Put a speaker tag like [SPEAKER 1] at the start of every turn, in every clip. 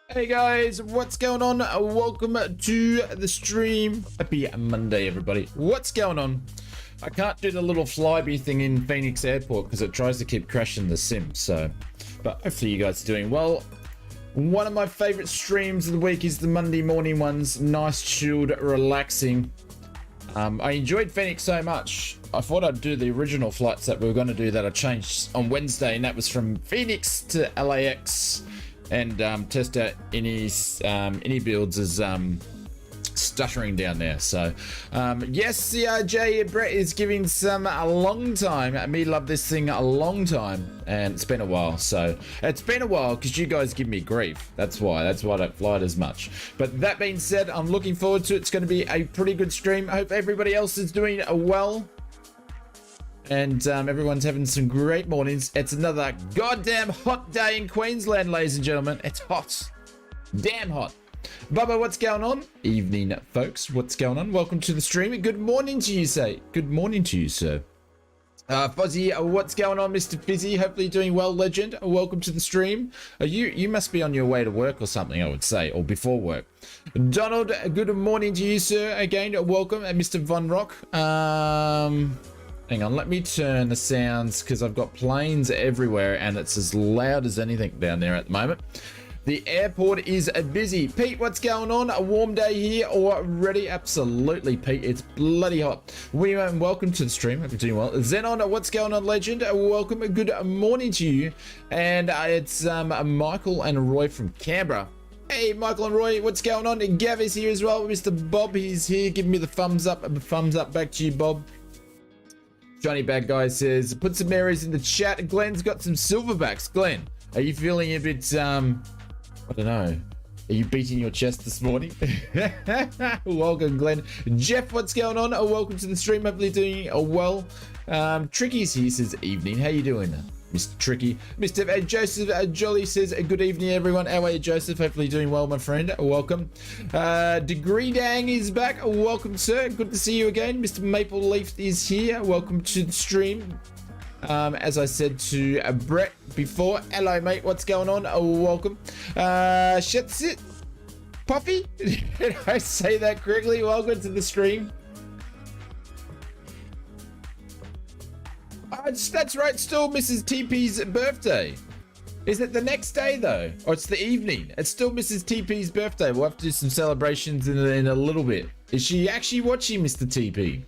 [SPEAKER 1] Hey guys, what's going on? Welcome to the stream. Happy Monday, everybody. What's going on? I can't do the little flyby thing in Phoenix Airport because it tries to keep crashing the sim, but hopefully you guys are doing well. One of my favorite streams of the week is the Monday morning ones. Nice, chilled, relaxing. I enjoyed Phoenix so much. I thought I'd do the original flights that we were going to do that I changed on Wednesday, and that was from Phoenix to LAX. And test out any builds as stuttering down there. So yes, CRJ Brett is giving some a long time. Me love this thing a long time, and it's been a while. So it's been a while because you guys give me grief. That's why I don't fly it as much. But that being said, I'm looking forward to it. It's going to be a pretty good stream. I hope everybody else is doing well. And everyone's having some great mornings. It's another goddamn hot day in Queensland, ladies and gentlemen. It's hot. Damn hot. Bubba, what's going on? Evening, folks. What's going on? Welcome to the stream. Good morning to you, say. Good morning to you, sir. Fuzzy, what's going on, Mr. Fizzy? Hopefully doing well, legend. Welcome to the stream. You must be on your way to work or something, I would say, or before work. Donald, good morning to you, sir. Again, welcome. And Mr. Von Rock. Hang on, let me turn the sounds because I've got planes everywhere and it's as loud as anything down there at the moment. The airport is busy. Pete, what's going on? A warm day here already? Absolutely, Pete. It's bloody hot. Welcome to the stream. Hope you're doing well. Xenon, what's going on, legend? Welcome. Good morning to you. And it's Michael and Roy from Canberra. Hey, Michael and Roy, what's going on? And Gav is here as well. Mr. Bob, he's here. Give me the thumbs up. Thumbs up back to you, Bob. Johnny Bad Guy says, put some areas in the chat. Glenn's got some silverbacks. Glenn, are you feeling a bit, I don't know. Are you beating your chest this morning? Welcome, Glenn. Jeff, what's going on? Welcome to the stream. Hopefully doing well. Tricky's here, says evening. How you doing, Mr. Tricky? Mr. Joseph Jolly says, good evening, everyone. How are you, Joseph? Hopefully doing well, my friend. Welcome. Degree Dang is back. Welcome, sir. Good to see you again. Mr. Maple Leaf is here. Welcome to the stream. As I said to Brett before, hello, mate. What's going on? Welcome. Shitsit Puffy? Did I say that correctly? Welcome to the stream. That's right, still Mrs. TP's birthday. Is it the next day though? Or it's the evening? It's still Mrs. TP's birthday. We'll have to do some celebrations in a little bit. Is she actually watching Mr. TP?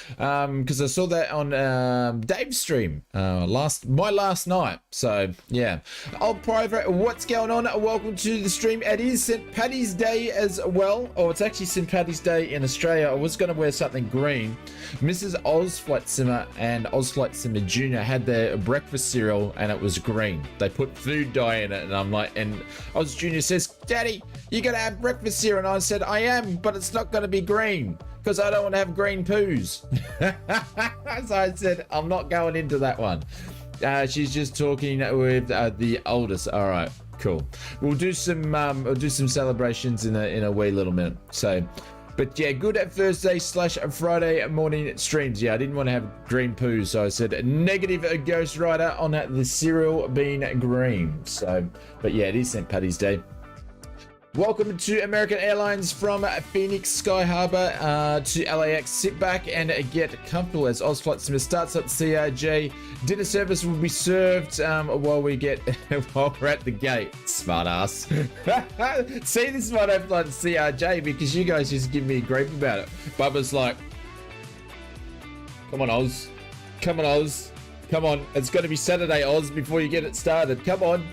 [SPEAKER 1] Because I saw that on Dave's stream my last night. So yeah, old private, what's going on? Welcome to the stream. It is St. Paddy's Day as well. Oh, it's actually St. Paddy's Day in Australia. I was going to wear something green. Mrs. Ausflightsimmer and Ausflightsimmer Jr. had their breakfast cereal and it was green. They put food dye in it, and I'm like, and Oz Jr. says, Daddy, you're gonna have breakfast cereal. And I said, I am, but it's not gonna be green because I don't want to have green poos. So I said, I'm not going into that one. She's just talking with the oldest. All right, cool. We'll do some celebrations in a wee little minute. So, but yeah, good at Thursday / Friday morning streams. Yeah, I didn't want to have green poos, so I said negative Ghost Rider on the cereal being green. So, but yeah, it is St. Paddy's Day. Welcome to American Airlines from Phoenix Sky Harbor to LAX. Sit back and get comfortable as OzFlightSimmer starts at CRJ. Dinner service will be served while we're at the gate. Smart ass. See, this is why I don't like CRJ, because you guys just give me a grief about it. Bubba's like, come on, Oz. Come on, Oz. Come on, it's got to be Saturday, Oz, before you get it started. Come on.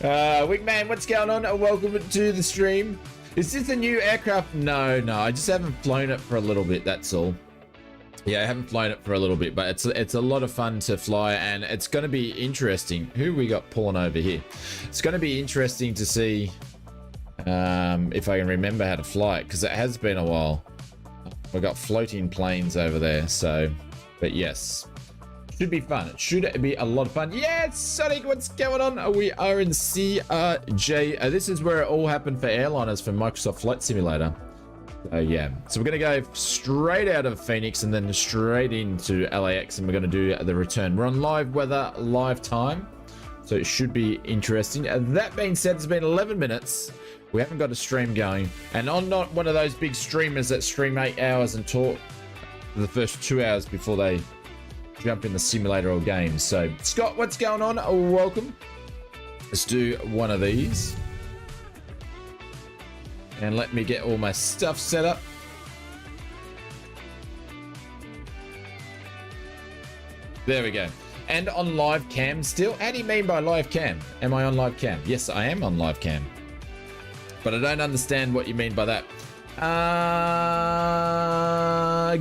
[SPEAKER 1] Wingman, what's going on? Welcome to the stream. Is this a new aircraft? No, I just haven't flown it for a little bit, that's all. Yeah, I haven't flown it for a little bit, but it's a lot of fun to fly, and it's going to be interesting. Who we got pulling over here? It's going to be interesting to see if I can remember how to fly it, because it has been a while. We've got floating planes over there, so, but yes. Should be fun. It should be a lot of fun. Yes, Sonic, what's going on? We are in CRJ. This is where it all happened for airliners for Microsoft Flight Simulator. Yeah, so we're going to go straight out of Phoenix and then straight into LAX, and we're going to do the return. We're on live weather, live time, so it should be interesting. That being said, it's been 11 minutes. We haven't got a stream going, and I'm not one of those big streamers that stream 8 hours and talk the first 2 hours before they jump in the simulator or game. So Scott, what's going on? Welcome. Let's do one of these, and let me get all my stuff set up. There we go. And on live cam still. How do you mean by live cam? Am I on live cam? Yes, I am on live cam, but I don't understand what you mean by that.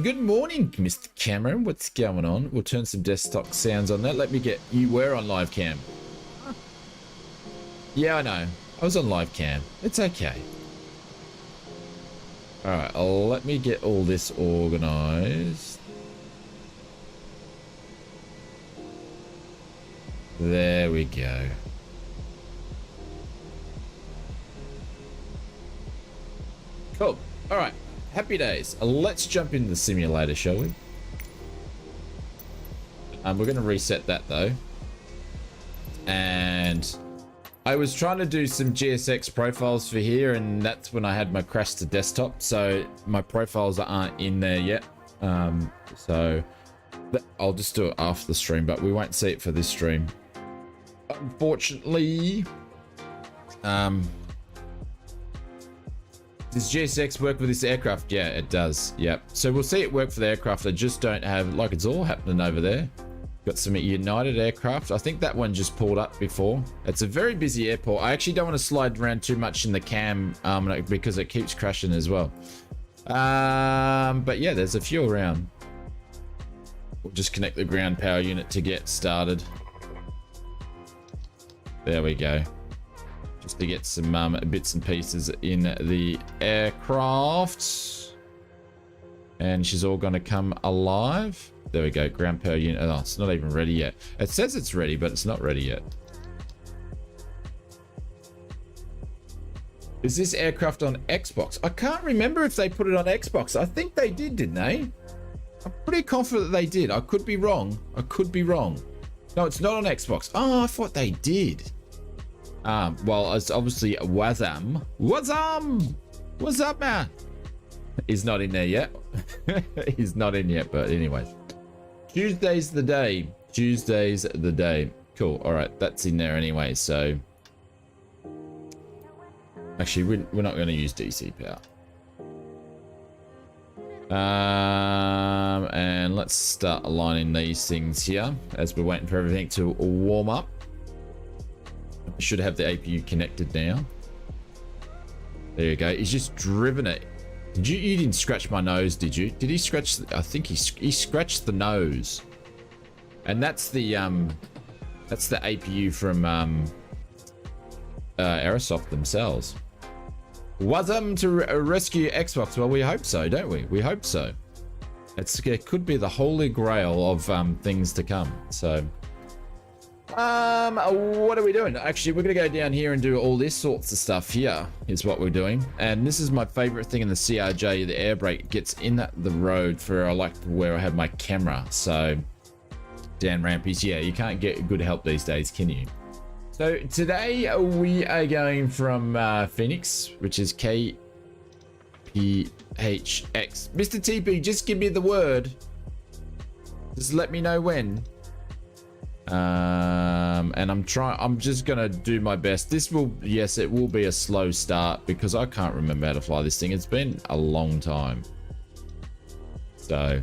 [SPEAKER 1] Good morning, Mr. Cameron. What's going on? We'll turn some desktop sounds on that. Let me get you were on live cam. Yeah, I know. I was on live cam. It's okay. All right, let me get all this organized. There we go. Cool. All right. Happy days. Let's jump into the simulator, shall we? We're going to reset that though. And I was trying to do some GSX profiles for here, and that's when I had my crash to desktop. So my profiles aren't in there yet. So I'll just do it after the stream, but we won't see it for this stream, unfortunately. Does GSX work with this aircraft? Yeah, it does. Yep. So we'll see it work for the aircraft. I just don't have, like, it's all happening over there. Got some United aircraft. I think that one just pulled up before. It's a very busy airport. I actually don't want to slide around too much in the cam because it keeps crashing as well. But yeah, there's a few around. We'll just connect the ground power unit to get started. There we go. Just to get some bits and pieces in the aircraft. And she's all going to come alive. There we go, ground power unit. Oh, it's not even ready yet. It says it's ready, but it's not ready yet. Is this aircraft on Xbox? I can't remember if they put it on Xbox. I think they did, didn't they? I'm pretty confident they did. I could be wrong. I could be wrong. No, it's not on Xbox. Oh, I thought they did. Well, it's obviously Wazam. Wazam! What's up, man? He's not in there yet. He's not in yet, but anyway. Tuesday's the day. Tuesday's the day. Cool. All right, that's in there anyway, so... Actually, we're not going to use DC power. And let's start aligning these things here as we're waiting for everything to warm up. We should have the APU connected now. There you go. He's just driven it. You didn't scratch my nose, did you? Did he scratch? I think he scratched the nose. And that's the APU from Aerosoft themselves. Welcome to rescue Xbox. Well, we hope so, don't we? We hope so. It could be the holy grail of things to come. So, what are we doing? Actually, we're gonna go down here and do all this sorts of stuff. Here is what we're doing, and this is my favorite thing in the CRJ. The air brake gets in the road for where I have my camera. So, Dan Rampies, yeah, you can't get good help these days, can you? So today we are going from Phoenix, which is KPHX. Mr. TP, just give me the word. Just let me know when. And I'm just gonna do my best. Yes, it will be a slow start because I can't remember how to fly this thing. It's been a long time. So,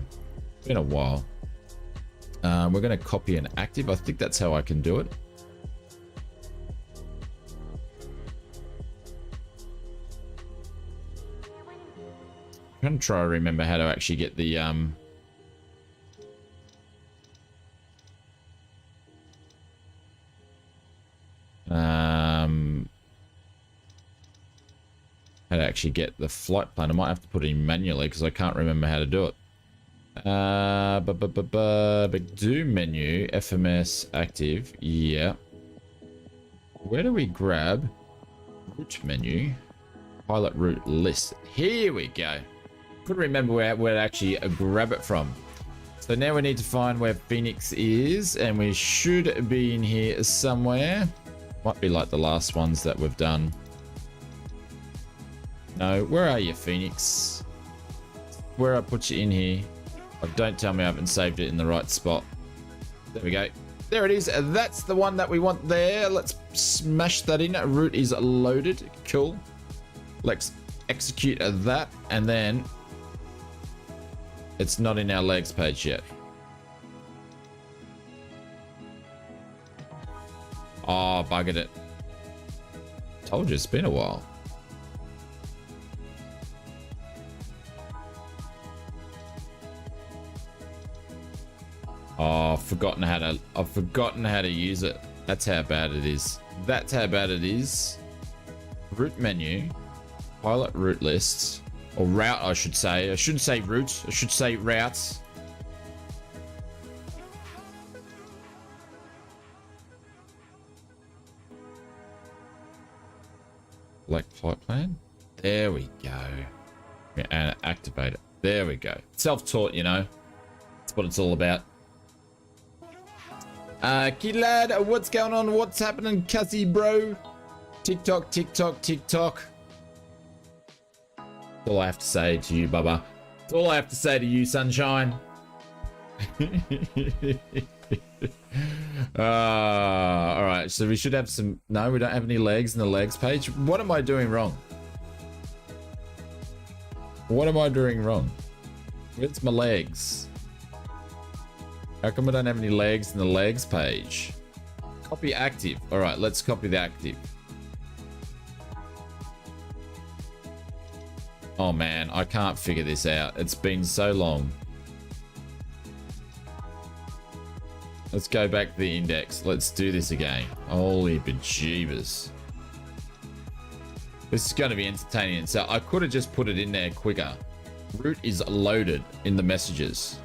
[SPEAKER 1] it's been a while. We're gonna copy an active. I think that's how I can do it. I'm gonna try to remember how to actually get the how to actually get the flight plan. I might have to put it in manually because I can't remember how to do it. But do menu FMS active. Yeah. Where do we grab route menu? Pilot route list. Here we go. Couldn't remember where to actually grab it from. So now we need to find where Phoenix is, and we should be in here somewhere. Might be like the last ones that we've done. No, where are you, Phoenix? Where I put you in here? Oh, don't tell me I haven't saved it in the right spot. There we go. There it is. That's the one that we want there. Let's smash that in. Route is loaded. Cool. Let's execute that, and then it's not in our legs page yet. Oh, buggered it. Told you it's been a while. Oh, I've forgotten how to use it. That's how bad it is. That's how bad it is. Route menu. Pilot route lists, or route, I should say. I shouldn't say route, I should say routes. Select flight plan. There we go. And activate it. There we go. Self-taught, you know. That's what it's all about. Kid lad, what's going on? What's happening, Cassie, bro? TikTok, TikTok, TikTok. That's all I have to say to you, Bubba. That's all I have to say to you, sunshine. All right, right, so we should have some... No, we don't have any legs in the legs page. What am I doing wrong? What am I doing wrong? Where's my legs? How come I don't have any legs in the legs page? Copy active. All right, let's copy the active. Oh man, I can't figure this out. It's been so long. Let's go back to the index. Let's do this again. Holy bejeebers. This is going to be entertaining. So I could have just put it in there quicker. Route is loaded in the messages.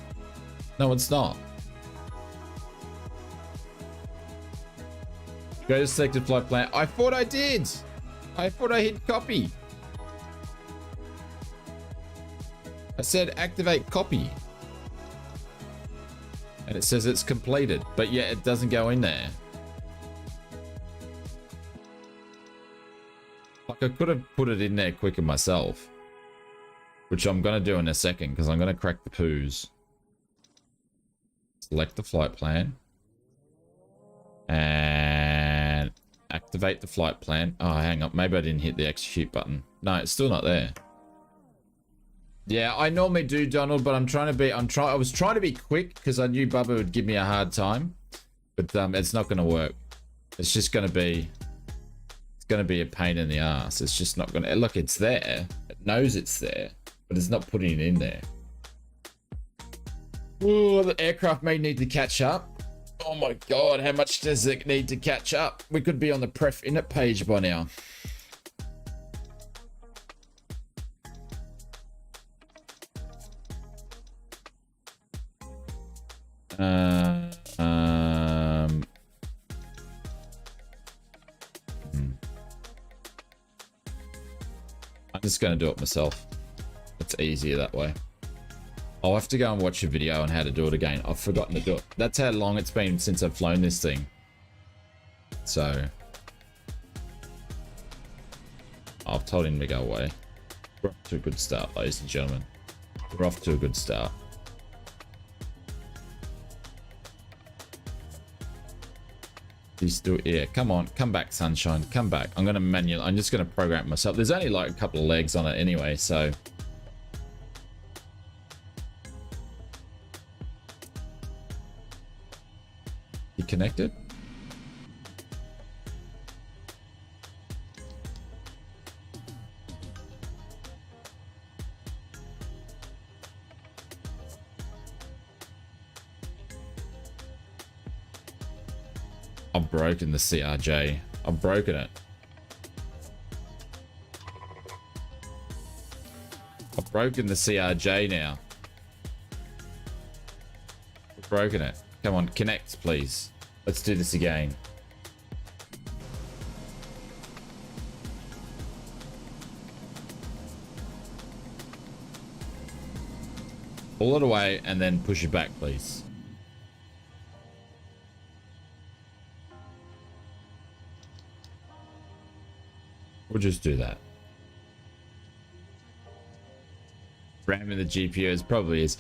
[SPEAKER 1] No, it's not. Go to selected flight plan. I thought I did. I thought I hit copy. I said activate copy. And it says it's completed, but yet it doesn't go in there. Like I could have put it in there quicker myself. Which I'm going to do in a second because I'm going to crack the poos. Select the flight plan. And activate the flight plan. Oh, hang on. Maybe I didn't hit the execute button. No, it's still not there. Yeah, I normally do, Donald, but I was trying to be quick because I knew Bubba would give me a hard time. But it's not going to work. It's just going to be... It's going to be a pain in the ass. It's just not going to... Look, it's there. It knows it's there. But it's not putting it in there. Oh, the aircraft may need to catch up. Oh my god, how much does it need to catch up? We could be on the pref init page by now. I'm just going to do it myself. It's easier that way. I'll have to go and watch a video on how to do it again. I've forgotten to do it. That's how long it's been since I've flown this thing. So... I've told him to go away. We're off to a good start, ladies and gentlemen. We're off to a good start. He's still here. Come on, come back, sunshine. Come back. I'm just gonna program it myself. There's only like a couple of legs on it anyway, so... You connected? I've broken the CRJ. I've broken it. I've broken the CRJ now. I've broken it. Come on, connect, please. Let's do this again. Pull it away and then push it back, please. We'll just do that. RAM in the GPU is probably is.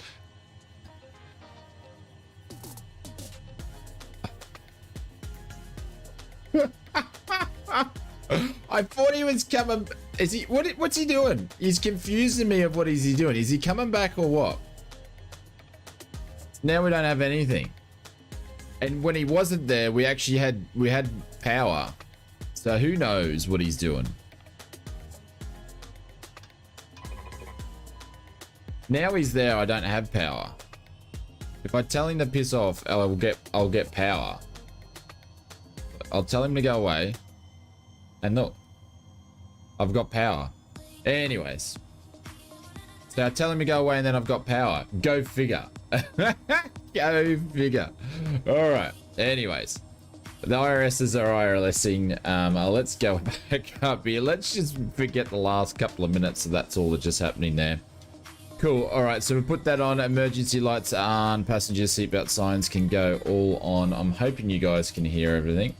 [SPEAKER 1] I thought he was coming. Is he? What's he doing? He's confusing me of what is he doing. Is he coming back or what? Now we don't have anything. And when he wasn't there, we actually had power. So who knows what he's doing? Now he's there, I don't have power. If I tell him to piss off, I'll get power. I'll tell him to go away. And look, I've got power. Anyways. So I tell him to go away and then I've got power. Go figure. Go figure. Alright. Anyways. The IRSs are IRLSing. Let's go back up here. Let's just forget the last couple of minutes. So that's all that's just happening there. Cool. All right. So we put that on. Emergency lights on. Passenger seatbelt signs can go all on. I'm hoping you guys can hear everything.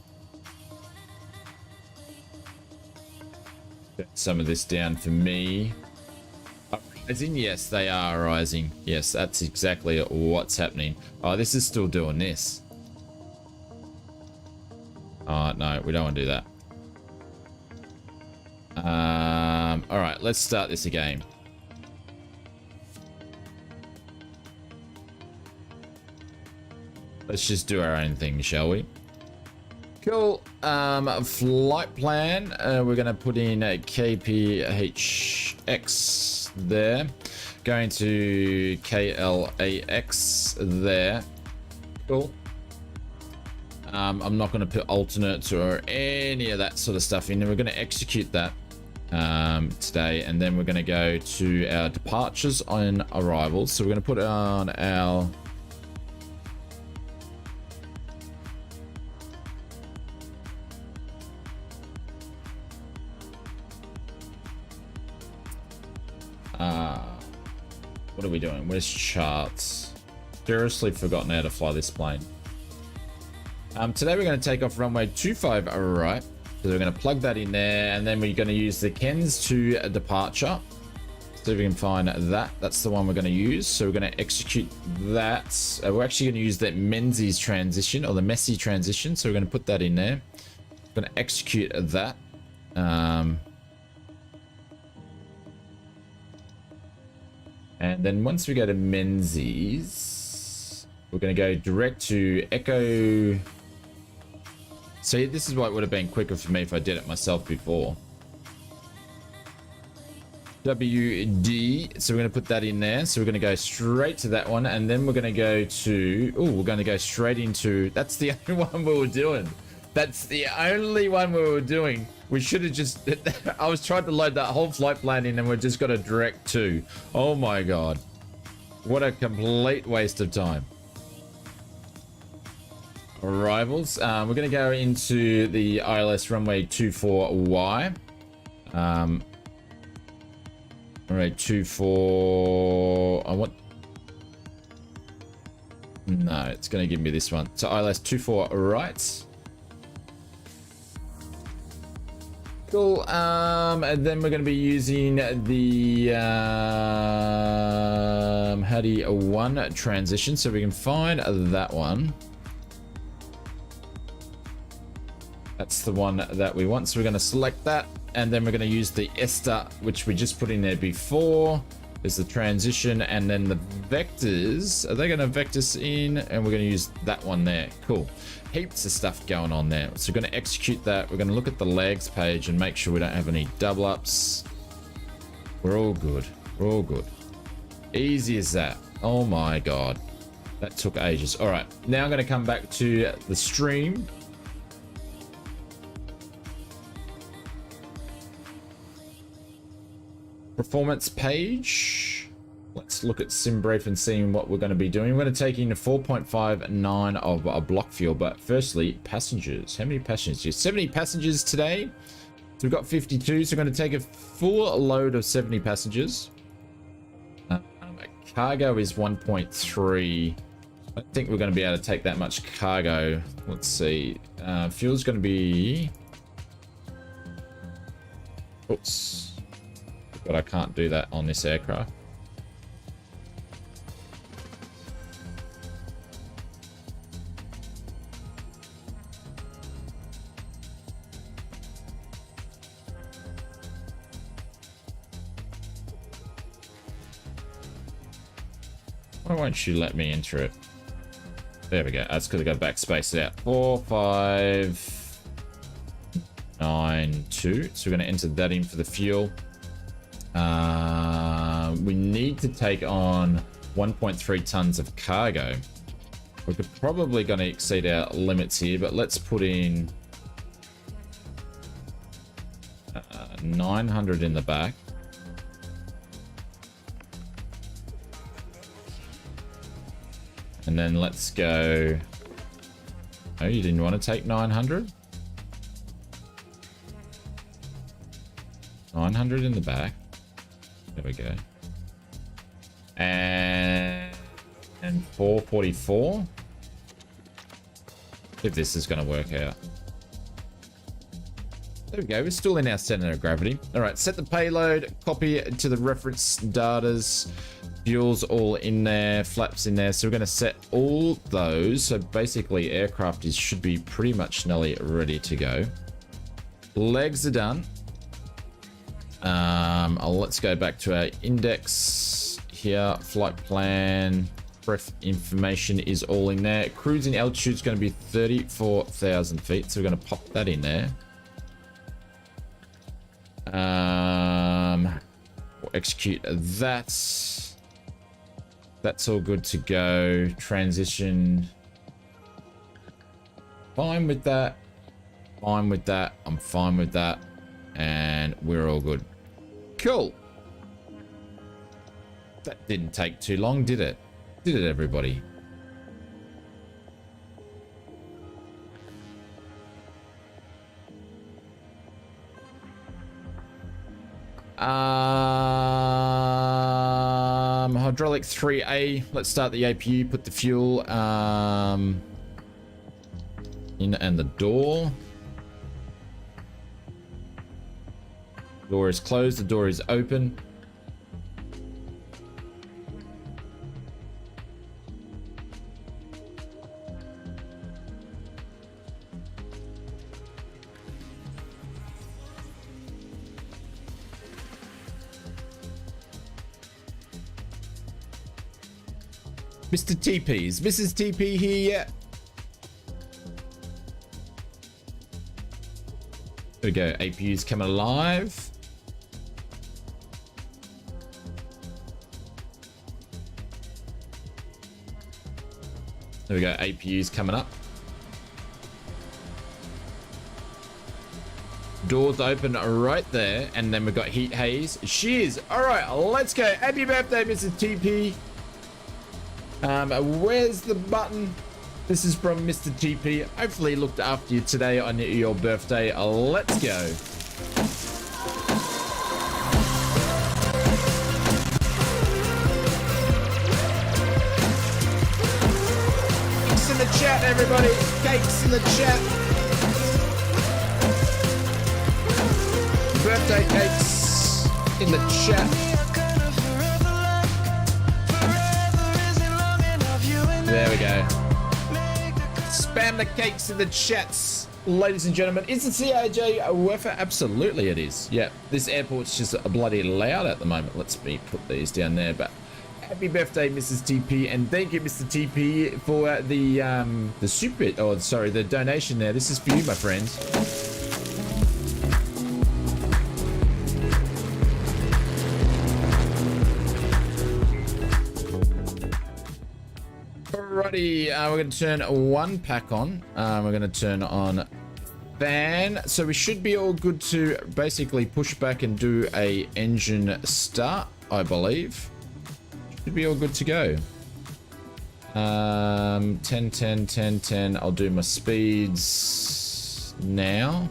[SPEAKER 1] Get some of this down for me. Rising? Yes, they are rising. Yes, that's exactly what's happening. Oh, this is still doing this. No, we don't want to do that. All right, let's start this again. Let's just do our own thing, shall we? Cool. Flight plan. We're going to put in a KPHX there. Going to KLAX there. Cool. I'm not going to put alternates or any of that sort of stuff in. We're going to execute that today, and then we're going to go to our departures on arrivals. So we're going to put on our what are we doing? Where's charts? Seriously forgotten how to fly this plane. Today we're going to take off runway 25 right. So we're going to plug that in there, and then we're going to use the Kens to a departure. So if we can find that, that's the one we're going to use. So we're going to execute that. We're actually going to use that MESSI transition, or the MESSI transition. So we're going to put that in there. We're going to execute that. And then once we go to Menzies, we're going to go direct to Echo. So this is why it would have been quicker for me if I did it myself before. WD. So we're going to put that in there. So we're going to go straight to that one. And then we're going to go to... Oh, we're going to go straight into... That's the only one we were doing. That's the only one we were doing. We should have just... I was trying to load that whole flight plan in, and we're just got a direct to. Oh my god. What a complete waste of time. Arrivals. We're going to go into the ILS runway 24Y. Runway 24... I want... No, it's going to give me this one. So ILS 24 right. Cool. And then we're going to be using the Howdy 1 transition, so we can find that one. That's the one that we want, so we're going to select that, and then we're going to use the ESTA, which we just put in there before. There's the transition, and then the vectors. Are they going to vector us in? And we're going to use that one there. Cool. Heaps of stuff going on there. So we're going to execute that. We're going to look at the legs page and make sure we don't have any double ups. We're all good. We're all good. Easy as that. Oh my god. That took ages. All right. Now I'm going to come back to the stream. Performance page. Let's look at SimBrief and seeing what we're going to be doing. We're going to take in 4.59 of a block fuel, but firstly, passengers. How many passengers? 70 passengers today. So we've got 52, so we're going to take a full load of 70 passengers. Cargo is 1.3. I don't think we're going to be able to take that much cargo. Let's see. Fuel's going to be... Oops. But I can't do that on this aircraft. Why won't you let me enter it? There we go. That's because I got backspace it out. 4, 5, 9, 2. So we're going to enter that in for the fuel. We need to take on 1.3 tons of cargo. We're probably going to exceed our limits here, but let's put in 900 in the back. And then let's go... Oh, you didn't want to take 900? 900 in the back. There we go. And 444. If this is going to work out. There we go. We're still in our center of gravity. All right, set the payload, copy it to the reference datas. Fuel's all in there, flaps in there. So we're going to set all those. So basically, aircraft should be pretty much nearly ready to go. Legs are done. Let's go back to our index here. Flight plan, breath information is all in there. Cruising altitude is going to be 34,000 feet. So we're going to pop that in there. We'll execute that. That's all good to go. Transition. Fine with that. Fine with that. I'm fine with that. And we're all good. Cool. That didn't take too long, did it? Did it, everybody? Hydraulic 3A. Let's start the APU. Put the fuel in and the door. Door is closed. The door is open. Mr. TP, is Mrs. TP here yet? There we go. APU's coming alive. There we go. APU's coming up. Doors open right there, and then we've got heat haze. Shears. All right, let's go. Happy birthday, Mrs. TP. Where's the button? This is from Mr. TP. Hopefully he looked after you today on your birthday. Let's go. Cakes in the chat, everybody. Cakes in the chat. Birthday cakes in the chat. There we go. Spam the cakes in the chats, ladies and gentlemen. Is the CAJ worth it? Absolutely it is. Yeah, this airport's just bloody loud at the moment. Let's me put these down there. But happy birthday, Mrs. TP, and thank you, Mr. TP, for the super. Oh, sorry, the donation there. This is for you, my friends. Alrighty, we're going to turn one pack on. We're going to turn on fan. So we should be all good to basically push back and do a engine start, I believe. Should be all good to go. 10, 10, 10, 10. I'll do my speeds now.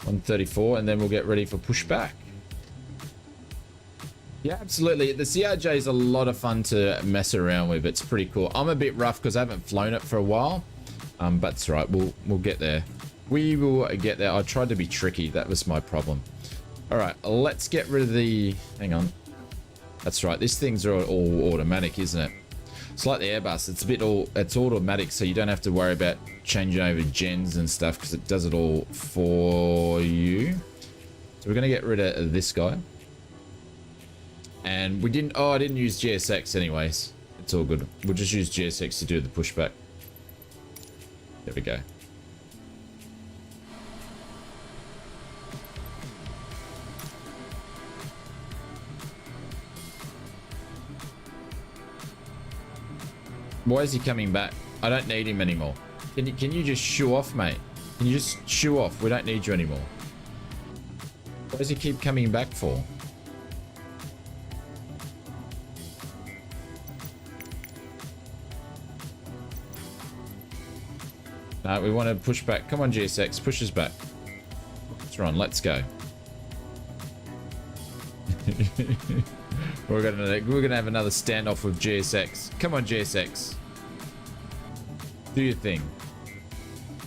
[SPEAKER 1] 134, and then we'll get ready for pushback. Yeah, absolutely. The CRJ is a lot of fun to mess around with. It's pretty cool. I'm a bit rough because I haven't flown it for a while, but it's right. We'll get there. We will get there. I tried to be tricky. That was my problem. All right, let's get rid of the. Hang on. That's right. These things are all automatic, isn't it? It's like the Airbus. It's a bit it's automatic, so you don't have to worry about changing over gens and stuff because it does it all for you. So we're gonna get rid of this guy. And we didn't, I didn't use GSX anyways. It's all good. We'll just use GSX to do the pushback. There we go. Why is he coming back? I don't need him anymore. Can you just shoo off, mate? Can you just shoo off? We don't need you anymore. What does he keep coming back for? No, we want to push back. Come on, GSX, push us back. Let's run. Let's go. we're gonna have another standoff with GSX. Come on, GSX. Do your thing.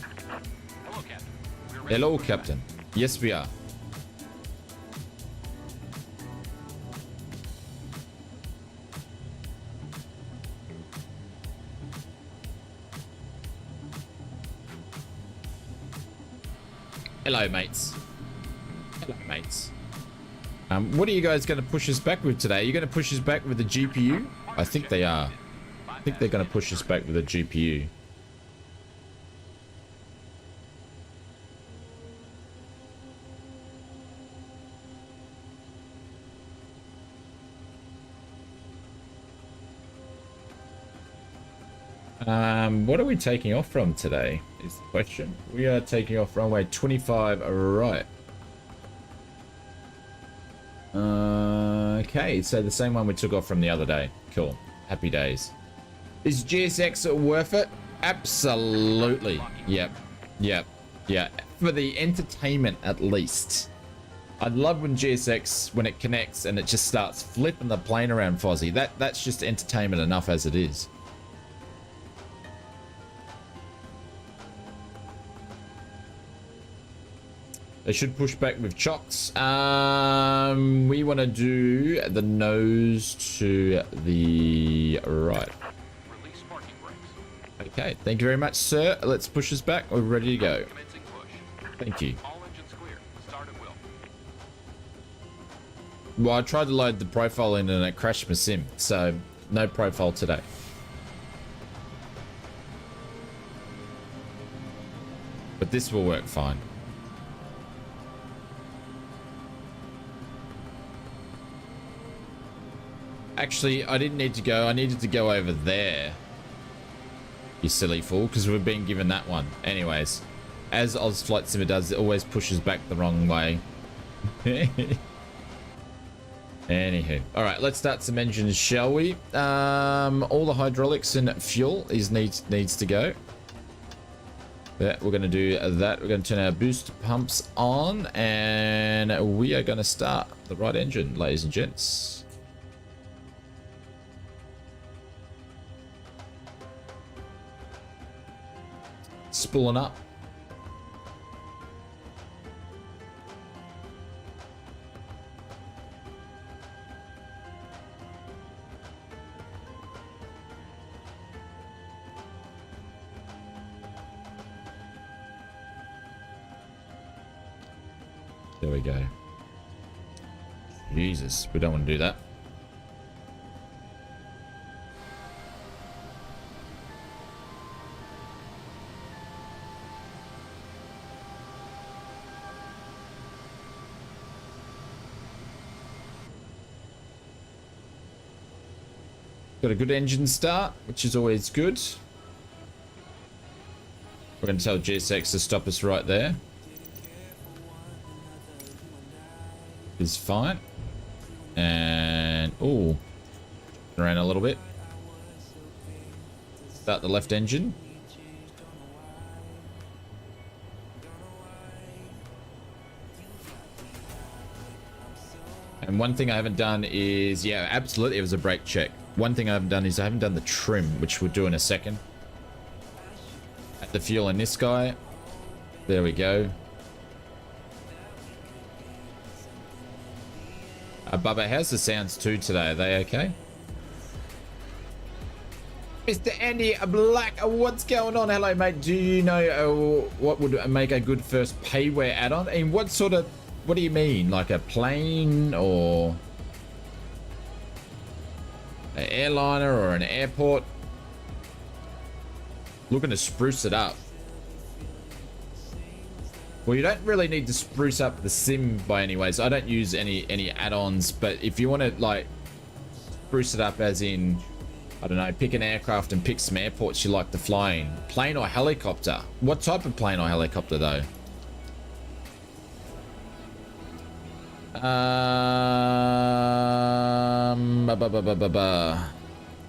[SPEAKER 2] Hello, Captain.
[SPEAKER 1] Hello, Captain. Yes, we are. Hello, mates. Hello, mates. What are you guys going to push us back with today? Are you going to push us back with the GPU? I think they are. I think they're going to push us back with the GPU. What are we taking off from today is the question. We are taking off runway 25 right. Okay, so the same one we took off from the other day. Cool. Happy days. Is GSX worth it? Absolutely. Yep. Yep. Yeah. For the entertainment, at least. I love when GSX, when it connects and it just starts flipping the plane around, Fozzie. That's just entertainment enough as it is. They should push back with chocks. We want to do the nose to the right. Okay, thank you very much, sir. Let's push this back. We're ready to go. Thank you. Well, I tried to load the profile in and it crashed my sim, so no profile today. But this will work fine. Actually, I didn't need to go. I needed to go over there. You silly fool, because we've been given that one. Anyways, as ausflightsimmer does, it always pushes back the wrong way. Anywho. Alright, let's start some engines, shall we? All the hydraulics and fuel needs to go. Yeah, we're going to do that. We're going to turn our boost pumps on, and we are going to start the right engine, ladies and gents. Spooling up. There we go. Jesus, we don't want to do that. Got a good engine start, which is always good. We're going to tell GSX to stop us right there. Is fine. And oh, around a little bit. Start the left engine. And one thing I haven't done is, yeah, absolutely, it was a brake check. One thing I haven't done is I haven't done the trim, which we'll do in a second. At the fuel in this guy. There we go. Bubba, how's the sounds too today? Are they okay? Mr. Andy Black, what's going on? Hello, mate. Do you know what would make a good first payware add-on? And what sort of, what do you mean? Like a plane or an airliner or an airport? Looking to spruce it up. Well, you don't really need to spruce up the sim by any ways. I don't use any add-ons, but if you want to like spruce it up as in, I don't know, pick an aircraft and pick some airports you like to fly in. Plane or helicopter? What type of plane or helicopter though?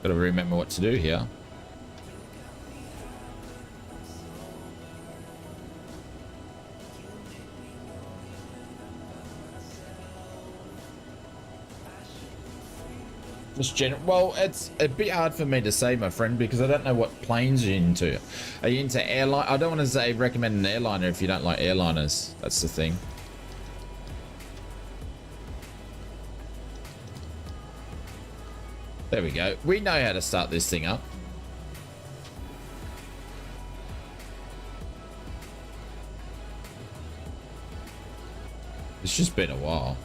[SPEAKER 1] Gotta remember what to do here. Well, it's a bit hard for me to say, my friend, because I don't know what planes you're into. Are you into airline? I don't want to say recommend an airliner if you don't like airliners. That's the thing. There we go. We know how to start this thing up. It's just been a while.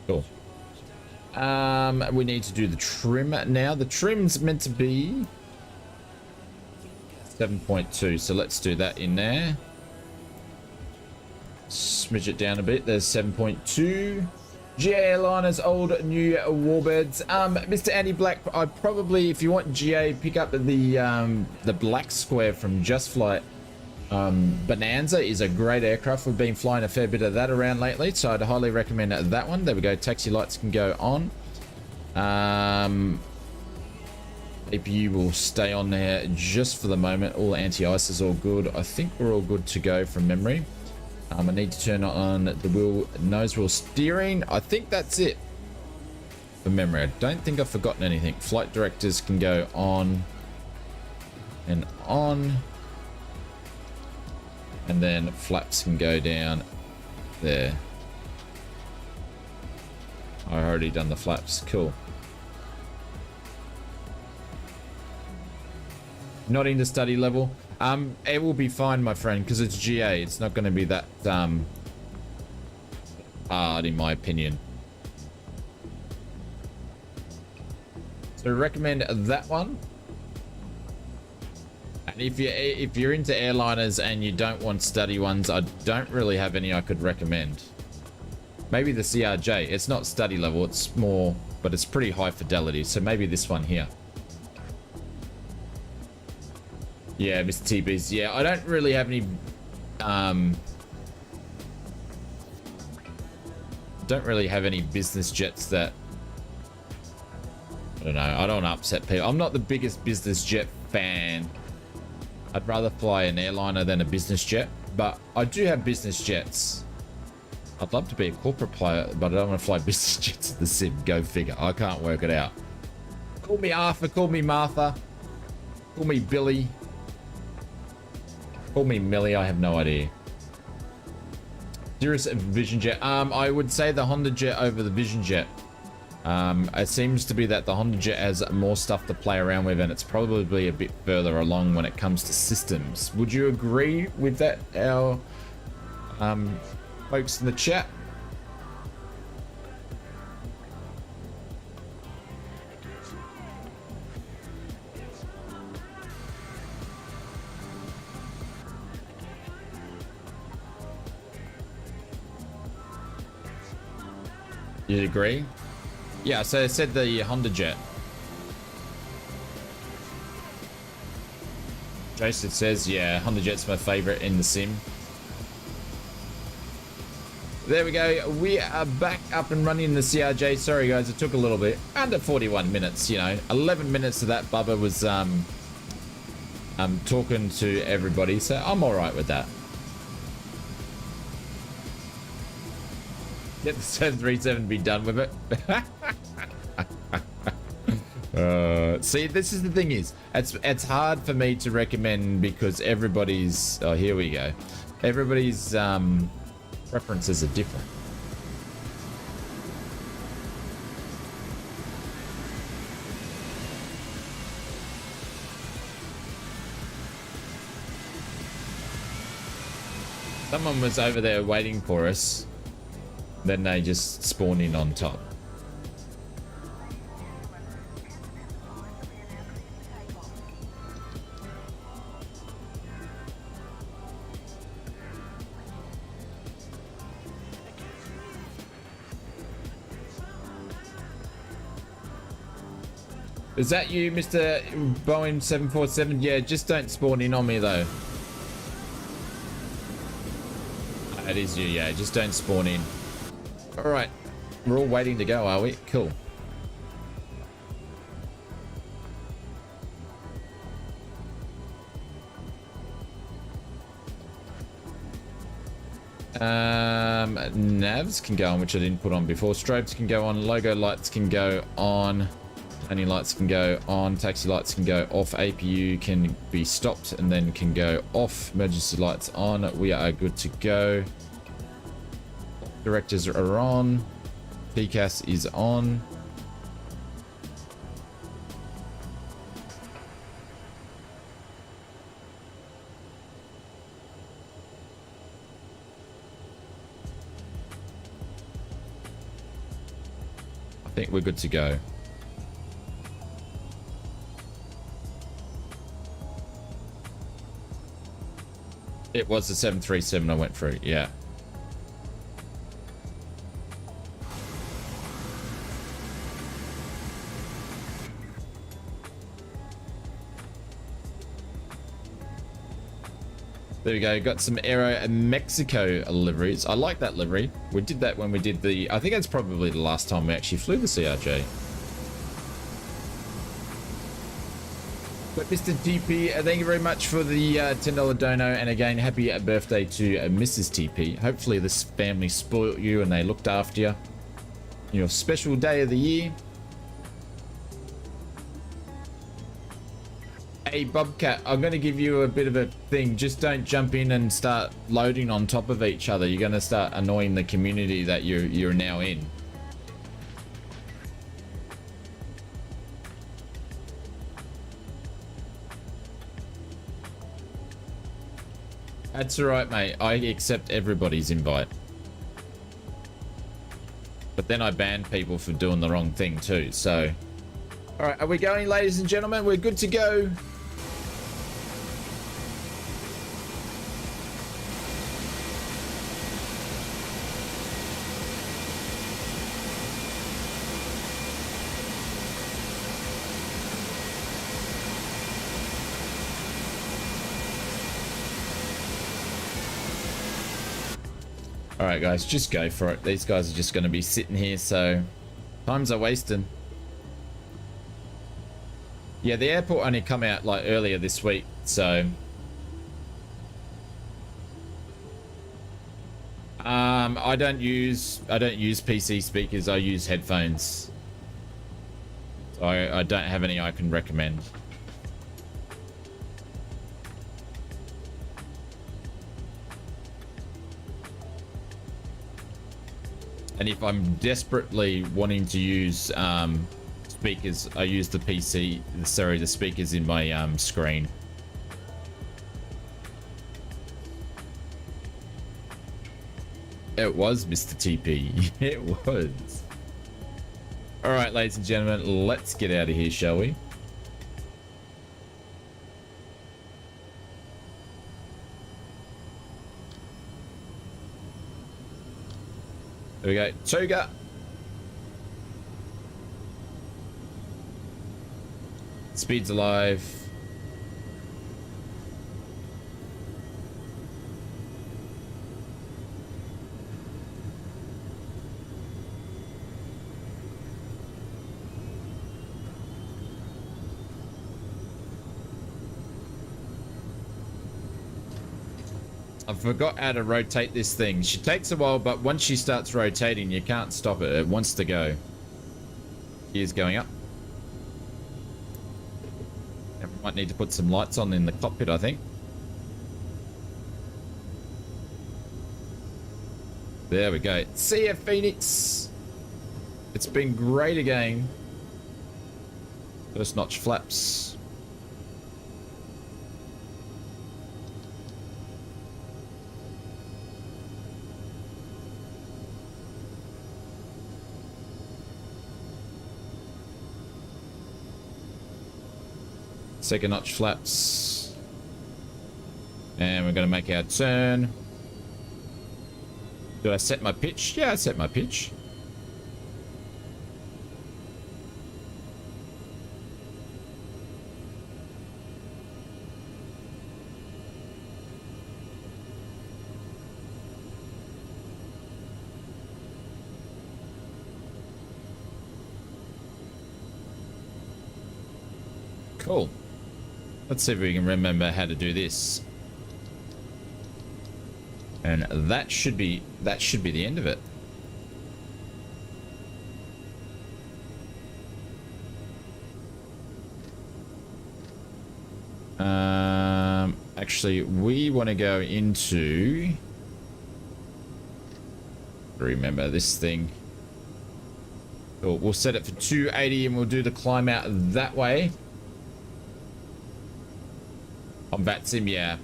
[SPEAKER 1] Cool. We need to do the trim now. The trim's meant to be 7.2, so let's do that in there. Smidge it down a bit. There's 7.2. GA airliners, old, new warbirds. Mr. Andy Black, I probably, if you want GA, pick up the black square from Just Flight. Bonanza is a great aircraft. We've been flying a fair bit of that around lately, so I'd highly recommend that one. There we go. Taxi lights can go on. APU will stay on there just for the moment. All anti-ice is all good. I think we're all good to go from memory. I need to turn on the nose wheel steering. I think that's it for memory. I don't think I've forgotten anything. Flight directors can go on and on. And then flaps can go down there. I've already done the flaps. Cool. Not into study level. It will be fine, my friend, because it's GA. It's not going to be that hard, in my opinion. So recommend that one. And if you're into airliners and you don't want study ones, I don't really have any I could recommend. Maybe the CRJ. It's not study level. It's more, but it's pretty high fidelity. So maybe this one here. Yeah, Mr. TBs. Yeah, I don't really have any don't really have any business jets that I don't know. I don't want to upset people. I'm not the biggest business jet fan. I'd rather fly an airliner than a business jet, but I do have business jets. I'd love to be a corporate player, but I don't want to fly business jets at the sim. Go figure. I can't work it out. Call me Arthur. Call me Martha. Call me Billy. Call me Millie. I have no idea. Dearest Vision Jet. I would say the Honda Jet over the Vision Jet. It seems to be that the Honda Jet has more stuff to play around with, and it's probably a bit further along when it comes to systems. Would you agree with that, our folks in the chat? You'd agree? Yeah, so I said the Honda Jet. Joseph says, yeah, Honda Jet's my favorite in the sim. There we go. We are back up and running in the CRJ. Sorry, guys, it took a little bit. Under 41 minutes, you know. 11 minutes of that Bubba was talking to everybody, so I'm all right with that. Get the 737 and be done with it. See, this is the thing is, it's hard for me to recommend because everybody's, oh, here we go. Everybody's preferences are different. Someone was over there waiting for us. Then they just spawn in on top. Is that you, Mr. Boeing 747? Yeah, just don't spawn in on me though. It is you, yeah, just don't spawn in. All right, we're all waiting to go, are we? Cool. Navs can go on, which I didn't put on before. Strobes can go on. Logo lights can go on. Landing lights can go on. Taxi lights can go off. APU can be stopped and then can go off. Emergency lights on. We are good to go. Directors are on. PCAS is on. I think we're good to go. It was the 737 I went through, yeah. There we go. Got some Aero Mexico liveries. I like that livery. We did that when we did the... I think that's probably the last time we actually flew the CRJ. But Mr. TP, thank you very much for the $10 dono. And again, happy birthday to Mrs. TP. Hopefully this family spoiled you and they looked after you. Your special day of the year. Hey Bobcat, I'm going to give you a bit of a thing. Just don't jump in and start loading on top of each other. You're going to start annoying the community that you're now in. That's alright, mate. I accept everybody's invite. But then I ban people for doing the wrong thing too, so... Alright, are we going, ladies and gentlemen? We're good to go. Alright guys, just go for it. These guys are just going to be sitting here, so times are wasting. Yeah, the airport only come out like earlier this week, so I don't use PC speakers. I use headphones. So I don't have any I can recommend. And if I'm desperately wanting to use speakers, I use the speakers in my screen. It was Mr. TP. It was. All right, ladies and gentlemen, let's get out of here, shall we? There we go. Toga. Speed's alive. I forgot how to rotate this thing. She takes a while, but once she starts rotating, you can't stop it. It wants to go. Gears going up. And we might need to put some lights on in the cockpit, I think. There we go. See ya, Phoenix. It's been great again. First notch flaps. Second notch flaps. And we're going to make our turn. Did I set my pitch? Yeah, I set my pitch. Cool. Let's see if we can remember how to do this. And that should be the end of it. Actually, we want to go into... Remember this thing. Cool. We'll set it for 280 and we'll do the climb out that way. On VATSIM, yeah.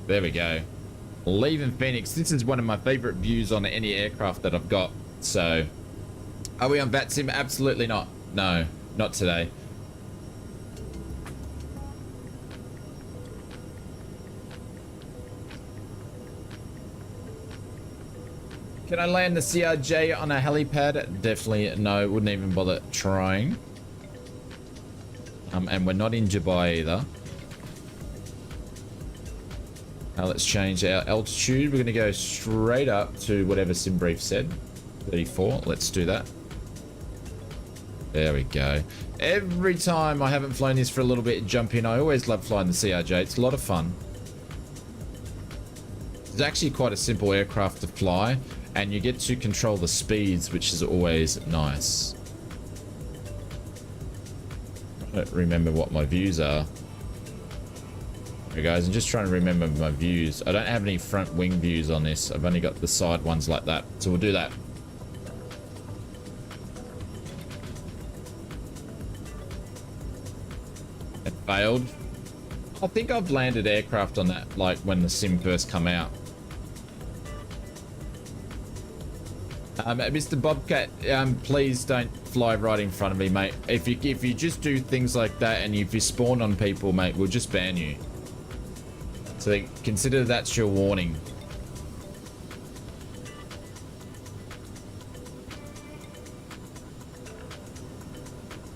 [SPEAKER 1] There we go. Leaving Phoenix. This is one of my favorite views on any aircraft that I've got. So, are we on VATSIM? Absolutely not. No, not today. Can I land the CRJ on a helipad? Definitely no. Wouldn't even bother trying. And we're not in Dubai either. Now let's change our altitude. We're going to go straight up to whatever SimBrief said. 34. Let's do that. There we go. Every time I haven't flown this for a little bit, jump in. I always love flying the CRJ. It's a lot of fun. It's actually quite a simple aircraft to fly. And you get to control the speeds, which is always nice. I don't remember what my views are. Okay, guys, I'm just trying to remember my views. I don't have any front wing views on this. I've only got the side ones like that. So we'll do that. It failed. I think I've landed aircraft on that, like when the sim first come out. Mr. Bobcat, please don't fly right in front of me, mate. If you just do things like that and if you spawn on people, mate, we'll just ban you. So consider that's your warning.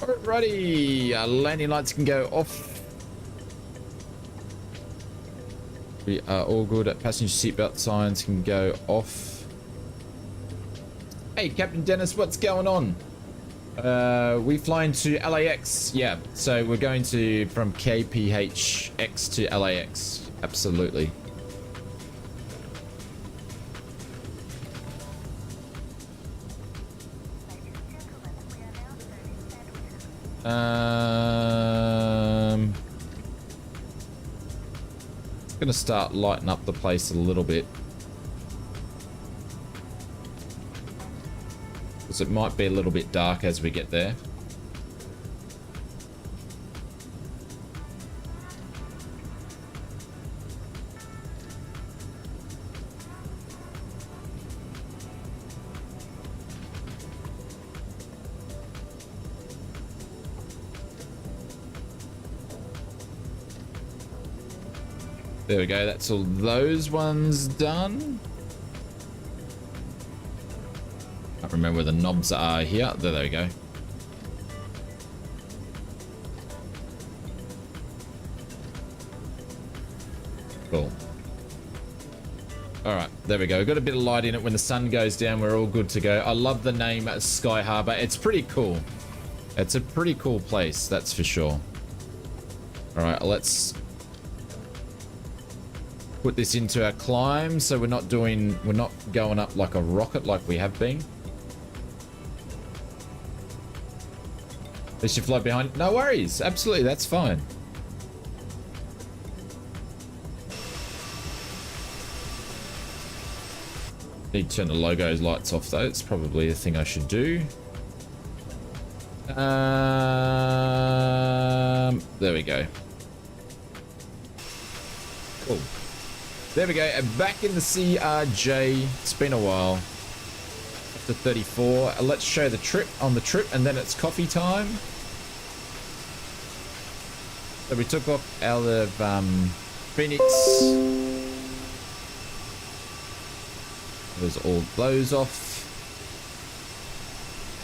[SPEAKER 1] Alrighty, landing lights can go off. We are all good. Passenger seatbelt signs can go off. Hey, Captain Dennis, what's going on? We flying to LAX. Yeah, so we're going to from KPHX to LAX. Absolutely. It's gonna start lighting up the place a little bit. It might be a little bit dark as we get there. There we go. That's all those ones done. Remember where the knobs are here. There we go. Cool. All right, there we go. We've got a bit of light in it. When the sun goes down, we're all good to go. I love the name Sky Harbor. It's pretty cool. It's a pretty cool place, that's for sure. All right, let's put this into our climb so we're not going up like a rocket like we have been. They should fly behind. No worries. Absolutely. That's fine. Need to turn the logo's lights off though. It's probably the thing I should do. There we go. Cool. There we go. Back in the CRJ. It's been a while. After 34. Let's show the trip on the trip and then it's coffee time. So we took off out of Phoenix. There's all those off.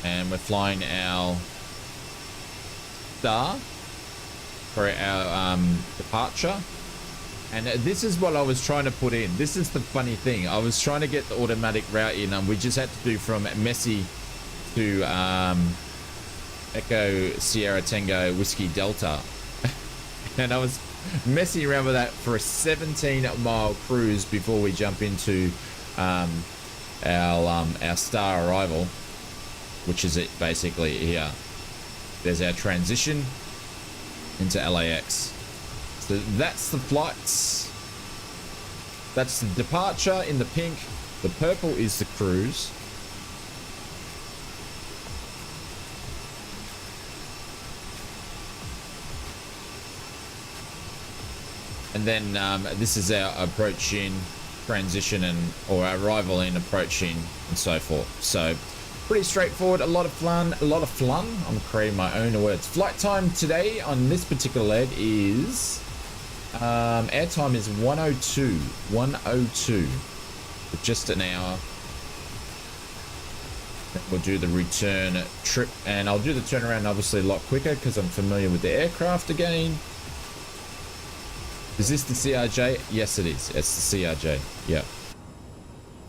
[SPEAKER 1] And we're flying our star for our departure. And this is what I was trying to put in. This is the funny thing. I was trying to get the automatic route in and we just had to do from MESSI to Echo Sierra Tango Whiskey Delta. And I was messing around with that for a 17-mile cruise before we jump into our star arrival, which is it basically here. There's our transition into LAX. So that's the flights. That's the departure in the pink. The purple is the cruise. And then this is our approach in, transition, or arrival in, approach in, and so forth. So pretty straightforward, a lot of fun, I'm creating my own words. Flight time today on this particular leg is, air time is 102, for just an hour. We'll do the return trip, and I'll do the turnaround obviously a lot quicker because I'm familiar with the aircraft again. Is this the CRJ? Yes, it is. It's the CRJ. Yep.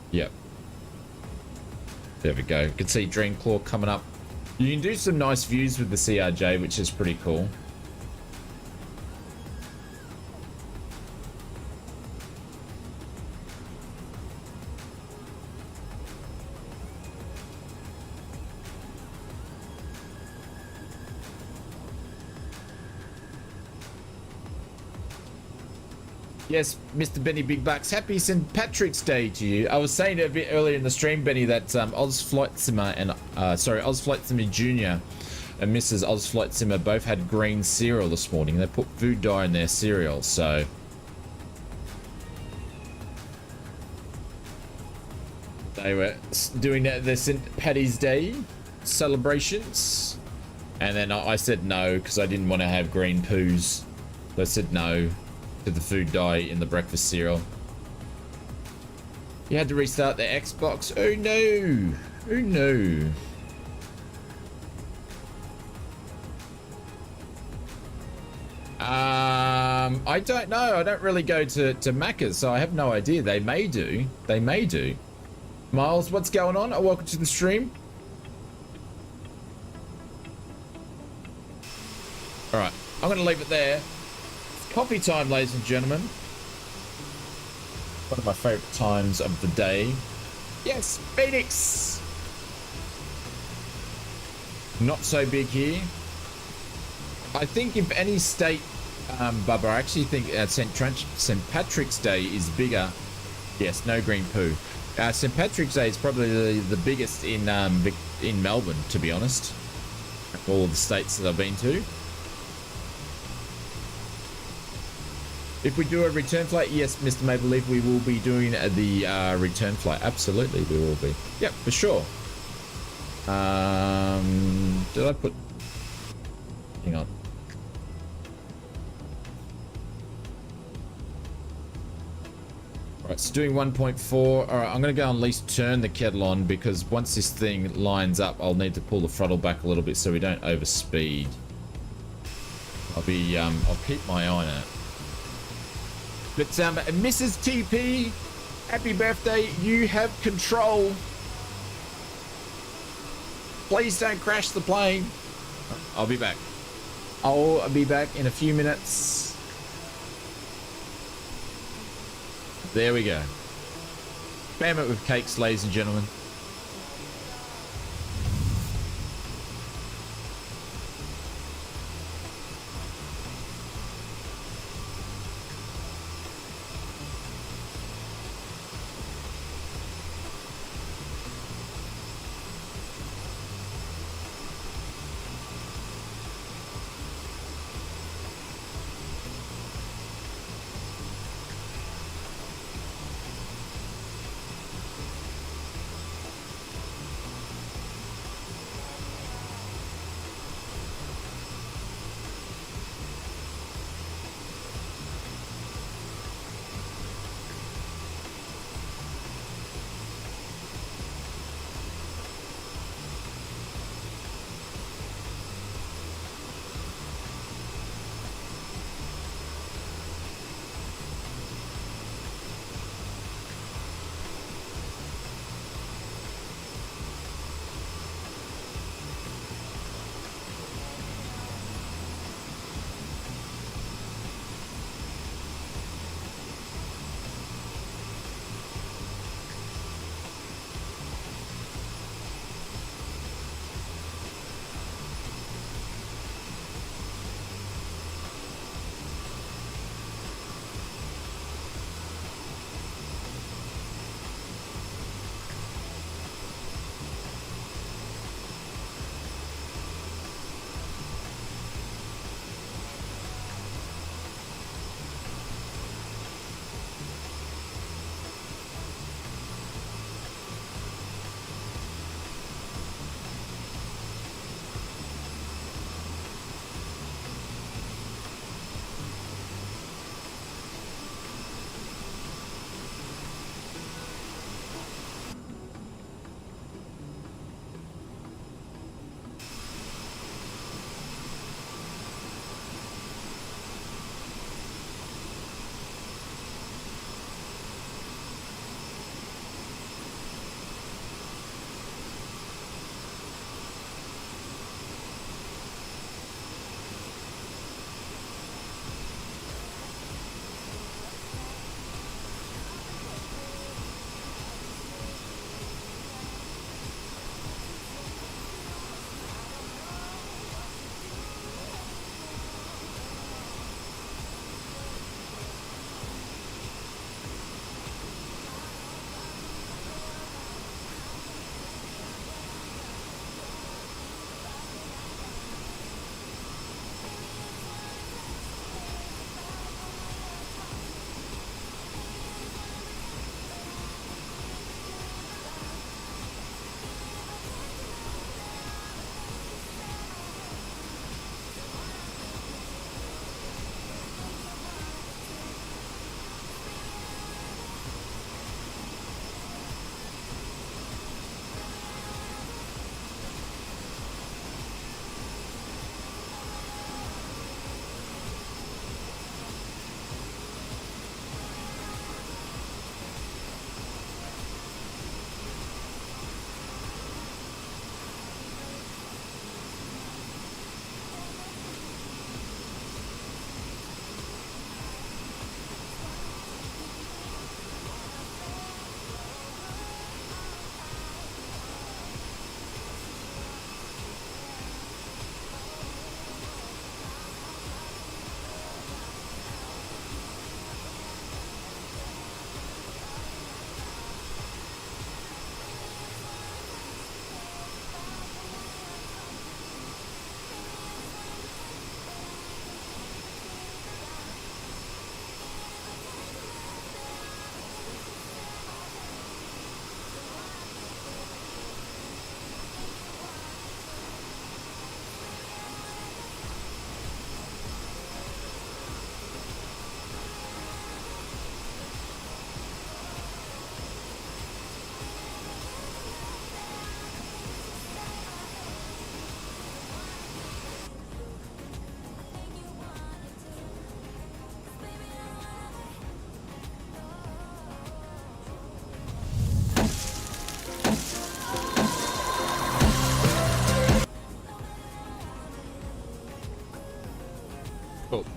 [SPEAKER 1] Yep. There we go. You can see Dreamclaw coming up. You can do some nice views with the CRJ, which is pretty cool. Yes, Mr. Benny Big Bucks. Happy St. Patrick's Day to you. I was saying it a bit earlier in the stream, Benny, that ausflightsimmer and ausflightsimmer Jr. and Mrs. ausflightsimmer both had green cereal this morning. They put food dye in their cereal, so they were doing their St. Paddy's Day celebrations. And then I said no because I didn't want to have green poos. So I said no to the food dye in the breakfast cereal. You had to restart the Xbox. Oh no. Oh no. I don't know. I don't really go to Macca's, so I have no idea. They may do. They may do. Miles, what's going on? Welcome to the stream. All right, I'm going to leave it there. Coffee time, ladies and gentlemen. One of my favorite times of the day. Yes, Phoenix. Not so big here. I think if any state, Bubba, I actually think St. Patrick's Day is bigger. Yes, no green poo. St. Patrick's Day is probably the biggest in Melbourne, to be honest. All of the states that I've been to. If we do a return flight, yes, Mr. Maple Leaf, we will be doing the return flight. Absolutely, we will be. Yep, for sure. Did I put... Hang on. Alright, so doing 1.4. Alright, I'm going to go and at least turn the kettle on because once this thing lines up, I'll need to pull the throttle back a little bit so we don't overspeed. I'll keep my eye on it. But Mrs. TP, happy birthday. You have control. Please don't crash the plane. I'll be back. I'll be back in a few minutes. There we go. Spam it with cakes, ladies and gentlemen.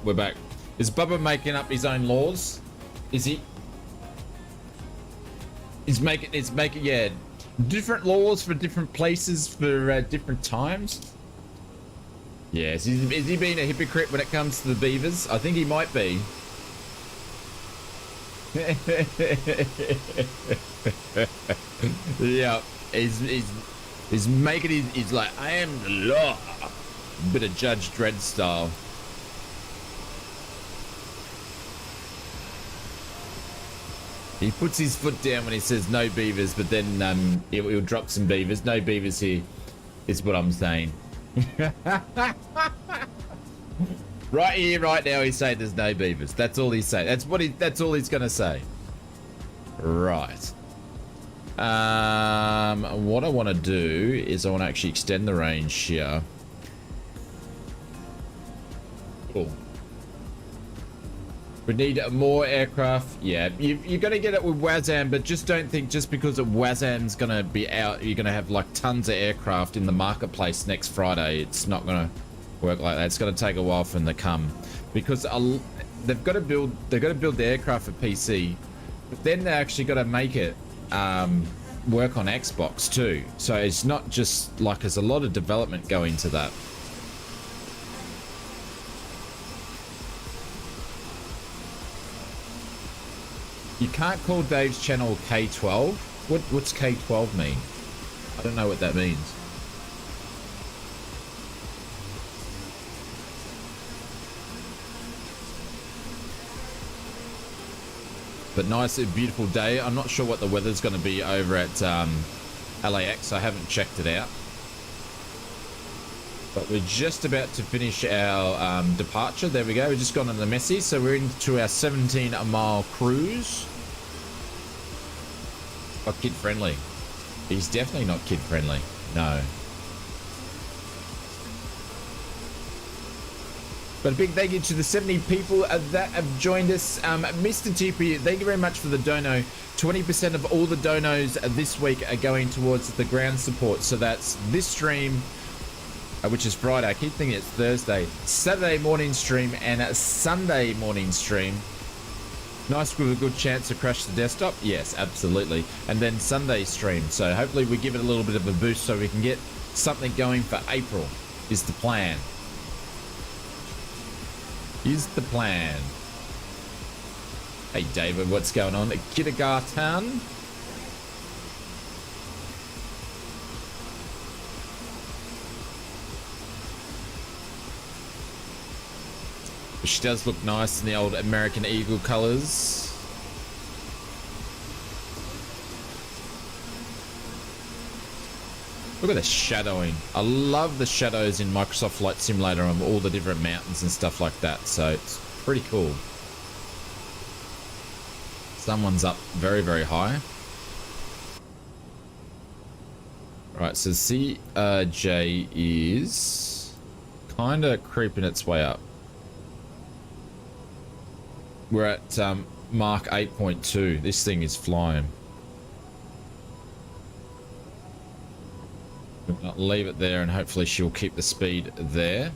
[SPEAKER 1] we're back. Is Bubba making up his own laws? Is he? He's making, yeah, different laws for different places for different times. Yes, is he being a hypocrite when it comes to the beavers? I think he might be. Yeah, he's making he's like, I am the law. Bit of Judge Dredd style. He puts his foot down when he says no beavers, but then he'll drop some beavers. No beavers here, is what I'm saying. Right here, right now, he's saying there's no beavers. That's all he's saying. That's all he's gonna say. Right. What I want to do is I want to actually extend the range here. Cool. We need more aircraft. Yeah, you're going to get it with WASM, but just don't think just because WASM's going to be out, you're going to have like tons of aircraft in the marketplace next Friday. It's not going to work like that. It's going to take a while for them to come, because they've got to build the aircraft for PC, but then they actually got to make it work on Xbox too. So it's not just like, there's a lot of development going into that. You can't call Dave's channel K12. What's K12 mean? I don't know what that means. But nice and beautiful day. I'm not sure what the weather's going to be over at LAX. I haven't checked it out. But we're just about to finish our departure. There we go. We've just gone on the MESSI. So we're into our 17-mile cruise. Not kid-friendly. He's definitely not kid-friendly. No. But a big thank you to the 70 people that have joined us. Mr. TP, thank you very much for the dono. 20% of all the donos this week are going towards the ground support. So that's this stream, which is Friday. I keep thinking it's Thursday. Saturday morning stream and a Sunday morning stream. Nice with a good chance to crash the desktop. Yes, absolutely. And then Sunday stream. So hopefully we give it a little bit of a boost so we can get something going for April is the plan. Is the plan. Hey David, what's going on? Kindergarten. She does look nice in the old American Eagle colors. Look at the shadowing. I love the shadows in Microsoft Flight Simulator on all the different mountains and stuff like that. So it's pretty cool. Someone's up very, very high. Right, so CJ is kind of creeping its way up. We're at Mark 8.2. This thing is flying. We'll leave it there and hopefully she'll keep the speed there.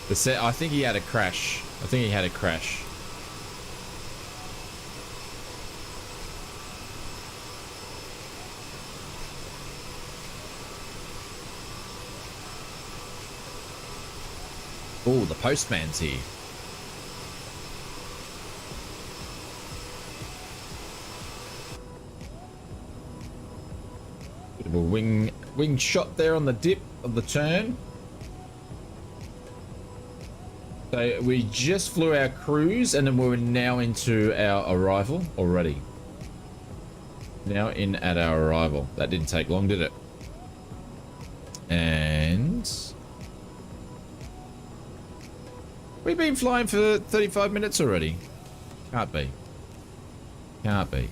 [SPEAKER 1] I think he had a crash. I think he had a crash. Oh, the postman's here. Bit of a wing shot there on the dip of the turn. So we just flew our cruise and then we're now into our arrival already. Now in at our arrival. That didn't take long, did it? And we've been flying for 35 minutes already. Can't be. Can't be.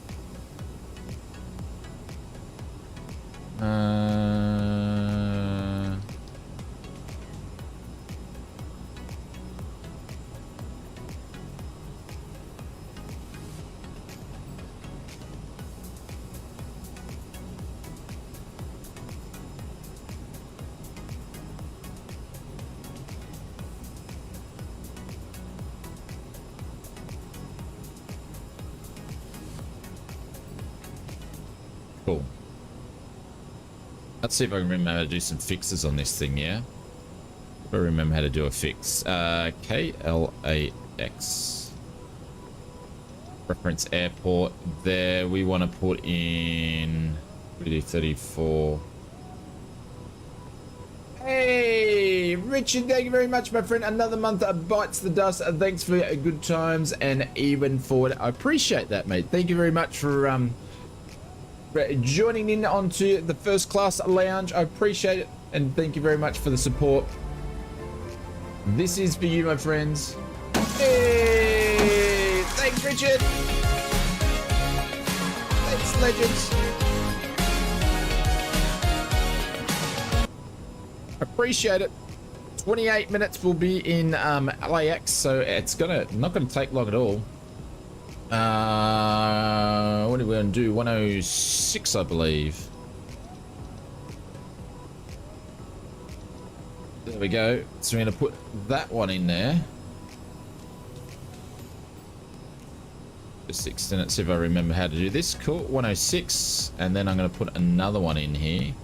[SPEAKER 1] Cool. Let's see if I can remember how to do some fixes on this thing, yeah? I remember how to do a fix. KLAX. Reference airport. There, we want to put in 34. Hey, Richard, thank you very much, my friend. Another month bites the dust. Thanks for good times and even forward. I appreciate that, mate. Thank you very much for joining in onto the first class lounge. I appreciate it, and thank you very much for the support. This is for you, my friends. Hey, thanks, Richard. Thanks, legends. Appreciate it. 28 minutes will be in KLAX, so it's not gonna take long at all. What are we gonna do? 106, I believe. There we go. So we're gonna put that one in there. Just extend it, see if I remember how to do this. Cool. 106, and then I'm gonna put another one in here.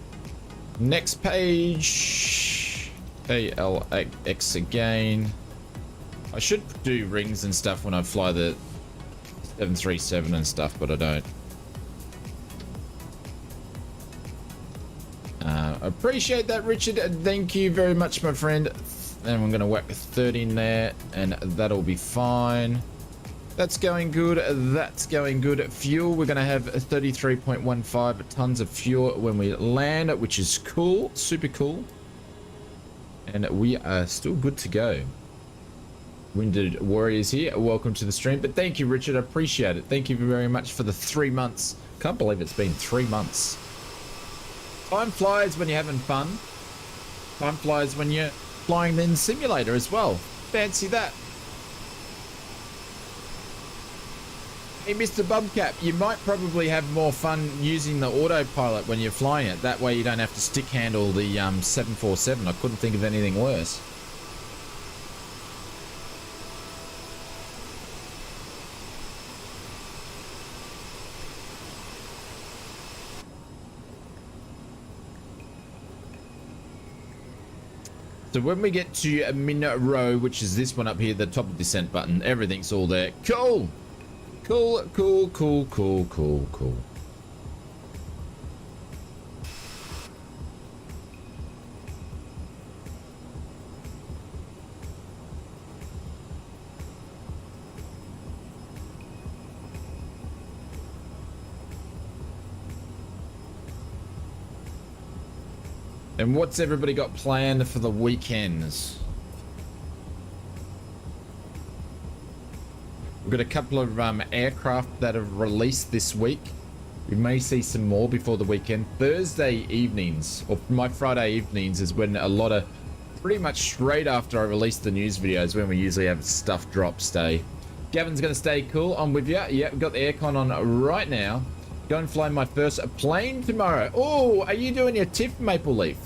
[SPEAKER 1] Next page. KLAX again. I should do rings and stuff when I fly the 737 and stuff, but I don't. Appreciate that, Richard. Thank you very much, my friend. And I'm going to whack 30 in there, and that'll be fine. That's going good. That's going good. Fuel, we're going to have 33.15 tons of fuel when we land, which is cool. Super cool. And we are still good to go. Wounded Warriors here. Welcome to the stream. But thank you, Richard. I appreciate it. Thank you very much for the 3 months. Can't believe it's been 3 months. Time flies when you're having fun. Time flies when you're flying in simulator as well. Fancy that. Hey, Mr. Bubcap, you might probably have more fun using the autopilot when you're flying it. That way you don't have to stick handle the 747. I couldn't think of anything worse. So when we get to Minero, which is this one up here, the top of descent button, everything's all there. Cool. Cool, cool, cool, cool, cool, cool. And what's everybody got planned for the weekends? We've got a couple of aircraft that have released this week. We may see some more before the weekend. Thursday evenings, or my Friday evenings, is when a lot of, pretty much straight after I release the news videos, when we usually have stuff drop stay. Gavin's going to stay cool. I'm with you. Yeah, we've got the aircon on right now. Go and fly my first plane tomorrow. Oh, are you doing your TIFF, Maple Leaf?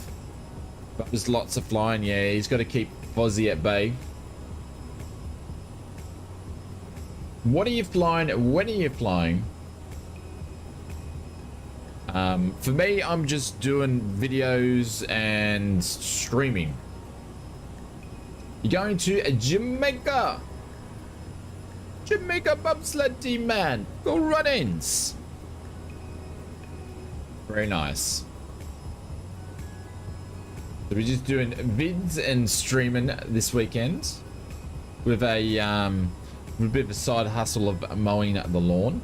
[SPEAKER 1] There's lots of flying. Yeah, he's got to keep Fozzie at bay. What are you flying? When are you flying? For me, I'm just doing videos and streaming. You're going to Jamaica. Jamaica bobsled team, man. Go run-ins. Very nice. So we're just doing vids and streaming this weekend with a bit of a side hustle of mowing the lawn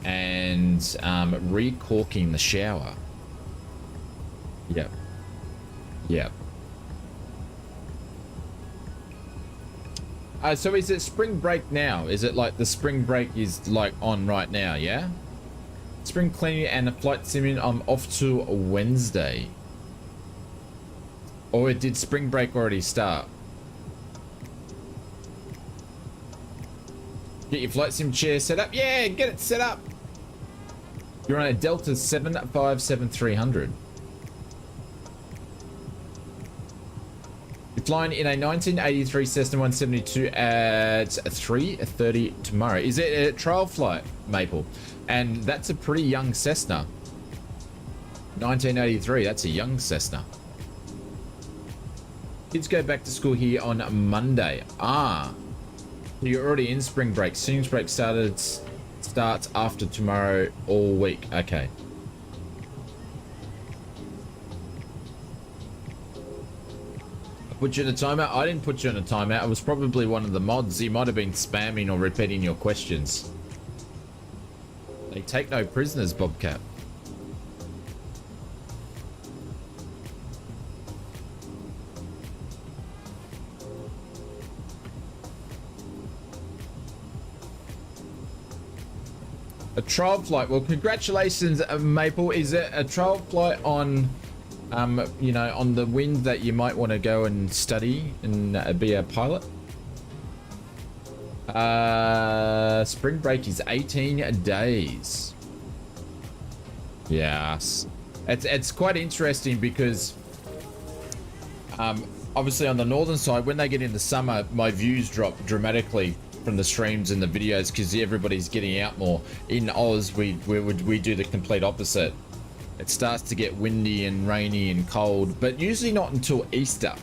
[SPEAKER 1] and recorking the shower. Yep. Yep. So is it spring break now? Is it like the spring break is like on right now, yeah? Spring cleaning and a flight simming, I'm off to Wednesday. Or did spring break already start? Get your flight sim chair set up? Yeah, get it set up. You're on a Delta 757-300. You're Flying in a 1983 Cessna 172 at 3:30 tomorrow. Is it a trial flight, Maple? And that's a pretty young Cessna. 1983, that's a young Cessna. Kids go back to school here on Monday. Ah, you're already in spring break. Spring break starts after tomorrow all week. Okay. Put you in a timeout? I didn't put you in a timeout. It was probably one of the mods. You might have been spamming or repeating your questions. They take no prisoners, Bobcat. A trial flight. Well, congratulations, Maple. Is it a trial flight on, you know, on the wind that you might want to go and study and be a pilot? Spring break is 18 days. Yes. It's quite interesting because, obviously on the northern side, when they get into summer, my views drop dramatically from the streams and the videos because everybody's getting out more. In Oz, we do the complete opposite. It starts to get windy and rainy and cold, but usually not until Easter.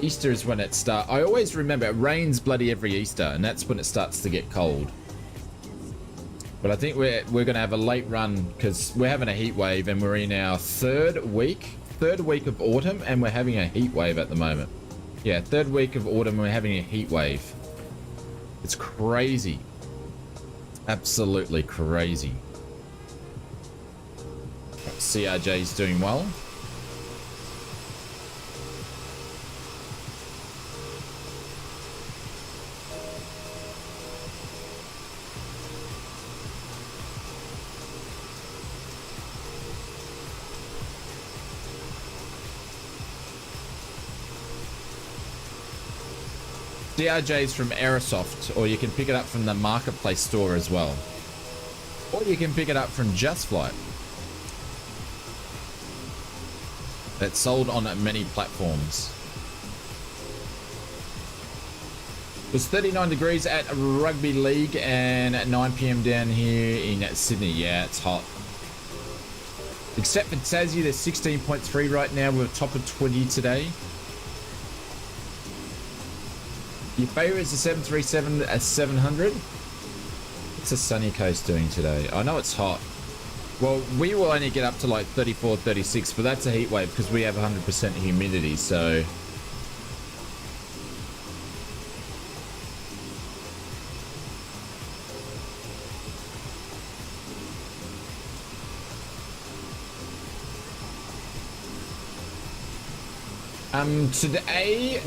[SPEAKER 1] Easter is when it starts. I always remember it rains bloody every Easter, and that's when it starts to get cold. But I think we're going to have a late run because we're having a heat wave, and we're in our third week of autumn, and we're having a heat wave at the moment. Yeah, third week of autumn, we're having a heat wave. It's crazy. Absolutely crazy. CRJ's doing well. DRJ's from Aerosoft, or you can pick it up from the Marketplace store as well. Or you can pick it up from Just Flight. It's sold on many platforms. It was 39 degrees at Rugby League and at 9 PM down here in Sydney. Yeah, it's hot. Except for Tassie, there's 16.3 right now. We're top of 20 today. Your favorite is the 737 at 700. What's the Sunny Coast doing today? I know it's hot. Well, we will only get up to like 34, 36, but that's a heat wave because we have 100% humidity, so. Today,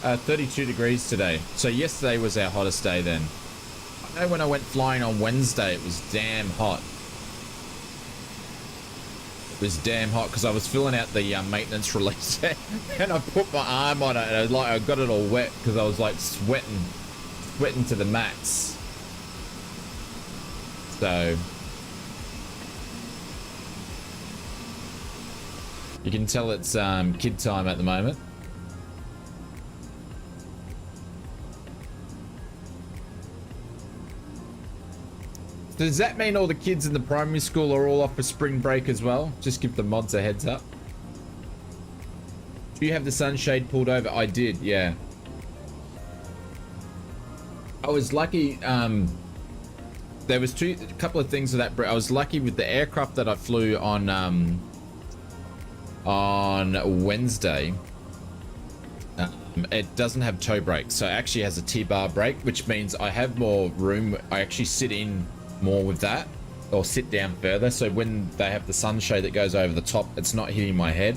[SPEAKER 1] 32 degrees today. So yesterday was our hottest day then. I know when I went flying on Wednesday, it was damn hot. It was damn hot because I was filling out the maintenance release and I put my arm on it and I got it all wet because I was like sweating to the max. So. You can tell it's kid time at the moment. Does that mean all the kids in the primary school are all off for spring break as well? Just give the mods a heads up. Do you have the sunshade pulled over? I did, yeah. I was lucky. There was a couple of things with that. I was lucky with the aircraft that I flew on Wednesday. It doesn't have toe brakes, so it actually has a T-bar brake, which means I have more room. I actually sit in more with that, or sit down further, so when they have the sunshade that goes over the top, it's not hitting my head.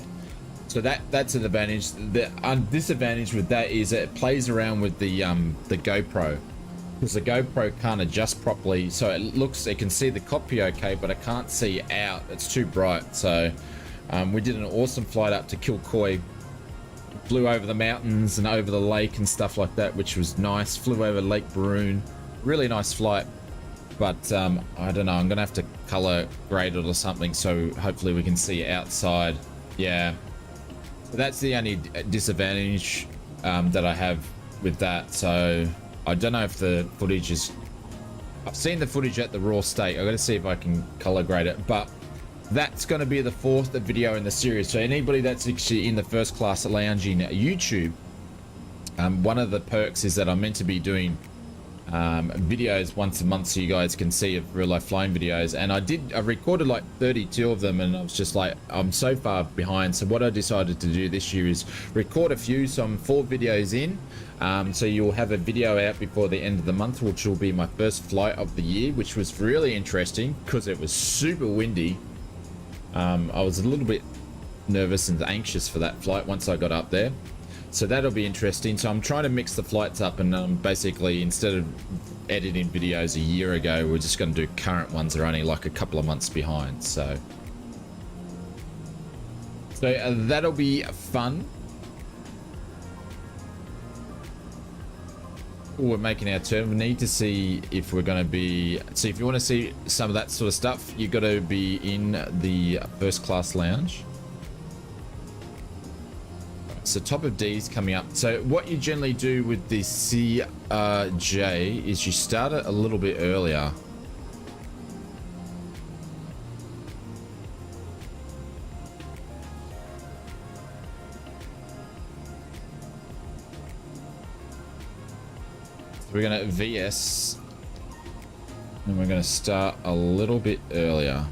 [SPEAKER 1] So that's an advantage. The disadvantage with that is it plays around with the GoPro, because the GoPro can't adjust properly, so it can see the cockpit okay, but I can't see out. It's too bright. So we did an awesome flight up to Kilcoy, flew over the mountains and over the lake and stuff like that, which was nice. Flew over Lake Baroon, really nice flight. But I don't know, I'm gonna have to color grade it or something, so hopefully we can see outside. Yeah, So that's the only disadvantage that I have with that. So I don't know if the footage is... I've seen the footage at the raw state. I got to see if I can color grade it, but that's going to be the 4th video in the series. So anybody that's actually in the first class lounge in YouTube, one of the perks is that I'm meant to be doing videos once a month so you guys can see of real life flying videos, and I recorded like 32 of them, and I was just like, I'm so far behind. So what I decided to do this year is record a few, so I'm 4 videos in, so you'll have a video out before the end of the month, which will be my first flight of the year, which was really interesting because it was super windy. I was a little bit nervous and anxious for that flight once I got up there. So that'll be interesting. So I'm trying to mix the flights up, and basically, instead of editing videos a year ago, we're just going to do current ones that are only like a couple of months behind. So that'll be fun. Ooh, we're making our turn. We need to see if we're going to be... See, if you want to see some of that sort of stuff, you've got to be in the first class lounge. So top of D is coming up. So what you generally do with the CJ is you start it a little bit earlier. So we're going to VS, and we're going to start a little bit earlier.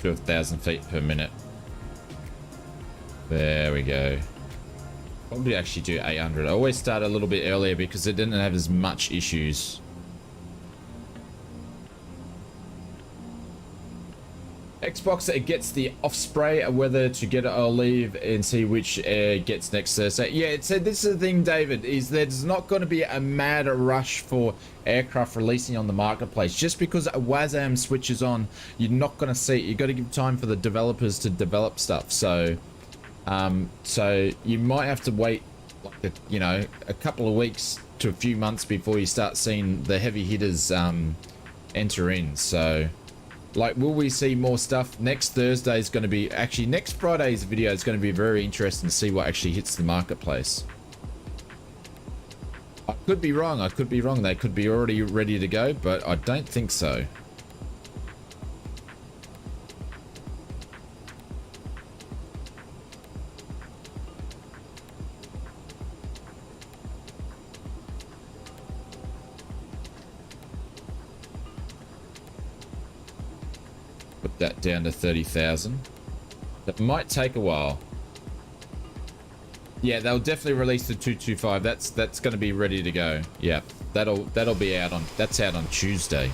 [SPEAKER 1] To 1,000 feet per minute. There we go. Probably actually do 800. I always start a little bit earlier because it didn't have as much issues. Xbox, it gets the off spray, whether to get it or leave, and see which air gets next Thursday. Yeah, so this is the thing, David, is there's not going to be a mad rush for aircraft releasing on the marketplace. Just because a WASM switches on, you're not going to see it. You've got to give time for the developers to develop stuff. So so you might have to wait, like a couple of weeks to a few months before you start seeing the heavy hitters enter in. So, like, will we see more stuff? Next Thursday is going to be... Actually, next Friday's video is going to be very interesting to see what actually hits the marketplace. I could be wrong. I could be wrong. They could be already ready to go, but I don't think so. Put that down to 30,000. That might take a while. Yeah, they'll definitely release the 225. That's going to be ready to go. Yeah, that'll be out on... That's out on Tuesday.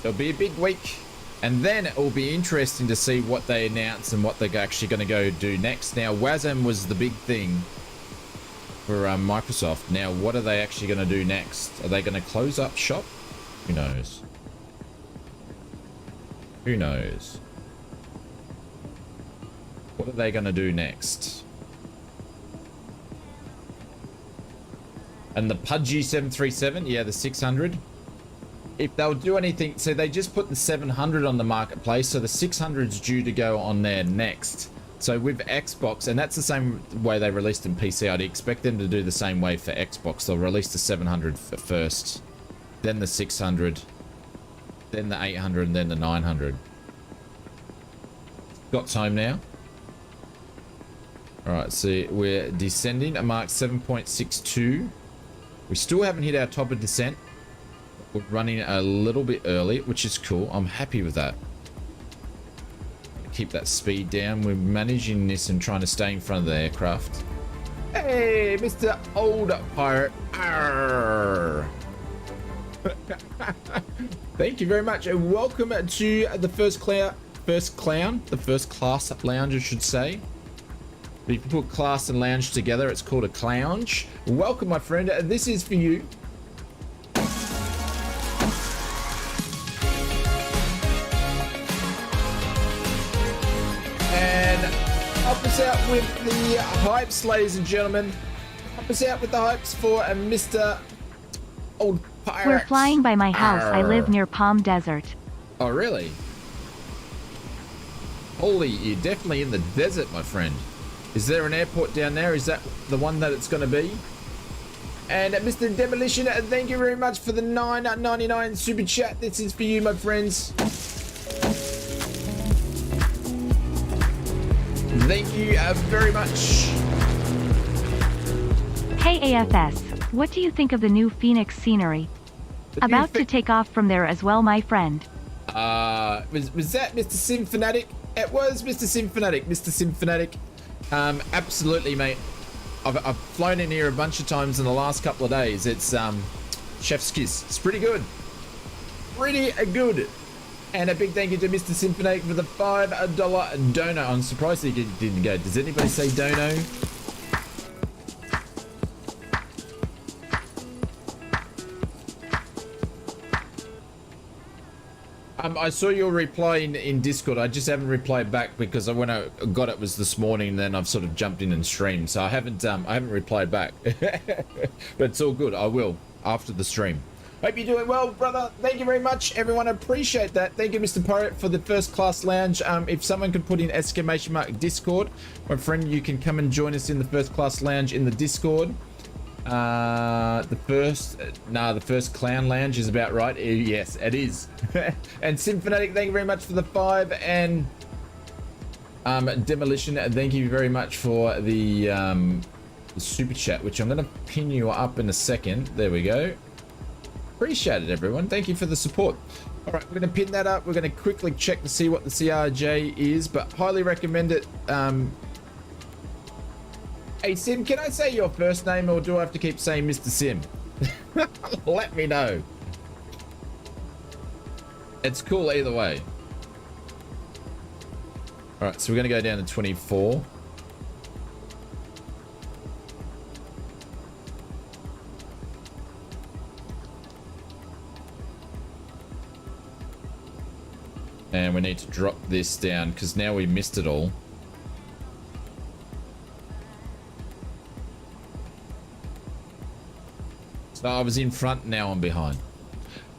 [SPEAKER 1] It'll be a big week, and then it will be interesting to see what they announce and what they're actually going to go do next. Now, WASM was the big thing for Microsoft. Now, what are they actually going to do next? Are they going to close up shop? Who knows? Who knows? What are they going to do next? And the Pudgy 737, yeah, the 600. If they'll do anything, so they just put the 700 on the marketplace, so the 600's due to go on there next. So with Xbox, and that's the same way they released in PC, I'd expect them to do the same way for Xbox. They'll release the 700 first, then the 600, then the 800, and then the 900. Got time now. All right, so we're descending at Mark 7.62. We still haven't hit our top of descent. We're running a little bit early, which is cool. I'm happy with that. Keep that speed down. We're managing this and trying to stay in front of the aircraft. Hey, Mr. Old Pirate. Arr. Thank you very much, and welcome to the first class lounge, I should say. If you put class and lounge together, it's called a clounge. Welcome, my friend. This is for you. help us out with the hypes, ladies and gentlemen. Help us out with the hypes for Mr. Old Pirate.
[SPEAKER 2] We're flying by my house. I live near Palm Desert.
[SPEAKER 1] Oh, really? Holy, you're definitely in the desert, my friend. Is there an airport down there? Is that the one that it's going to be? And Mr. Demolition, thank you very much for the $9.99 super chat. This is for you, my friends. Thank you very much.
[SPEAKER 2] KAFS, what do you think of the new Phoenix scenery? About to take off from there as well, my friend.
[SPEAKER 1] Was that Mr. Sim Fanatic? It was Mr. Sim Fanatic. Mr. Sim Fanatic. Absolutely, mate. I've flown in here a bunch of times in the last couple of days. It's chef's kiss. It's pretty good. Pretty good. And a big thank you to Mr. Sim Fanatic for the $5 dono. I'm surprised he didn't go. Does anybody say dono? I saw your reply in Discord. I just haven't replied back because when I got it was this morning. And then I've sort of jumped in and streamed, so I haven't replied back. But it's all good. I will after the stream. Hope you're doing well, brother. Thank you very much, everyone. I appreciate that. Thank you, Mr. Pirate, for the first class lounge. If someone could put in exclamation mark Discord, my friend, you can come and join us in the first class lounge in the Discord. The first clown lounge is about right. Yes, it is. And Simfanatic, thank you very much for the 5, and Demolition, thank you very much for the super chat, which I'm going to pin you up in a second. There we go. Appreciate it, everyone. Thank you for the support. All right, we're going to pin that up. We're going to quickly check to see what the CRJ is, but highly recommend it. Hey, Sim, can I say your first name, or do I have to keep saying Mr. Sim? Let me know. It's cool either way. All right, so we're going to go down to 24. And we need to drop this down because now we missed it all. So I was in front, now I'm behind.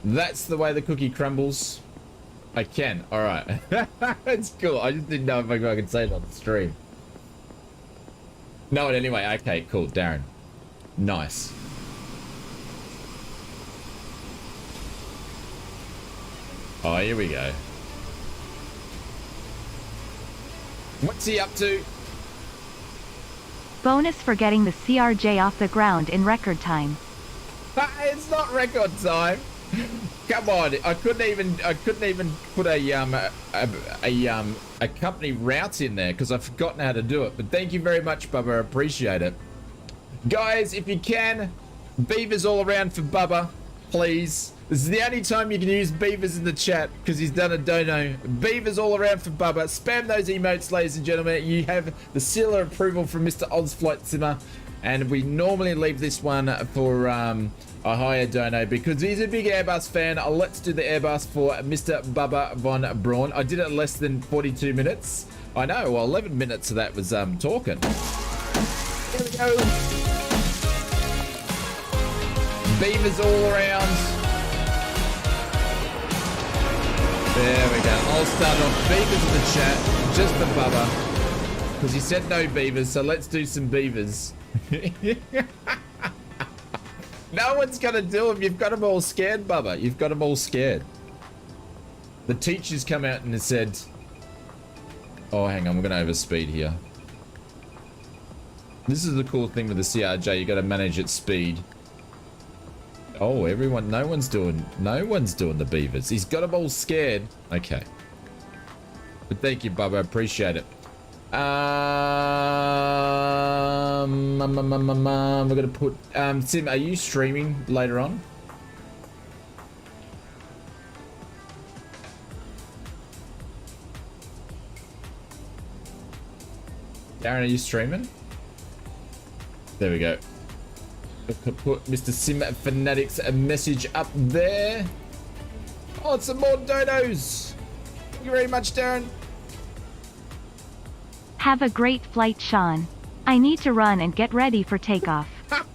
[SPEAKER 1] That's the way the cookie crumbles. I can. All right. That's cool. I just didn't know if I could say it on the stream. No, anyway. Okay, cool. Darren. Nice. Oh, here we go. What's he up to?
[SPEAKER 2] Bonus for getting the CRJ off the ground in record time.
[SPEAKER 1] It's not record time. Come on, I couldn't even put a company route in there because I've forgotten how to do it. But thank you very much, Bubba. I appreciate it. Guys, if you can, beavers all around for Bubba, please. This is the only time you can use beavers in the chat because he's done a dono. Beavers all around for Bubba. Spam those emotes, ladies and gentlemen. You have the seal of approval from Mr. ausflightsimmer. And we normally leave this one for a higher dono because he's a big Airbus fan. Let's do the Airbus for Mr. Bubba Von Braun. I did it in less than 42 minutes. I know, well, 11 minutes of that was talking. Here we go. Beavers all around. There we go. I'll start off beavers in the chat just for Bubba because he said no beavers, so let's do some beavers. No one's gonna do them. You've got them all scared, Bubba. You've got them all scared. The teachers come out and said, oh, hang on, we're gonna overspeed here. This is the cool thing with the CRJ. You got to manage its speed. Oh, everyone, no one's doing the beavers. He's got them all scared. Okay. But thank you, Bubba. I appreciate it. We're gonna put Sim, are you streaming later on? Darren, are you streaming? There we go. Put Mr. Sim Fanatics a message up there. Oh, some more donos. Thank you very much, Darren.
[SPEAKER 2] Have a great flight, Sean. I need to run and get ready for takeoff.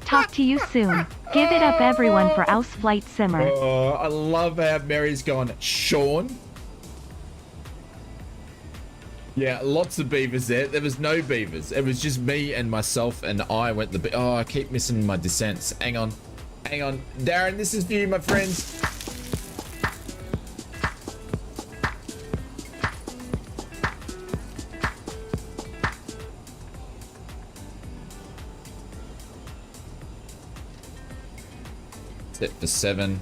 [SPEAKER 2] Talk to you soon. Give it up everyone for ausflightsimmer.
[SPEAKER 1] Oh, I love how Mary's gone, Sean. Yeah, lots of beavers there. There was no beavers. It was just me and myself, and I went the... Oh, I keep missing my descents. Hang on. Hang on. Darren, this is for you, my friends. Set for 7.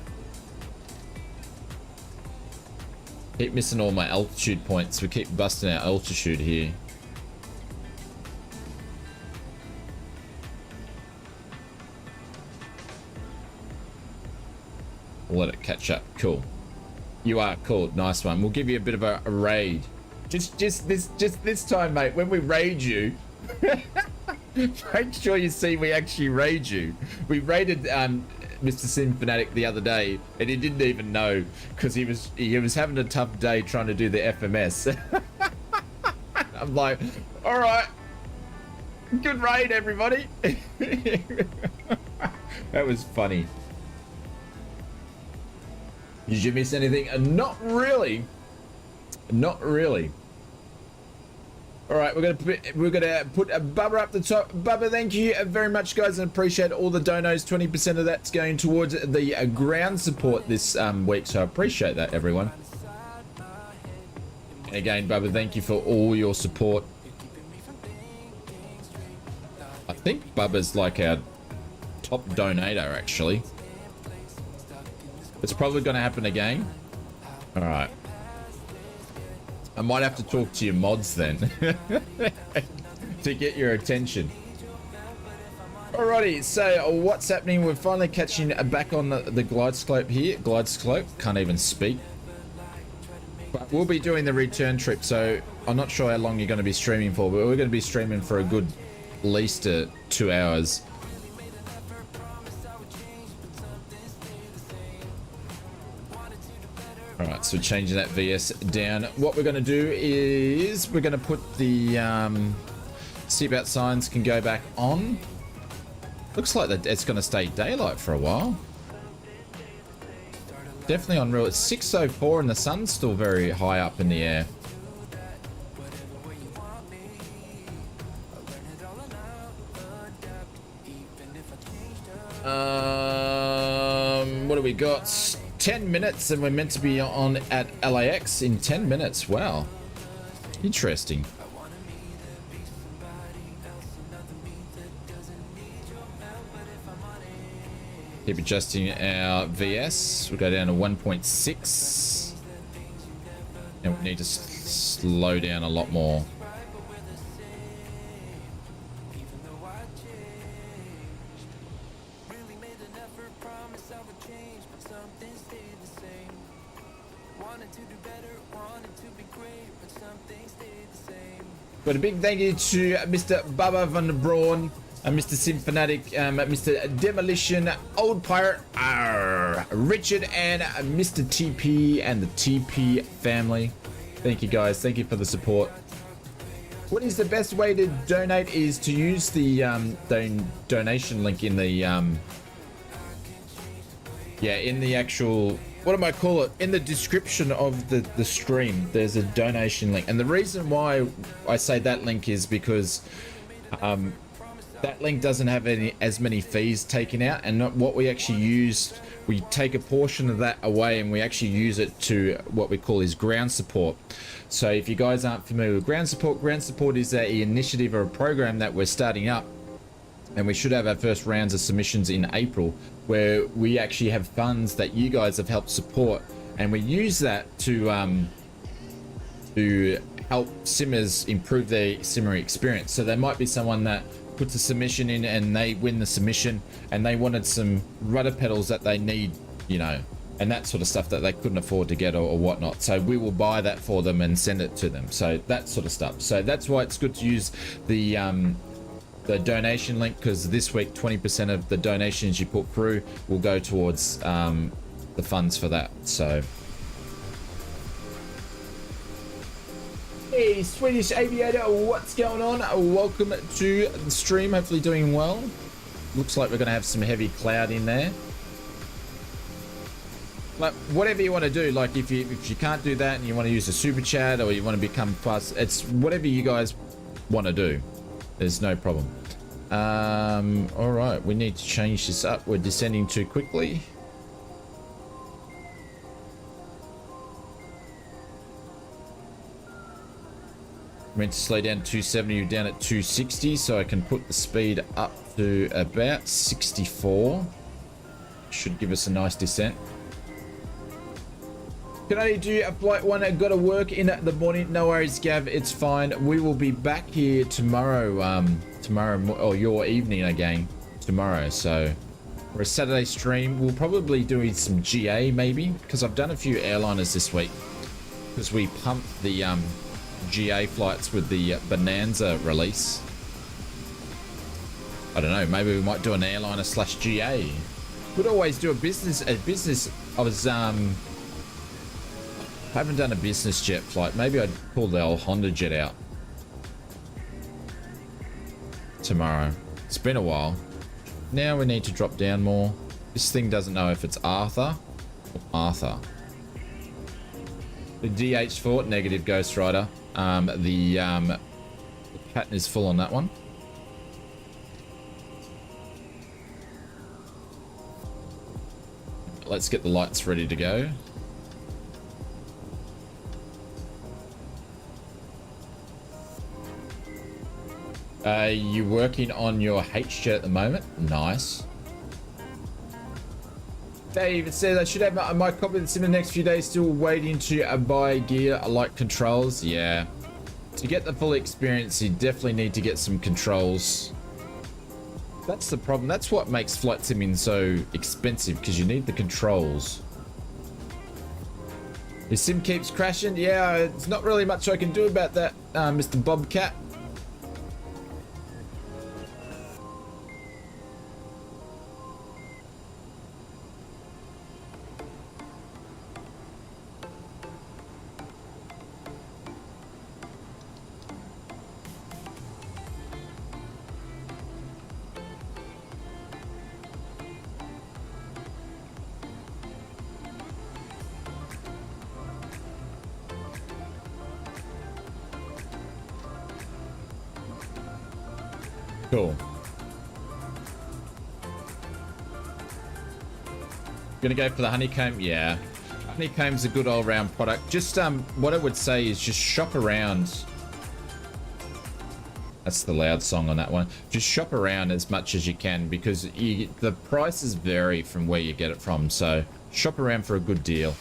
[SPEAKER 1] Keep missing all my altitude points. We keep busting our altitude here. We'll let it catch up. Cool. You are cool. Nice one. We'll give you a bit of a raid. Just this time, mate. When we raid you, make sure you see we actually raid you. We raided Mr. Sim Fanatic the other day, and he didn't even know because he was having a tough day trying to do the FMS. I'm like, all right, good raid, everybody. That was funny. Did you miss anything? Not really. Not really. All right, we're gonna put a Bubba up the top. Bubba, thank you very much, guys, and appreciate all the donos. 20% of that's going towards the ground support this week, so I appreciate that, everyone. And again, Bubba, thank you for all your support. I think Bubba's like our top donator, actually. It's probably going to happen again. All right. I might have to talk to your mods then to get your attention. Alrighty, so what's happening? We're finally catching back on the glide slope here. Glide slope, can't even speak. But we'll be doing the return trip, so I'm not sure how long you're going to be streaming for, but we're going to be streaming for a good at least 2 hours. Alright, so changing that VS down. What we're going to do is we're going to put the seatbelt signs can go back on. Looks like that it's going to stay daylight for a while. Definitely on real. It's 6:04 and the sun's still very high up in the air. What do we got? 10 minutes and we're meant to be on at LAX in 10 minutes. Wow. Interesting. Keep adjusting our VS. We'll go down to 1.6. And we need to slow down a lot more. But a big thank you to Mr. Bubba Van Braun, Mr. Sim Fanatic, Mr. Demolition, Old Pirate, Richard, and Mr. TP and the TP family. Thank you, guys. Thank you for the support. What is the best way to donate is to use the donation link in the in the actual, what do I call it? In the description of the stream, there's a donation link. And the reason why I say that link is because that link doesn't have as many fees taken out, and what we actually use, we take a portion of that away and we actually use it to what we call is ground support. So if you guys aren't familiar with ground support is an initiative or a program that we're starting up, and we should have our first rounds of submissions in April, where we actually have funds that you guys have helped support, and we use that to help simmers improve their simmery experience. So there might be someone that puts a submission in and they win the submission and they wanted some rudder pedals that they need, you know, and that sort of stuff that they couldn't afford to get or whatnot. So we will buy that for them and send it to them. So that sort of stuff. So that's why it's good to use the donation link, because this week 20% of the donations you put through will go towards the funds for that. So Hey, Swedish Aviator, what's going on? Welcome to the stream. Hopefully doing well. Looks like we're going to have some heavy cloud in there. But whatever you want to do, like if you can't do that and you want to use a super chat or you want to become fast, it's whatever you guys want to do. There's no problem. All right, we need to change this up. We're descending too quickly. Meant to slow down to 270, you're down at 260, so I can put the speed up to about 64. Should give us a nice descent. Can I do a flight one? I gotta work in the morning. No worries, Gav, it's fine. We will be back here tomorrow, or your evening again tomorrow. So for a Saturday stream, we'll probably do some GA maybe, because I've done a few airliners this week because we pumped the GA flights with the Bonanza release. I don't know, maybe we might do an airliner / GA. Could always do a business. I was I haven't done a business jet flight. Maybe I'd pull the old Honda jet out tomorrow. It's been a while. Now we need to drop down more. This thing doesn't know if it's Arthur or Arthur. The DH4 negative, Ghost Rider. The pattern is full on that one. Let's get the lights ready to go. You working on your H jet at the moment? Nice. Dave, it says I should have my copy of the sim in the next few days. Still waiting to buy gear like controls. Yeah. To get the full experience, you definitely need to get some controls. That's the problem. That's what makes flight simming so expensive, because you need the controls. Your sim keeps crashing. Yeah, it's not really much I can do about that, Mr. Bobcat. Cool. Gonna go for the honeycomb? Yeah. Honeycomb's a good all-round product. Just what I would say is just shop around. That's the loud song on that one. Just shop around as much as you can, because the prices vary from where you get it from. So shop around for a good deal.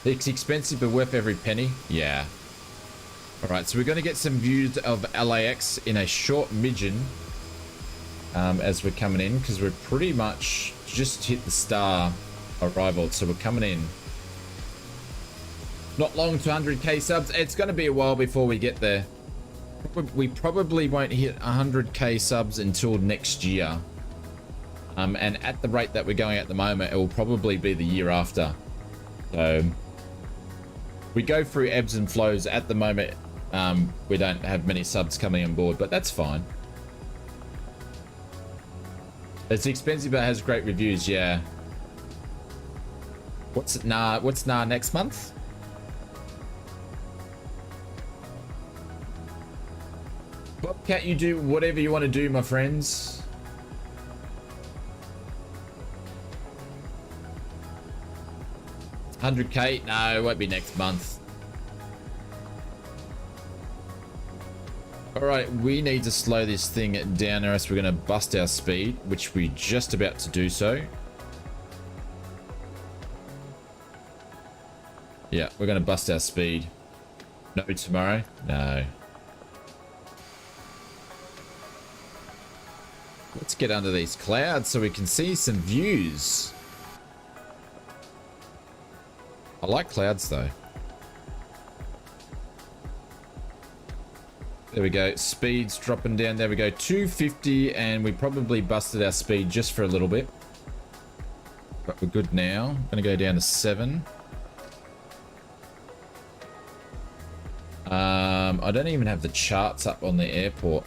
[SPEAKER 1] It's expensive but worth every penny. Yeah. Alright, so we're going to get some views of LAX in a short midget as we're coming in, because we're pretty much just hit the star arrival, so we're coming in. Not long to 100k subs. It's going to be a while before we get there. We probably won't hit 100k subs until next year. And at the rate that we're going at the moment, it will probably be the year after. So we go through ebbs and flows. At the moment, we don't have many subs coming on board, but that's fine. It's expensive, but it has great reviews. Yeah. What's NAR next month? Bobcat, you do whatever you want to do, my friends. $100k? No, it won't be next month. Alright, we need to slow this thing down, or else we're going to bust our speed, which we're just about to do so. Yeah, we're going to bust our speed. No tomorrow? No. Let's get under these clouds so we can see some views. I like clouds though. There we go. Speed's dropping down. There we go. 250, and we probably busted our speed just for a little bit. But we're good now. I'm going to go down to 7. I don't even have the charts up on the airport.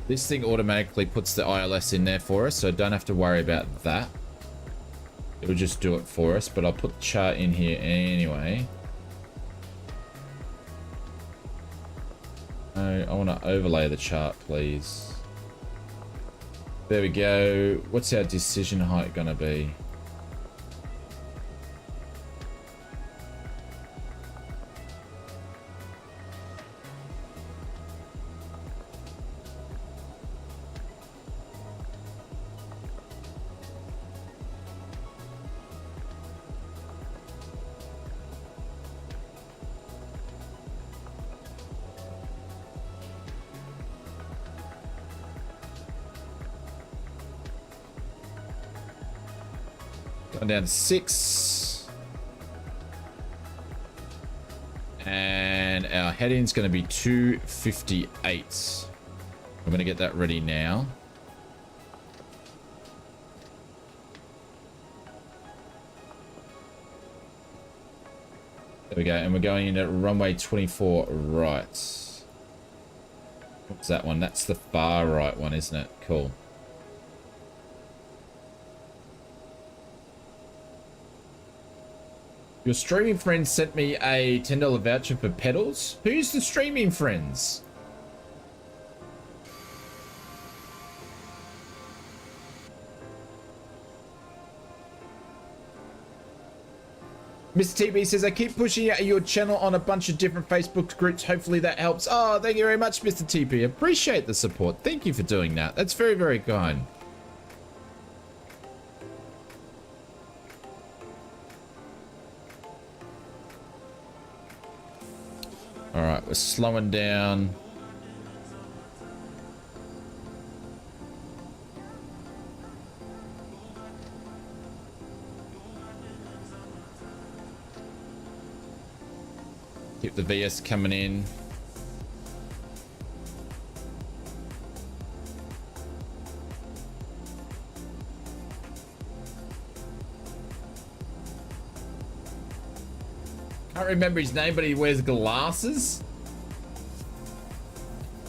[SPEAKER 1] This thing automatically puts the ILS in there for us, so don't have to worry about that. It'll just do it for us, but I'll put the chart in here anyway. I want to overlay the chart, please. There we go. What's our decision height gonna be? Going down to 6. And our heading's going to be 258. I'm going to get that ready now. There we go. And we're going into runway 24 right. What's that one? That's the far right one, isn't it? Cool. Your streaming friend sent me a $10 voucher for pedals. Who's the streaming friends? Mr. TB says, I keep pushing your channel on a bunch of different Facebook groups. Hopefully that helps. Oh, thank you very much, Mr. TB. Appreciate the support. Thank you for doing that. That's very, very kind. All right, we're slowing down. Keep the VS coming in. Can't remember his name, but he wears glasses.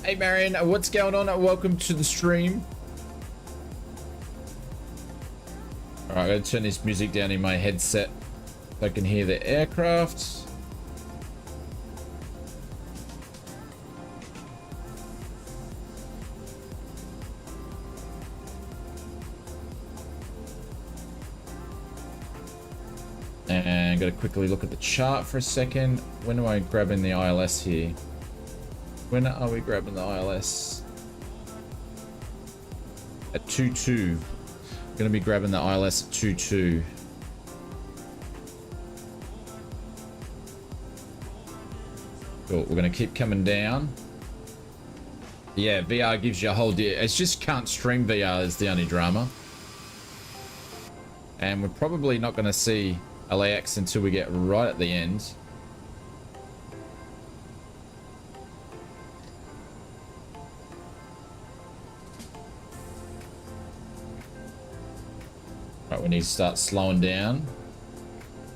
[SPEAKER 1] Hey Marion, what's going on? Welcome to the stream. All right, I'm gonna turn this music down in my headset so I can hear the aircraft. And gotta quickly look at the chart for a second. When am I grabbing the ILS here? When are we grabbing the ILS? At 2-2. Gonna be grabbing the ILS at 2-2. Cool, we're gonna keep coming down. Yeah, VR gives you a whole deal. It's just can't stream VR is the only drama. And we're probably not gonna see LAX until we get right at the end. Right, we need to start slowing down.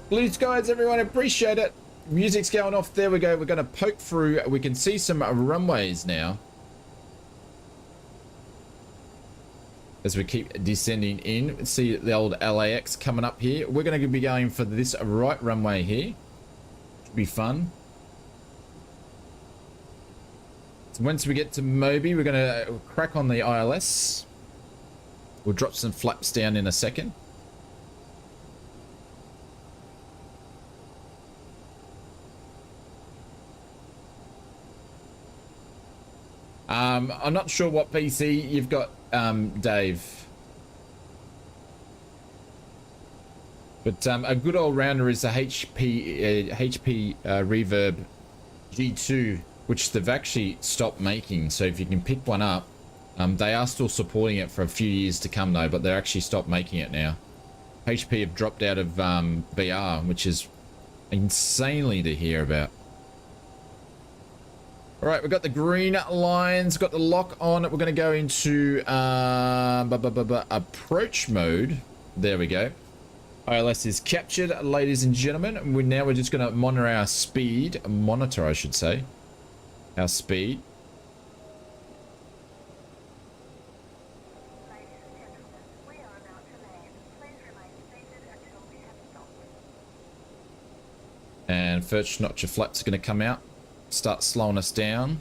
[SPEAKER 1] Blue skies, everyone, appreciate it. Music's going off. There we go. We're going to poke through. We can see some runways now as we keep descending in. See the old LAX coming up here. We're going to be going for this right runway here. Should be fun. So once we get to Moby, we're going to crack on the ILS. We'll drop some flaps down in a second. I'm not sure what PC you've got, Dave. But a good all-rounder is a HP Reverb G2, which they've actually stopped making. So if you can pick one up, they are still supporting it for a few years to come though, but they're actually stopped making it now. HP have dropped out of VR, which is insanely to hear about. All right, we've got the green lines, got the lock on. We're going to go into approach mode. There we go. ILS is captured, ladies and gentlemen. We're just going to monitor our speed. Monitor, I should say. Our speed. And first notch of flaps are going to come out. Start slowing us down.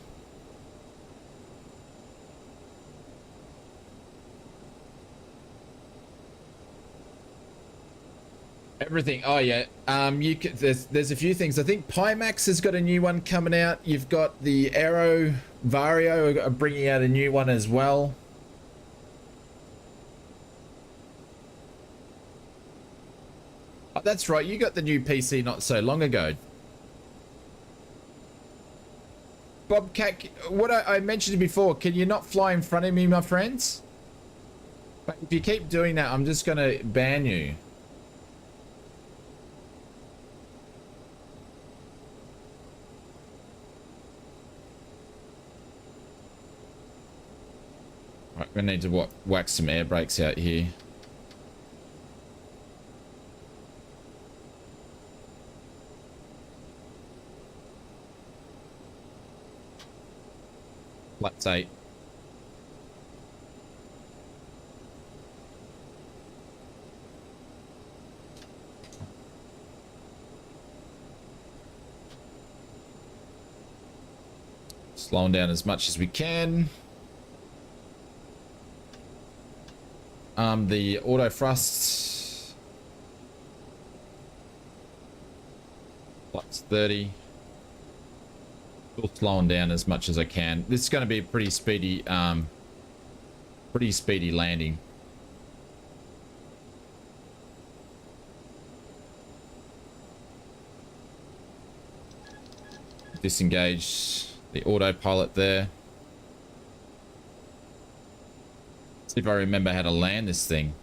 [SPEAKER 1] Everything. Oh yeah. You can, there's a few things. I think Pimax has got a new one coming out. You've got the Aero Vario are bringing out a new one as well. Oh, that's right. You got the new PC not so long ago. Bobcat, what I mentioned before, can you not fly in front of me, my friends? But if you keep doing that, I'm just going to ban you. Right, we need to whack some air brakes out here. Flaps 8. Slowing down as much as we can. The auto thrust. Flaps 30. Still slowing down as much as I can. This is going to be a pretty speedy landing. Disengage the autopilot there. See if I remember how to land this thing.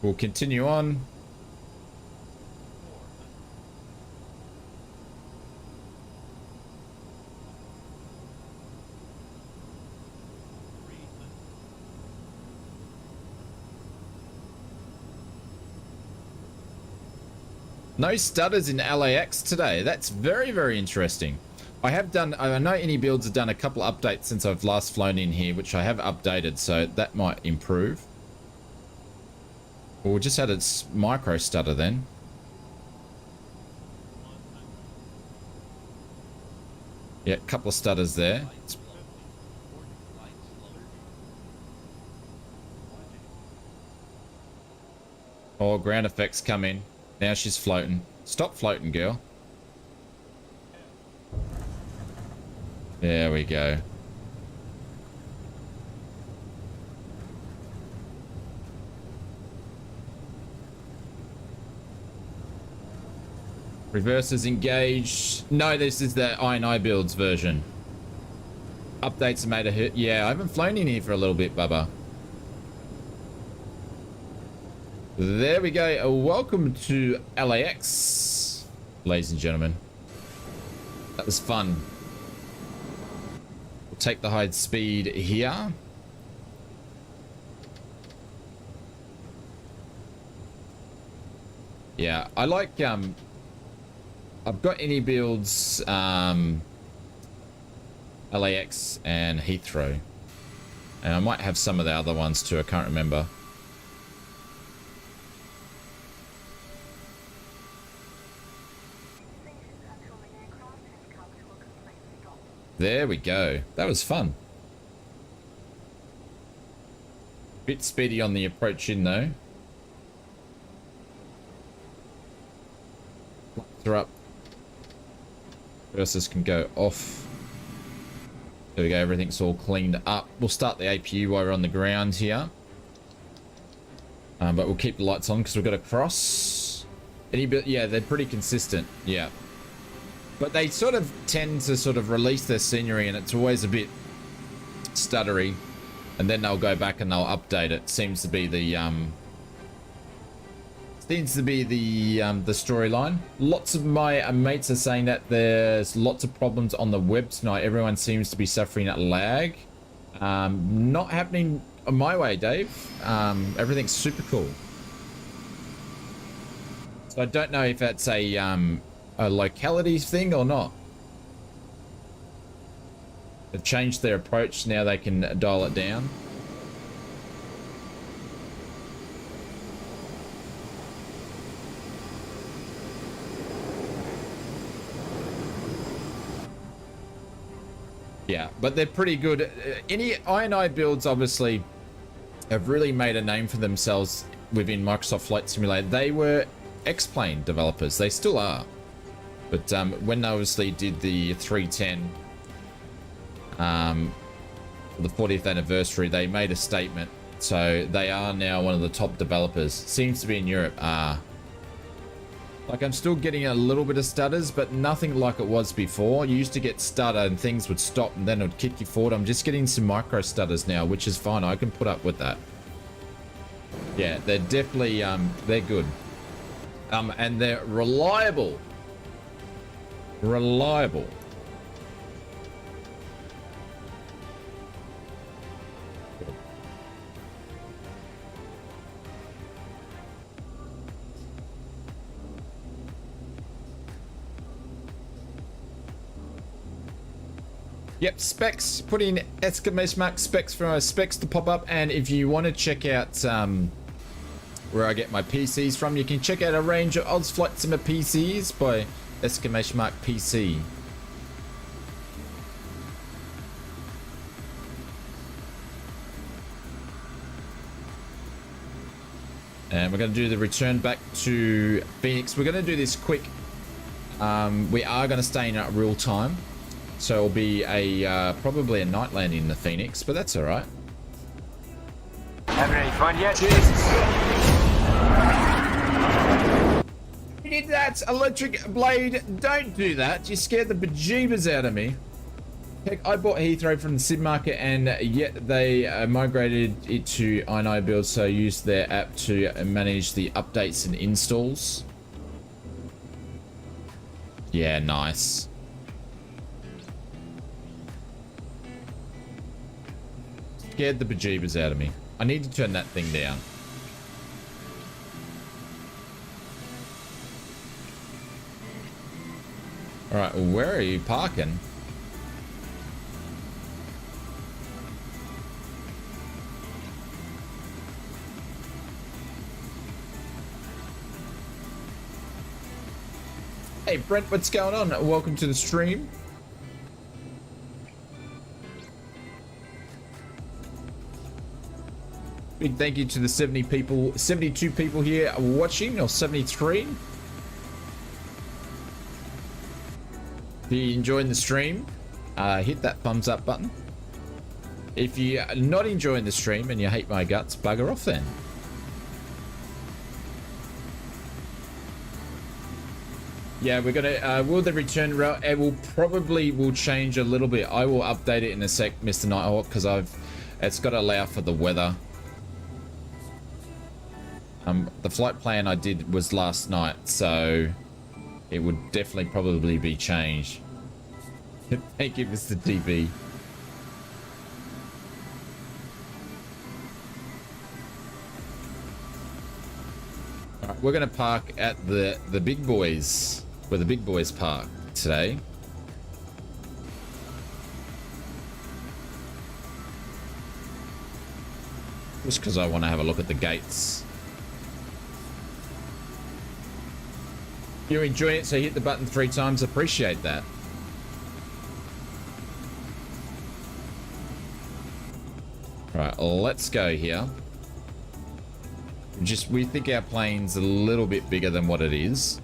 [SPEAKER 1] We'll continue on. No stutters in LAX today. That's very, very interesting. I know any builds have done a couple updates since I've last flown in here, which I have updated, so that might improve. Well, we just had its micro stutter then. Yeah, a couple of stutters there. Oh, ground effects come in. Now she's floating. Stop floating, girl. There we go. Reverses engaged. No, this is the I&I builds version. Updates are made a hit. Yeah, I haven't flown in here for a little bit, Bubba. There we go. Welcome to LAX, ladies and gentlemen. That was fun. We'll take the high speed here. Yeah, I like I've got any builds LAX and Heathrow, and I might have some of the other ones too. I can't remember. There we go. That was fun. Bit speedy on the approach in though. Flaps are up. Versus can go off. There we go. Everything's all cleaned up. We'll start the APU while we're on the ground here. But we'll keep the lights on because we've got to cross. Yeah, they're pretty consistent. Yeah. But they sort of tend to sort of release their scenery, and it's always a bit stuttery. and then they'll go back and they'll update it. Seems to be the storyline. Lots of my mates are saying that there's lots of problems on the web tonight. Everyone seems to be suffering at lag. Not happening my way, Dave. Everything's super cool. So I don't know if that's a locality thing or not. They've changed their approach. Now they can dial it down. Yeah, but they're pretty good. Any INI builds obviously have really made a name for themselves within Microsoft Flight Simulator. They were X-Plane developers. They still are. But when they obviously did the 310 for the 40th anniversary, they made a statement. So they are now one of the top developers. Seems to be in Europe. Like, I'm still getting a little bit of stutters, but nothing like it was before. You used to get stutter and things would stop and then it would kick you forward. I'm just getting some micro stutters now, which is fine. I can put up with that. Yeah, they're definitely, they're good. And they're reliable. Reliable. Yep, specs. Put in exclamation mark specs for specs to pop up. And if you want to check out where I get my PCs from, you can check out a range of ausflightsimmer PCs by exclamation mark PC. And we're going to do the return back to Phoenix. We're going to do this quick. We are going to stay in real time. So it'll be a probably a night landing in the Phoenix, but that's all right.
[SPEAKER 3] Having any fun yet?
[SPEAKER 1] Jesus! You did that, electric blade! Don't do that! You scared the bejeebers out of me. Heck, I bought Heathrow from the supermarket, and yet they migrated it to INI Build, so I used their app to manage the updates and installs. Yeah, nice. Scared the bejeebers out of me. I need to turn that thing down. All right, well, where are you parking? Hey Brent, what's going on? Welcome to the stream. Big thank you to the 72 people here watching, or 73. If you're enjoying the stream, hit that thumbs up button. If you're not enjoying the stream and you hate my guts, bugger off then. Yeah, we're gonna, will the return route, it will change a little bit. I will update it in a sec, Mr. Nighthawk, because it's got to allow for the weather. The flight plan I did was last night, so it would definitely probably be changed. Thank you, Mr. DB. All right, we're going to park at the big boys, where the big boys park today. Just because I want to have a look at the gates. You're enjoying it, so hit the button 3 times. Appreciate that. All right, let's go here. We think our plane's a little bit bigger than what it is.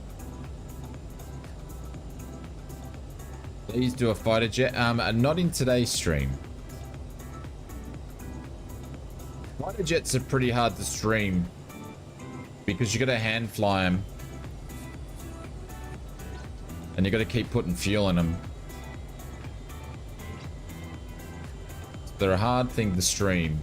[SPEAKER 1] Please do a fighter jet. Not in today's stream. Fighter jets are pretty hard to stream because you got to hand fly them. And you got to keep putting fuel in them. They're a hard thing to stream.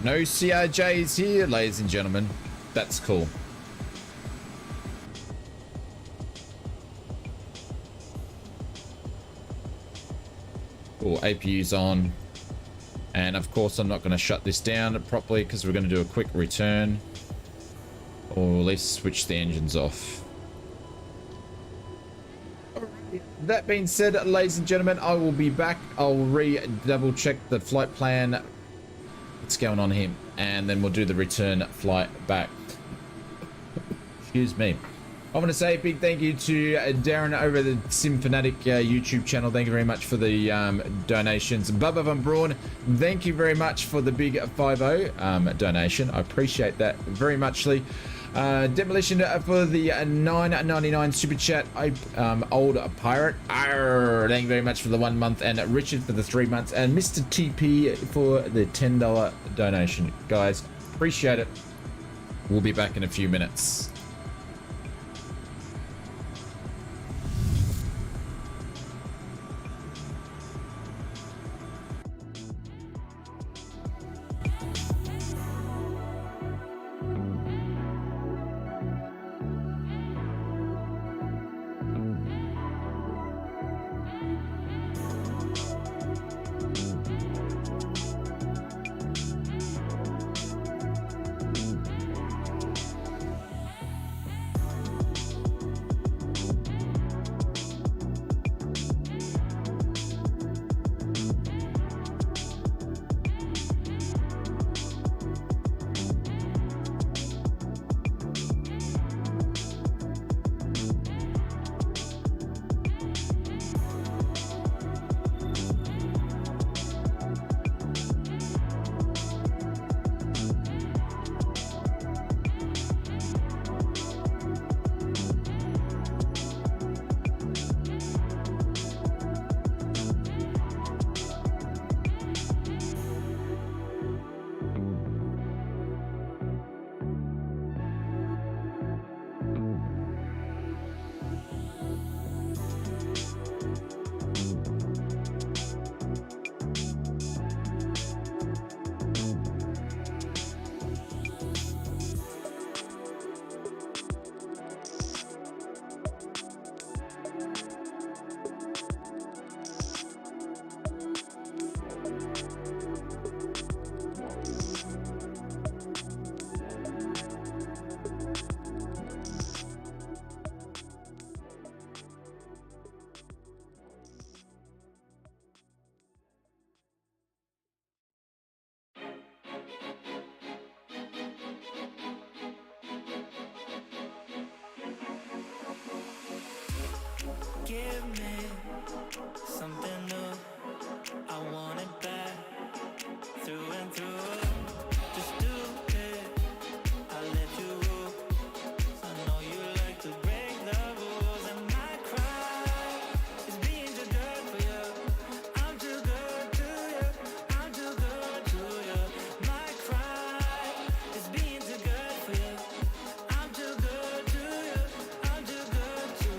[SPEAKER 1] No CRJs here, ladies and gentlemen. That's cool. Cool, APU's on. And of course, I'm not going to shut this down properly because we're going to do a quick return. Or at least switch the engines off. That being said, ladies and gentlemen, I will be back. I'll double check the flight plan. What's going on here? And then we'll do the return flight back. Excuse me. I want to say a big thank you to Darren over the SimFanatic YouTube channel. Thank you very much for the donations. Bubba Van Braun, thank you very much for the big 50 donation. I appreciate that very muchly. Demolition for the $9.99 super chat. Old pirate. Arr, thank you very much for the 1 month, and Richard for the 3 months, and Mr. TP for the $10 donation. Guys, appreciate it. We'll be back in a few minutes.
[SPEAKER 3] Give me something new. I want it back through and through. Just do it. I'll let you rule. I know you like to break the rules. And my cry is being too good for you. I'm too good to you. I'm too good to you. My cry is being too good for you. I'm too good to you. I'm too good to you.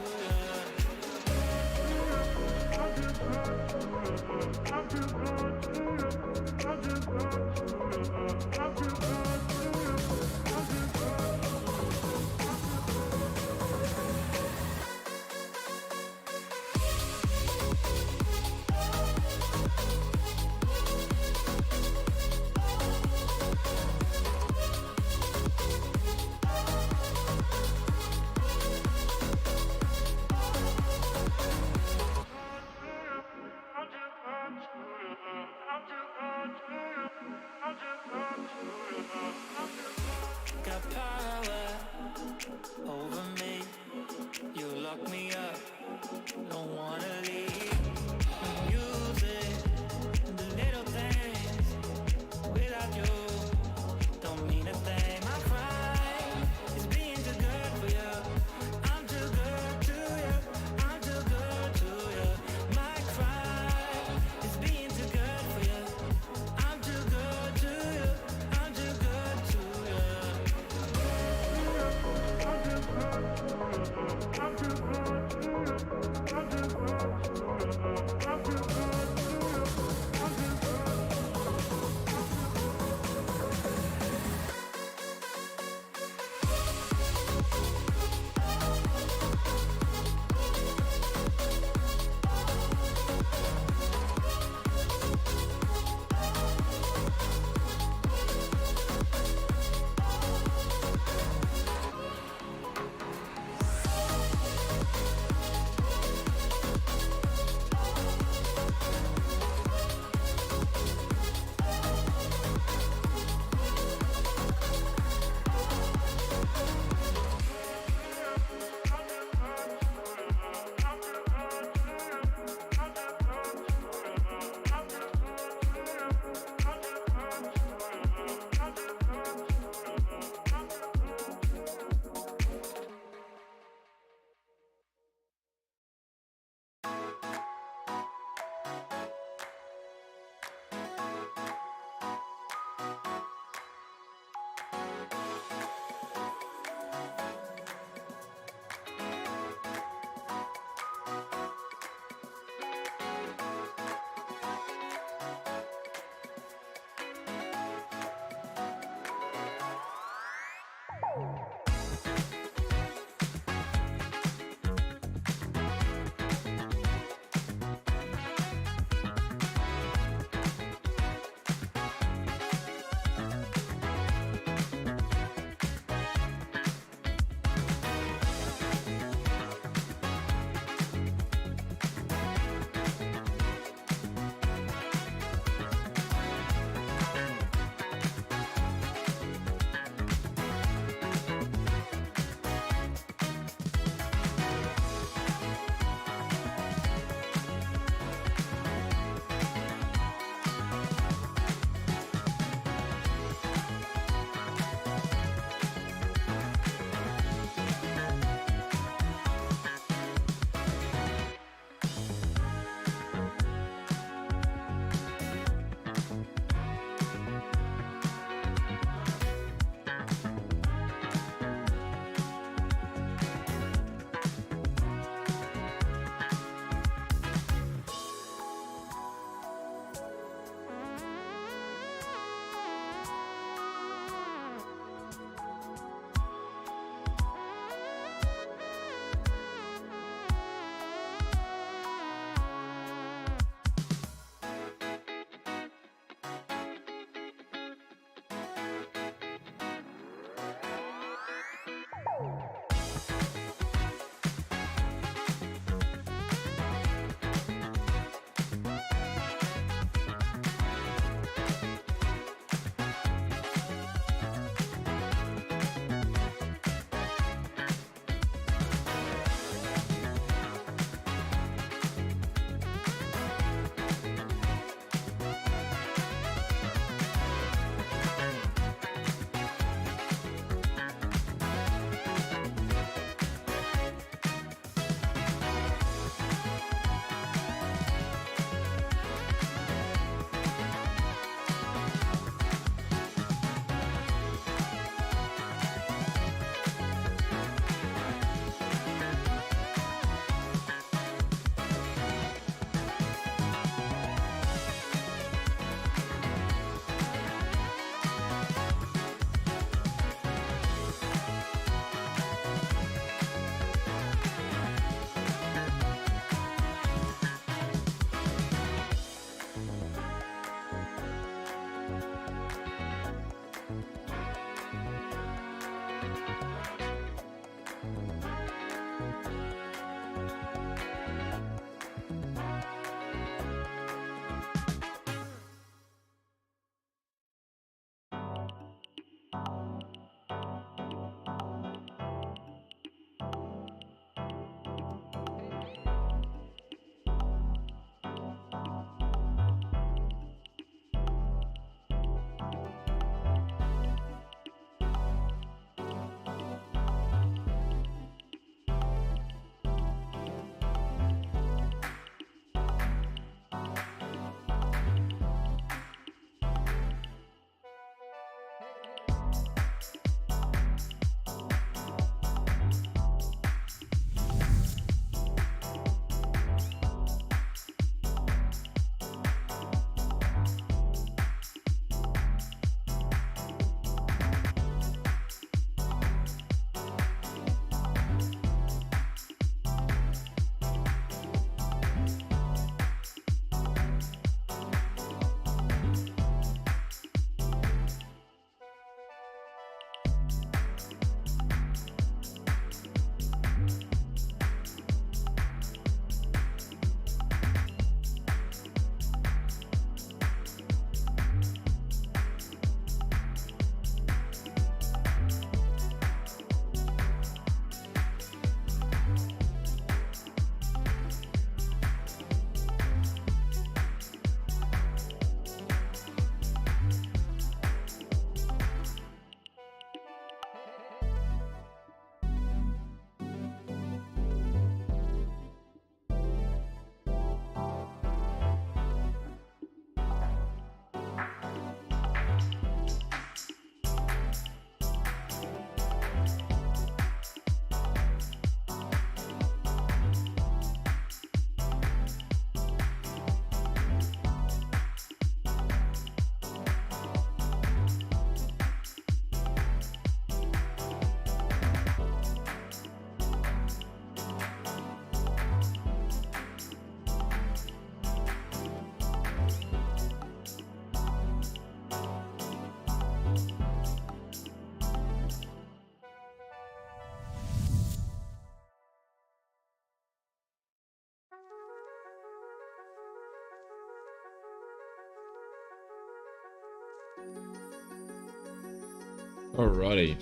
[SPEAKER 1] Alrighty.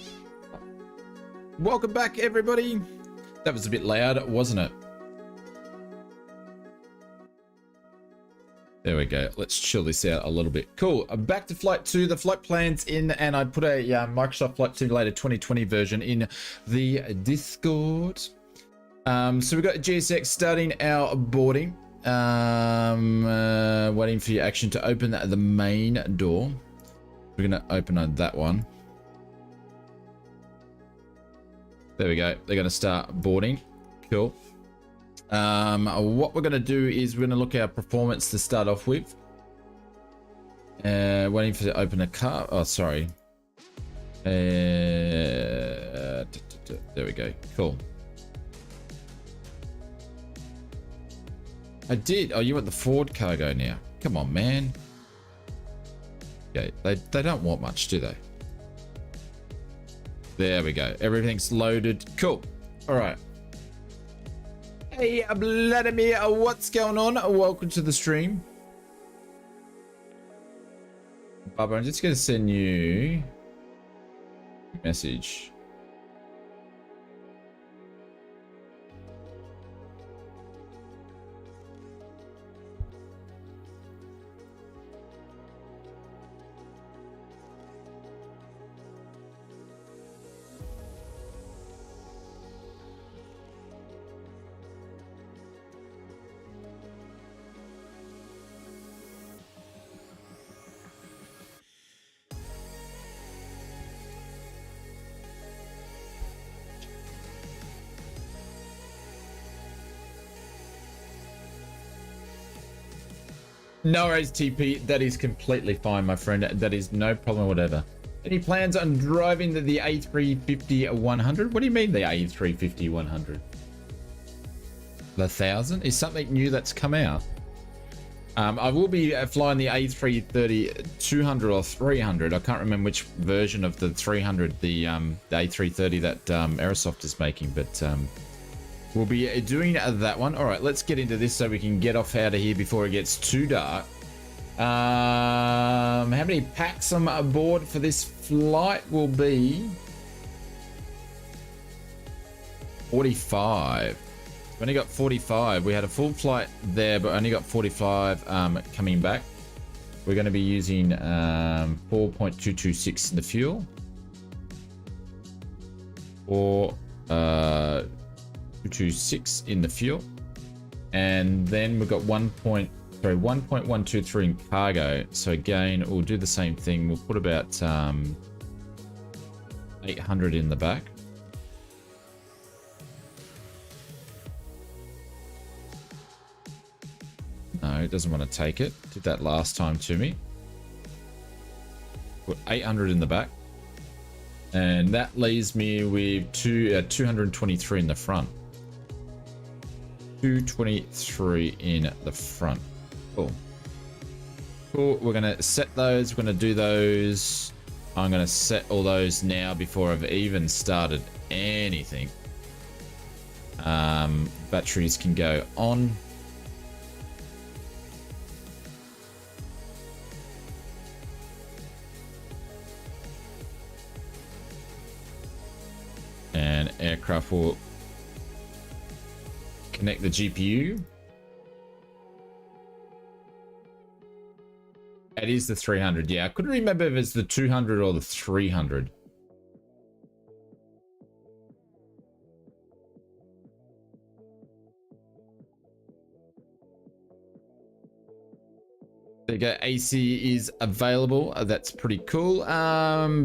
[SPEAKER 1] Welcome back, everybody. That was a bit loud, wasn't it? There we go. Let's chill this out a little bit. Cool. Back to Flight 2. The flight plan's in, and I put a Microsoft Flight Simulator 2020 version in the Discord. So we've got GSX starting our boarding. Waiting for your action to open the main door. We're going to open on that one. There we go. They're going to start boarding. Cool. What we're going to do is we're going to look at our performance to start off with. Waiting for to open a car. Oh, sorry. There we go. Cool. I did. Oh, you want the Ford cargo now? Come on, man. Okay, they don't want much, do they? There we go. Everything's loaded. Cool. All right. Hey, Vladimir, what's going on? Welcome to the stream. Barbara, I'm just going to send you a message. No worries, TP. That is completely fine, my friend. That is no problem whatever. Any plans on driving the A350-100? What do you mean the A350-100? The 1000 is something new that's come out. I will be flying the A330-200 or 300. I can't remember which version of the 300 the A330 that Aerosoft is making, but we'll be doing that one. All right, let's get into this so we can get off out of here before it gets too dark. How many packs on board for this flight will be 45. We only got 45. We had a full flight there, but only got 45 coming back. We're going to be using 4.226 in the fuel. Or 226 in the fuel, and then we've got 1.123 in cargo. So again, we'll do the same thing. We'll put about 800 in the back. No, it doesn't want to take it. Did that last time to me. Put 800 in the back, and that leaves me with 223 in the front. 223 in the front. Cool. Cool. We're going to set those. We're going to do those. I'm going to set all those now before I've even started anything. Batteries can go on. And aircraft will connect the GPU. It is the 300. Yeah, I couldn't remember if it's the 200 or the 300. There you go. AC is available. That's pretty cool.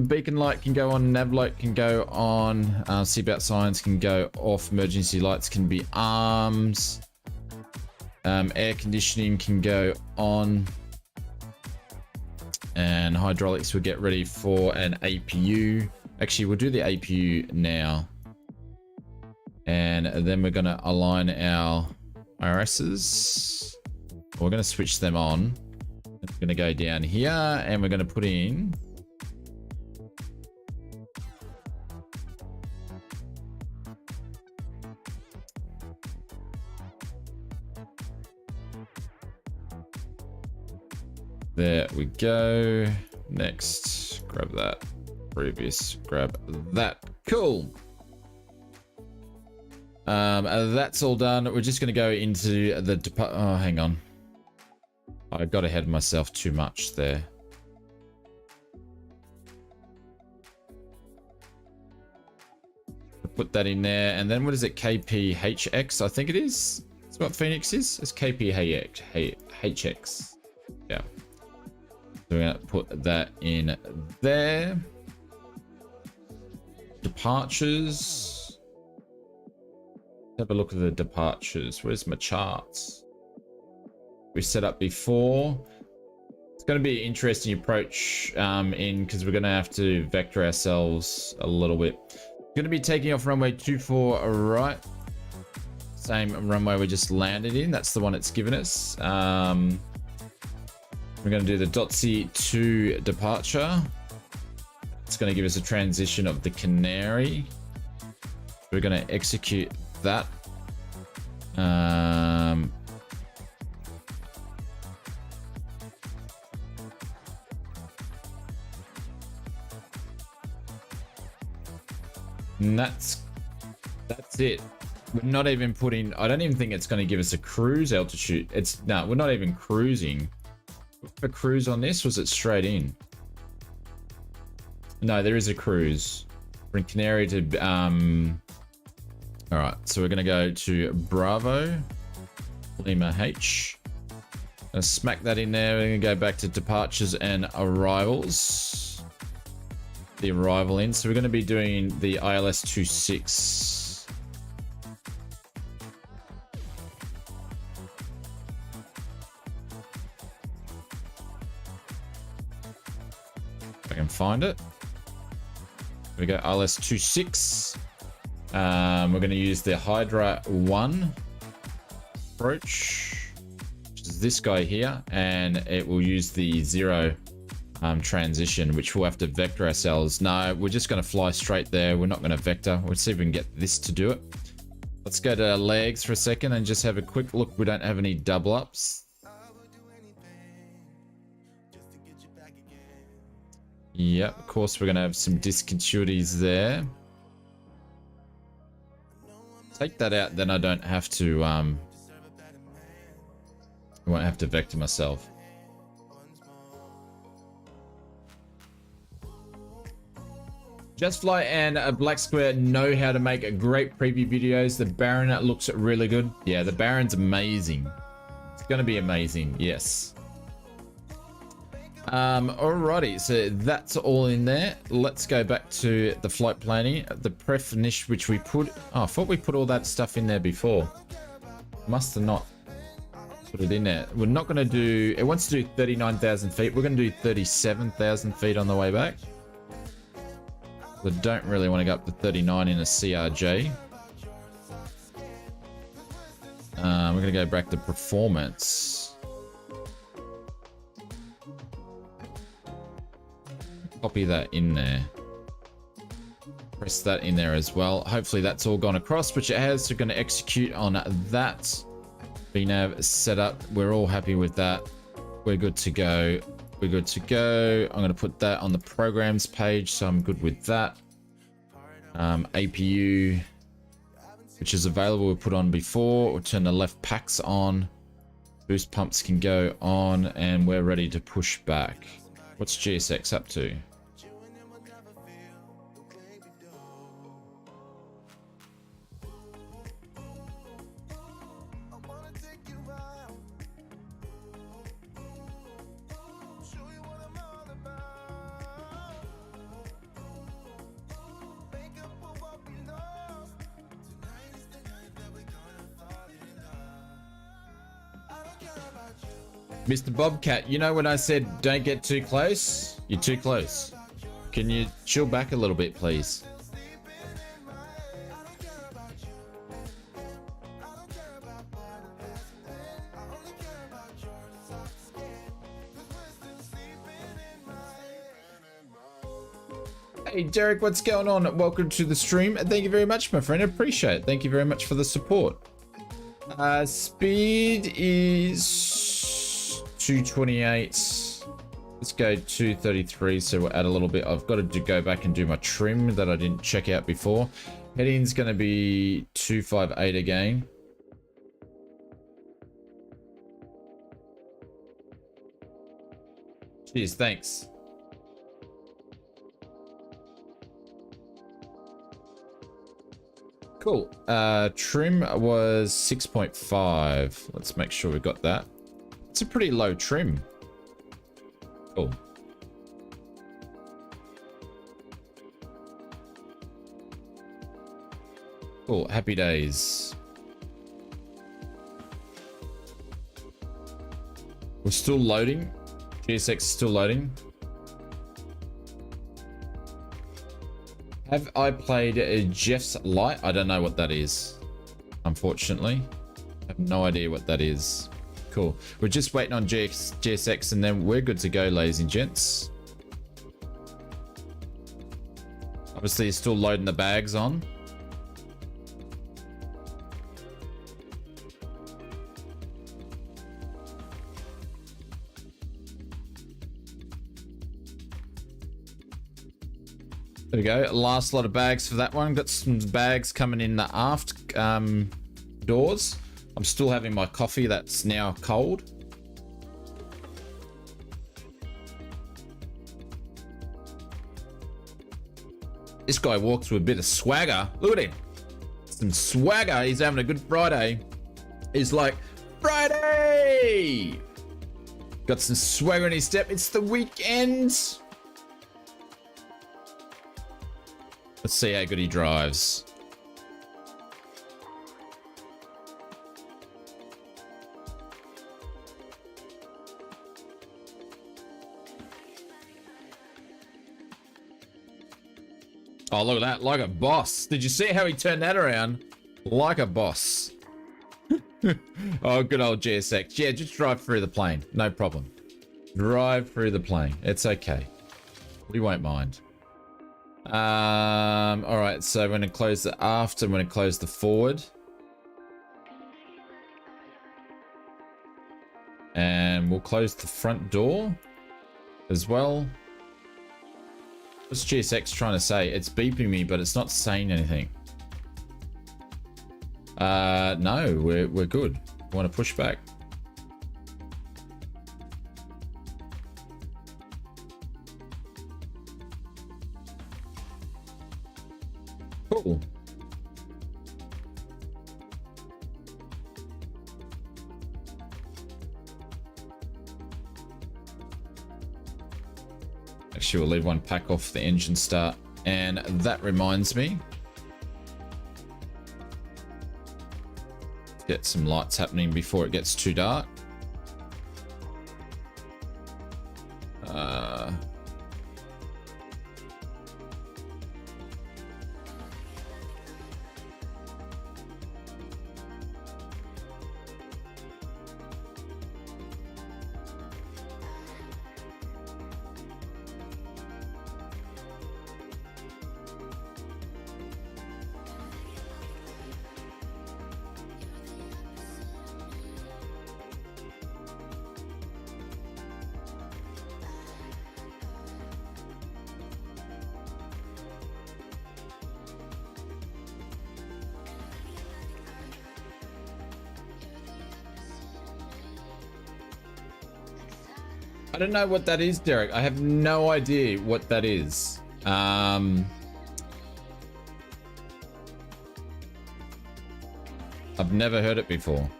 [SPEAKER 1] Beacon light can go on. Nav light can go on. Seatbelt signs can go off. Emergency lights can be arms. Air conditioning can go on. And hydraulics will get ready for an APU. Actually, we'll do the APU now. And then we're going to align our IRSs. We're going to switch them on. We're going to go down here and we're going to put in there we go. Next, grab that. Previous, grab that. Cool. That's all done. We're just going to go into the oh, hang on. I got ahead of myself too much there. Put that in there, and then what is it? KPHX, I think it is. That's what Phoenix is. It's KPHX. Yeah. So we're gonna put that in there. Departures. Let's have a look at the departures. Where's my charts? We set up before. It's going to be an interesting approach because we're going to have to vector ourselves a little bit. Going to be taking off runway 24 right. Same runway we just landed in. That's the one it's given us. We're going to do the .C to departure. It's going to give us a transition of the CNERY. We're going to execute that. And that's it. We're not even putting, I don't even think it's going to give us a cruise altitude. No, we're not even cruising. A cruise on this, was it straight in? No, there is a cruise. From CNERY to all right, so we're going to go to Bravo Lima H. Gonna smack that in there. We're going to go back to departures and arrivals. The arrival in. So we're going to be doing the ILS 26. If I can find it. We go ILS 26. We're going to use the Hydra 1 approach, which is this guy here, and it will use the 0 transition, which we'll have to vector ourselves. No, we're just going to fly straight there. We're not going to vector. We'll see if we can get this to do it. Let's go to legs for a second and just have a quick look. We don't have any double ups. Yep, of course we're going to have some discontinuities there. Take that out, then I don't have to I won't have to vector myself. Just Fly and Black Square know how to make great preview videos. The Baron looks really good. Yeah, the Baron's amazing. It's going to be amazing. Yes. Alrighty, so that's all in there. Let's go back to the flight planning. The pref niche which we put. Oh, I thought we put all that stuff in there before. Must have not put it in there. We're not going to do. It wants to do 39,000 feet. We're going to do 37,000 feet on the way back. We don't really want to go up to 39 in a CRJ. We're going to go back to performance. Copy that in there. Press that in there as well. Hopefully that's all gone across, which it has. So we're going to execute on that. VNav set up. We're all happy with that. We're good to go. We're good to go. I'm going to put that on the programs page, so I'm good with that. APU, which is available, we put on before. We'll turn the left packs on. Boost pumps can go on, and we're ready to push back. What's GSX up to? Mr. Bobcat, you know when I said don't get too close? You're too close. Can you chill back a little bit, please? Hey Derek, what's going on? Welcome to the stream. Thank you very much, my friend. I appreciate it. Thank you very much for the support. Speed is 228. Let's go 233, so we'll add a little bit. I've got to go back and do my trim that I didn't check out before. Heading's going to be 258 again. Cheers, thanks. Cool. Trim was 6.5. Let's make sure we got that. It's a pretty low trim. Cool. Cool. Happy days. We're still loading. GSX is still loading. Have I played Jeff's Light? I don't know what that is, unfortunately. I have no idea what that is. Cool. We're just waiting on GSX and then we're good to go, ladies and gents. Obviously, you're still loading the bags on. There we go. Last lot of bags for that one. Got some bags coming in the aft doors. I'm still having my coffee that's now cold. This guy walks with a bit of swagger. Look at him. Some swagger. He's having a good Friday. He's like, Friday! Got some swagger in his step. It's the weekend. Let's see how good he drives. Oh, look at that. Like a boss. Did you see how he turned that around? Like a boss. Oh, good old GSX. Yeah, just drive through the plane. No problem. Drive through the plane. It's okay. We won't mind. All right, so I'm going to close the aft. I'm going to close the forward. And we'll close the front door as well. What's GSX trying to say? It's beeping me, but it's not saying anything. No, we're good. Want to push back? Cool. Actually, we'll leave one pack off the engine start. And that reminds me. Get some lights happening before it gets too dark. I don't know what that is, Derek. I have no idea what that is. I've never heard it before.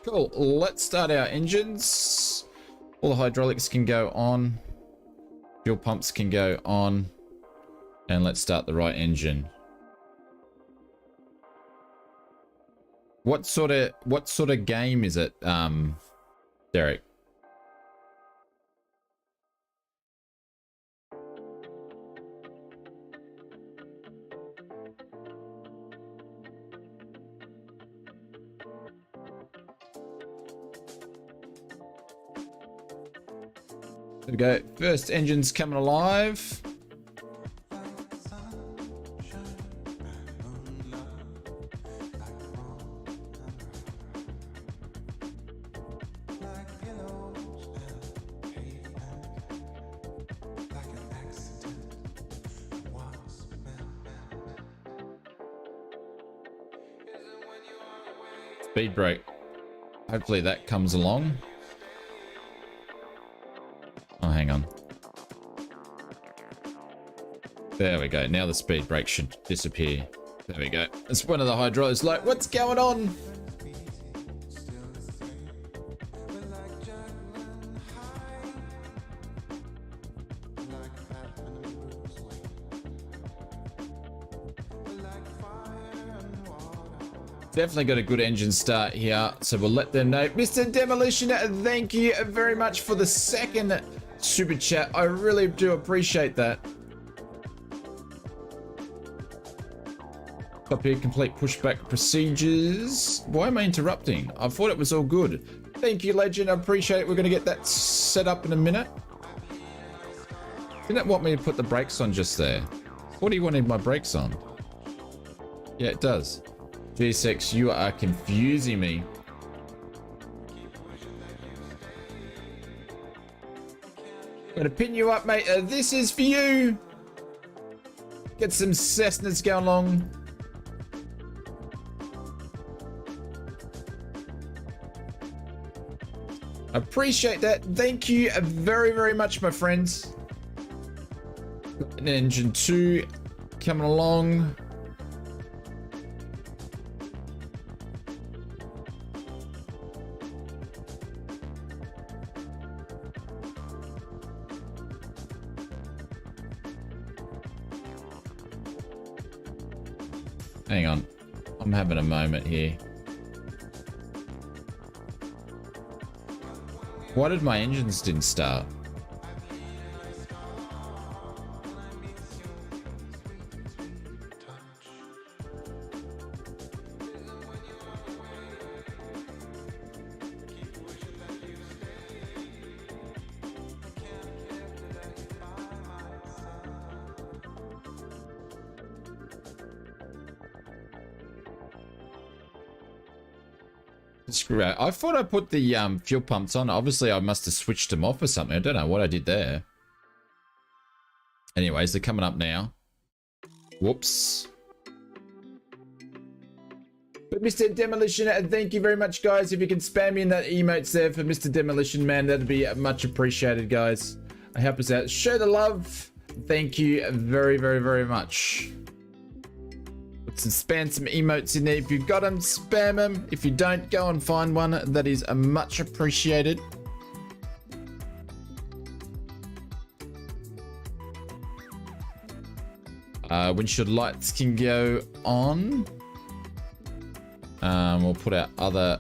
[SPEAKER 1] Cool. Let's start our engines. All the hydraulics can go on. Fuel pumps can go on. And let's start the right engine. What sort of game is it, Derek? There we go. First engine's coming alive. Speed brake. Hopefully that comes along. Oh, hang on. There we go. Now the speed brake should disappear. There we go. It's one of the hydraulics. Like, what's going on? Definitely got a good engine start here, so we'll let them know. Mr. Demolition, thank you very much for the second super chat. I really do appreciate that. Up here, complete pushback procedures. Why am I interrupting? I thought it was all good. Thank you, Legend. I appreciate it. We're going to get that set up in a minute. Didn't it want me to put the brakes on just there? What do you want my brakes on? Yeah, it does. G6, you are confusing me. I'm gonna pin you up, mate. This is for you. Get some Cessnas going along. Appreciate that. Thank you very, very much, my friends. Engine 2 coming along. Hang on, I'm having a moment here. Why did my engines didn't start? Screw out. I thought I put the fuel pumps on. Obviously, I must have switched them off or something. I don't know what I did there. Anyways, they're coming up now. Whoops. But Mr. Demolition, thank you very much, guys. If you can spam me in that emotes there for Mr. Demolition, man, that'd be much appreciated, guys. Help us out. Show the love. Thank you very, very, very much. Spam some emotes in there. If you've got them, spam them. If you don't, go and find one. That is much appreciated. Windshield lights can go on. We'll put our other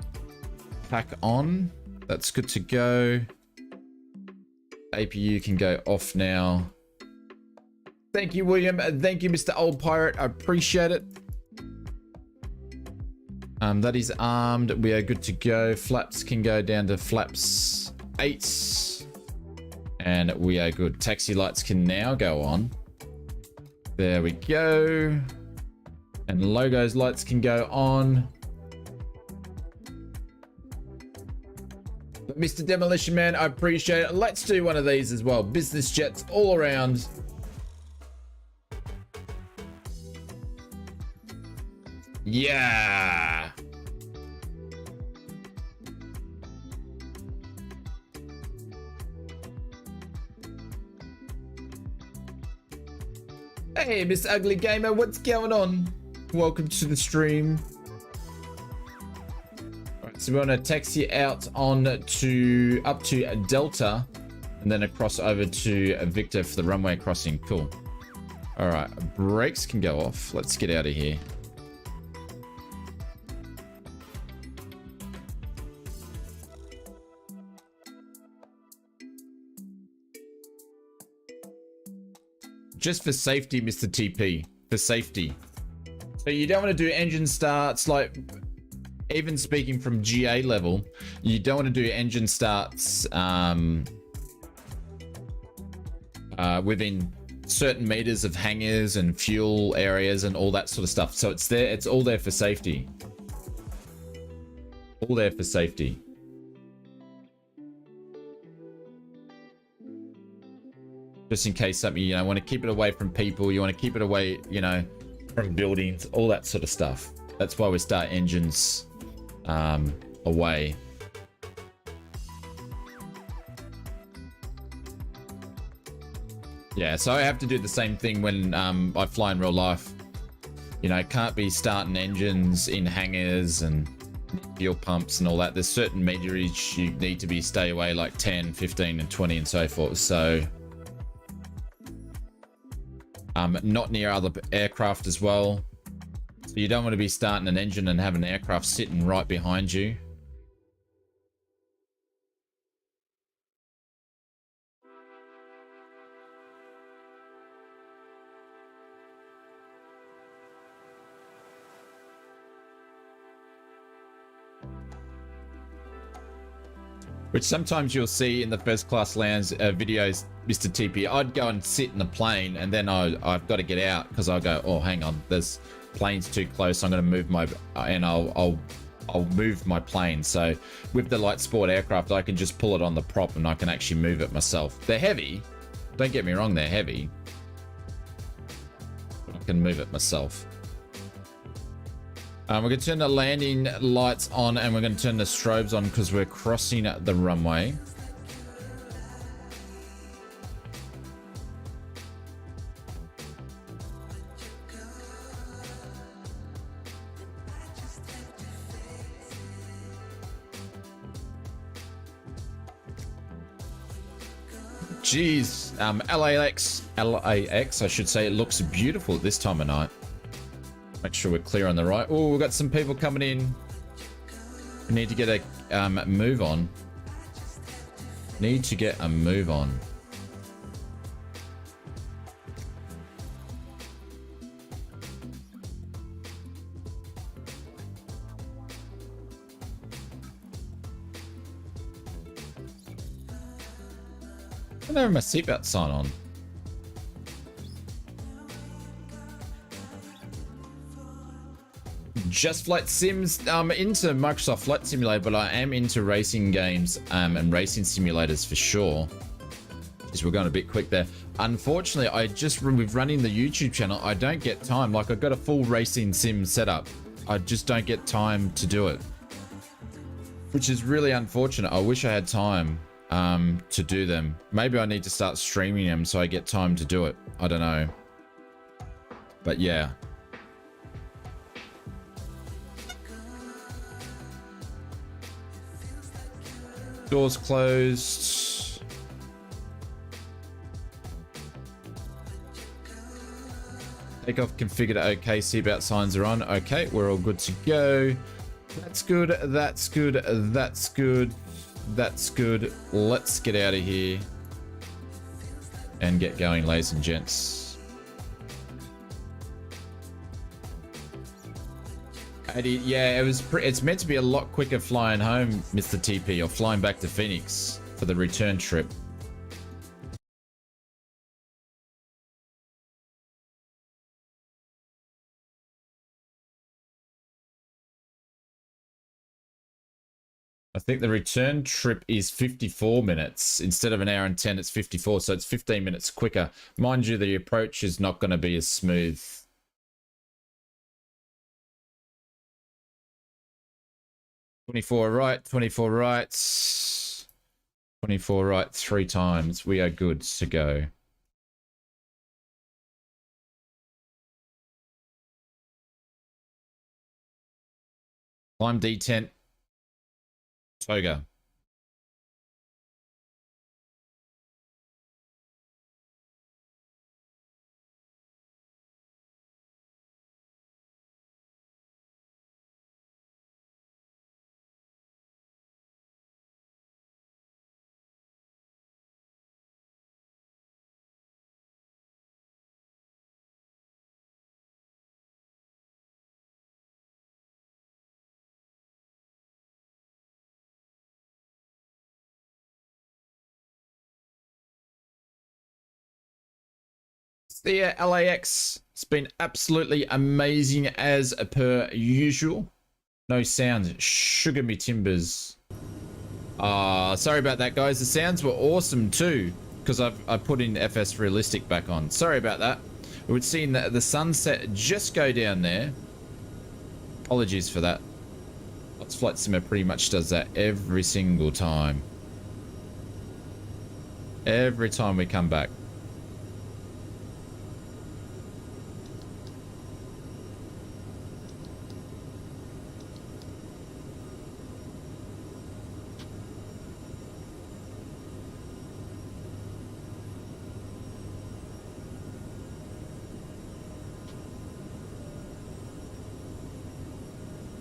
[SPEAKER 1] pack on. That's good to go. APU can go off now. Thank you, William. Thank you, Mr. Old Pirate. I appreciate it. That is armed. We are good to go. Flaps can go down to flaps 8. And we are good. Taxi lights can now go on. There we go. And logos lights can go on. But Mr. Demolition Man, I appreciate it. Let's do one of these as well. Business jets all around. Yeah. Hey, Mr. Ugly Gamer, what's going on? Welcome to the stream. Alright, so we want to taxi out on to up to Delta and then across over to Victor for the runway crossing. Cool. Alright, brakes can go off. Let's get out of here. Just for safety, Mr. TP. For safety. So you don't want to do engine starts, like, even speaking from GA level, you don't want to do engine starts within certain meters of hangars and fuel areas and all that sort of stuff. So it's there, it's all there for safety. All there for safety. Just in case something, you know, want to keep it away from people, you want to keep it away, you know, from buildings, all that sort of stuff. That's why we start engines away. Yeah, so I have to do the same thing when I fly in real life. You know, can't be starting engines in hangars and fuel pumps and all that. There's certain meterage you need to be stay away, like 10, 15 and 20 and so forth. So not near other aircraft as well. So you don't want to be starting an engine and have an aircraft sitting right behind you. Which sometimes you'll see in the first class lounge videos, Mr. TP. I'd go and sit in the plane and then I've got to get out because I'll go, oh, hang on, there's plane's too close. I'm going to move my, and I'll move my plane. So with the light sport aircraft, I can just pull it on the prop and I can actually move it myself. They're heavy. Don't get me wrong, they're heavy. I can move it myself. We're going to turn the landing lights on and we're going to turn the strobes on because we're crossing the runway. Jeez, LAX, I should say, it looks beautiful at this time of night. Make sure we're clear on the right. Oh, we've got some people coming in. We need to get a move on. Need to get a move on. I don't have my seatbelt sign on. Just flight sims. I'm into Microsoft Flight Simulator, but I am into racing games and racing simulators for sure. Jeez, we're going a bit quick there. Unfortunately, with running the YouTube channel, I don't get time. Like, I've got a full racing sim setup. I just don't get time to do it, which is really unfortunate. I wish I had time to do them. Maybe I need to start streaming them so I get time to do it. I don't know. But yeah. Doors closed. Takeoff configured. Okay, seatbelt signs are on. Okay, we're all good to go. That's good. That's good. That's good. That's good. Let's get out of here and get going, ladies and gents. Yeah, it's meant to be a lot quicker flying home, Mr. TP, or flying back to Phoenix for the return trip. I think the return trip is 54 minutes. Instead of an hour and 10, it's 54, so it's 15 minutes quicker. Mind you, the approach is not going to be as smooth. 24 right, 24 right, 24 right 3 times. We are good to go. Climb D10. Toga. The LAX, it's been absolutely amazing as per usual. No sounds, sugar me timbers. Sorry about that, guys. The sounds were awesome too, because I put in FS Realistic back on. Sorry about that. We've seen the sunset just go down there. Apologies for that. Flight Simmer pretty much does that every single time. Every time we come back.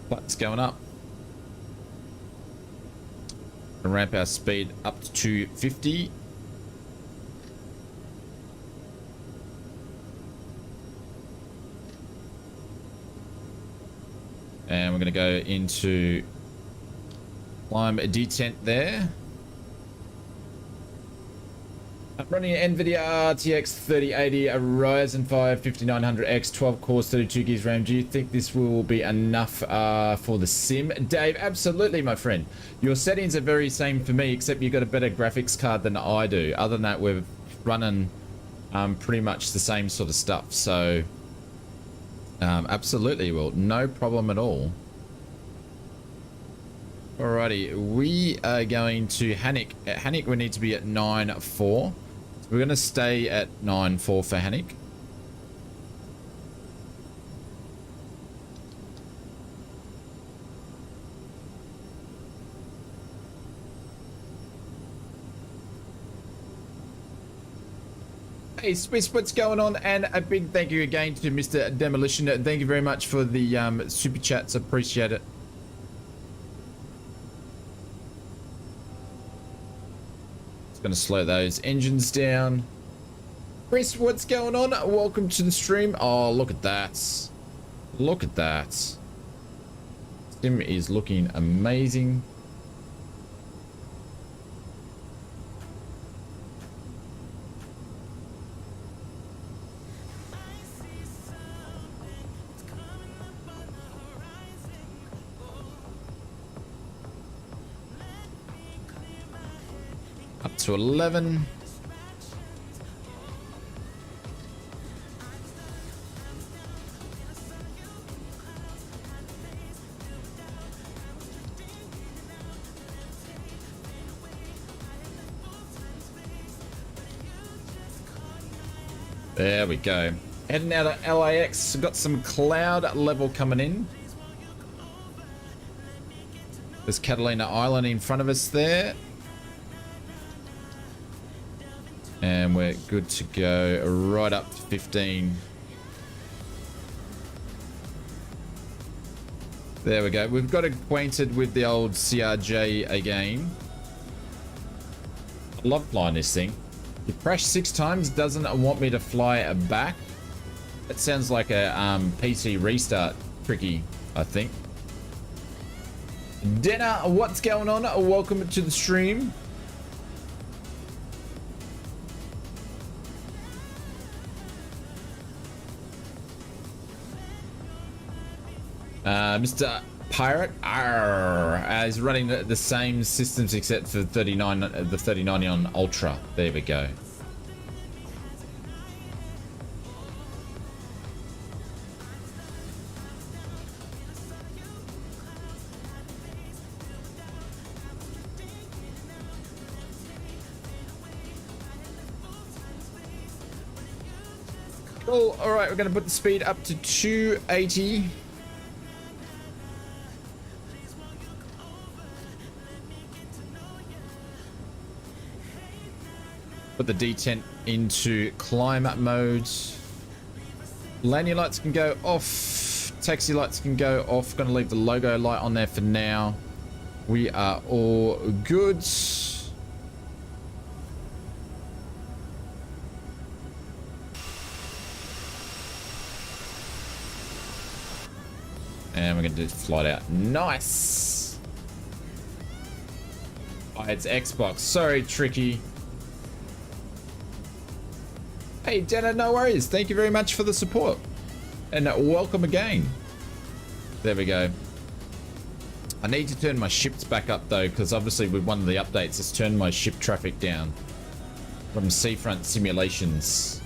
[SPEAKER 1] Flight's going up. Ramp our speed up to 250. And we're going to go into climb a detent there. I'm running an NVIDIA RTX 3080, a Ryzen 5 5900X, 12 cores, 32 gigs RAM. Do you think this will be enough for the sim? Dave, absolutely, my friend. Your settings are very same for me, except you've got a better graphics card than I do. Other than that, we're running pretty much the same sort of stuff. So, absolutely, well, no problem at all. Alrighty, we are going to Hannick. At Hannick, we need to be at 9.4. We're going to stay at 9.4 for Hannick. Hey, Swiss, what's going on? And a big thank you again to Mr. Demolition. Thank you very much for the super chats. Appreciate it. Going to slow those engines down. Chris, what's going on? Welcome to the stream. Oh, look at that. Look at that. Sim is looking amazing. Up to 11. There we go. Heading out of LAX. Got some cloud level coming in. There's Catalina Island in front of us there. And we're good to go right up to 15. There we go. We've got acquainted with the old CRJ again. I love flying this thing. You crash 6 times, doesn't want me to fly back. That sounds like a PC restart tricky, I think. Denner, what's going on? Welcome to the stream. Mr. Pirate is running the same systems except for the 3090 on Ultra. There we go. Cool. All right, we're going to put the speed up to 280. Put the detent into climb mode. Landing lights can go off. Taxi lights can go off. Going to leave the logo light on there for now. We are all good. And we're going to do flight out. Nice. Oh, it's Xbox. Sorry, Tricky. Hey, Dana, no worries. Thank you very much for the support. And welcome again. There we go. I need to turn my ships back up, though, because obviously with one of the updates, it's turned my ship traffic down from Seafront Simulations.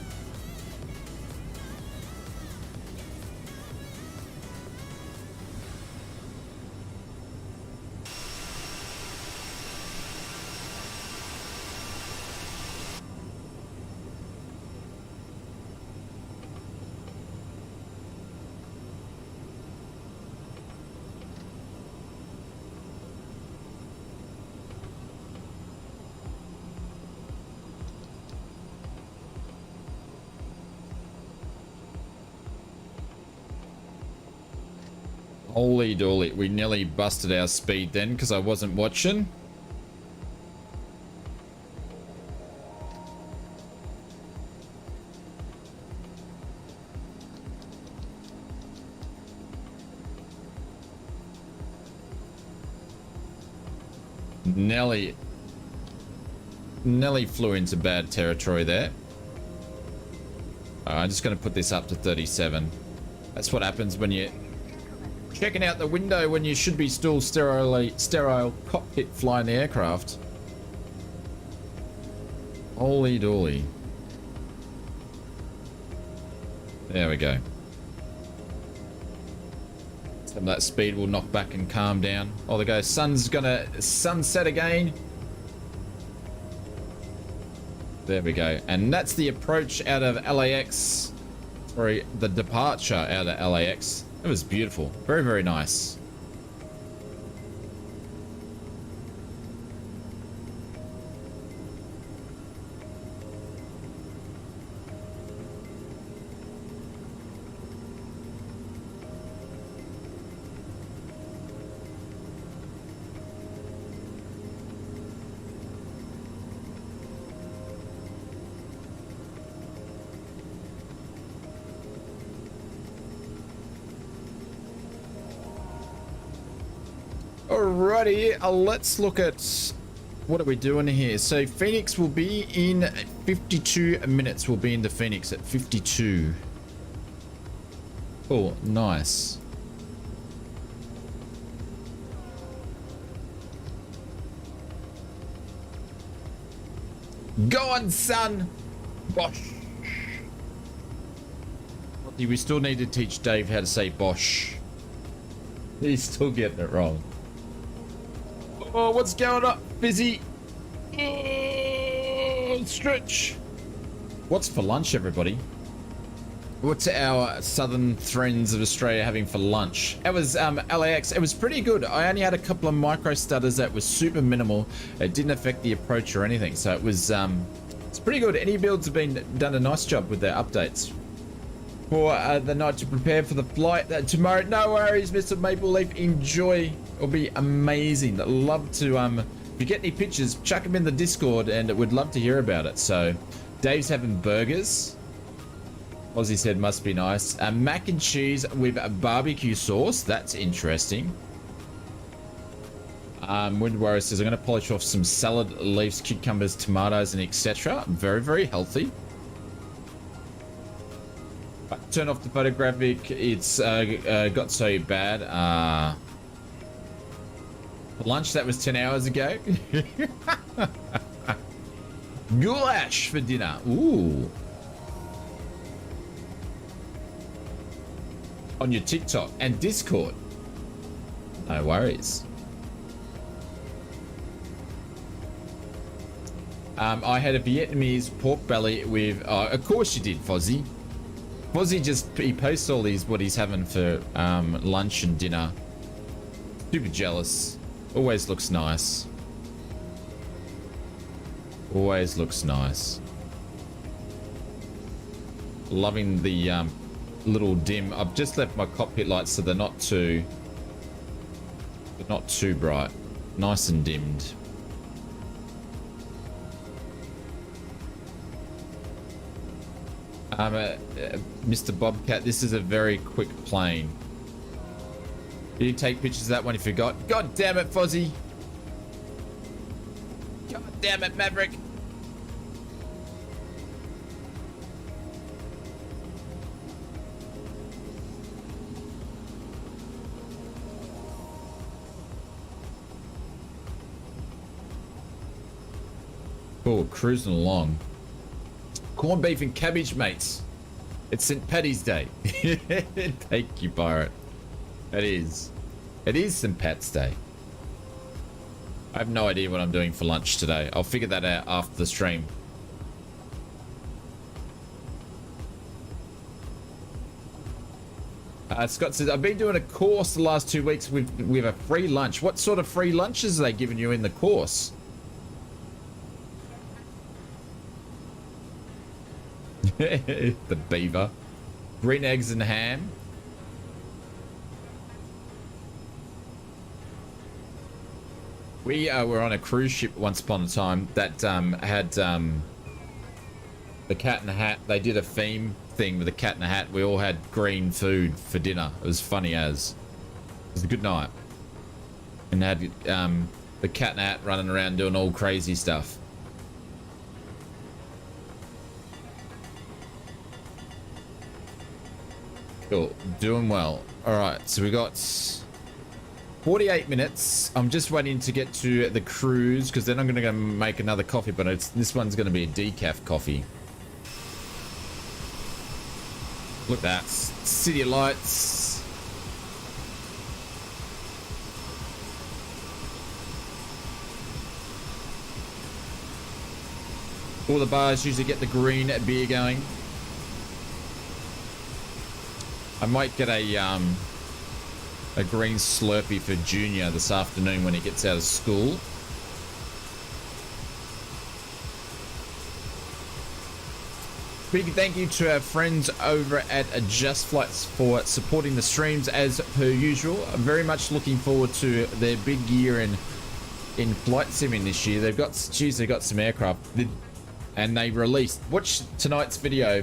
[SPEAKER 1] Holy dooly. We nearly busted our speed then because I wasn't watching. Nelly flew into bad territory there. I'm just going to put this up to 37. That's what happens when you're checking out the window when you should be still sterile cockpit flying the aircraft. Holy dooly. There we go. Some of that speed will knock back and calm down. Oh, there goes. Sun's gonna sunset again. There we go. And that's the approach out of LAX. Sorry, the departure out of LAX. It was beautiful. Very, very nice. Alrighty, let's look at what are we doing here. So Phoenix will be in 52 minutes. We'll be into Phoenix at 52. Oh, nice. Go on, son. Bosh. We still need to teach Dave how to say Bosh. He's still getting it wrong. Oh, what's going on, Fizzy? Oh, stretch. What's for lunch, everybody? What's our southern friends of Australia having for lunch? It was LAX. It was pretty good. I only had a couple of micro stutters that was super minimal. It didn't affect the approach or anything. So it was it's pretty good. Any builds have done a nice job with their updates. For the night to prepare for the flight tomorrow. No worries, Mr. Maple Leaf. Enjoy. It'll be amazing. I'd love to, if you get any pictures, chuck them in the Discord and would love to hear about it. So, Dave's having burgers. Ozzy said must be nice. Mac and cheese with a barbecue sauce. That's interesting. Wind Warrior says, I'm going to polish off some salad leaves, cucumbers, tomatoes, and etc. Very, very healthy. Turn off the photographic. It's got so bad. Lunch that was 10 hours ago. Goulash for dinner. Ooh. On your TikTok and Discord. No worries. I had a Vietnamese pork belly with. Of course you did, Fozzie. Fozzie he posts all what he's having for lunch and dinner. Super jealous. Always looks nice. Always looks nice. Loving the little dim. I've just left my cockpit lights so they're not too bright. Nice and dimmed. Mr. Bobcat, this is a very quick plane. Did you take pictures of that one if you forgot? God damn it, Fozzie. God damn it, Maverick. Oh, cruising along. Corned beef and cabbage, mates. It's St. Paddy's Day. Thank you, Pirate. It is. It is St. Pat's Day. I have no idea what I'm doing for lunch today. I'll figure that out after the stream. Scott says, I've been doing a course the last 2 weeks with a free lunch. What sort of free lunches are they giving you in the course? The beaver. Green eggs and ham. We were on a cruise ship once upon a time that had the Cat in the Hat. They did a theme thing with the Cat in the Hat. We all had green food for dinner. It was funny as. It was a good night. And had the Cat in the Hat running around doing all crazy stuff. Cool. Doing well. All right. So we got 48 minutes. I'm just waiting to get to the cruise because then I'm going to go make another coffee, but this one's going to be a decaf coffee. Look at that. City lights. All the bars usually get the green beer going. I might get a green Slurpee for Junior this afternoon when he gets out of school. Big thank you to our friends over at Just Flights for supporting the streams as per usual. I'm very much looking forward to their big year in flight simming this year. They've got some aircraft, and they released. Watch tonight's video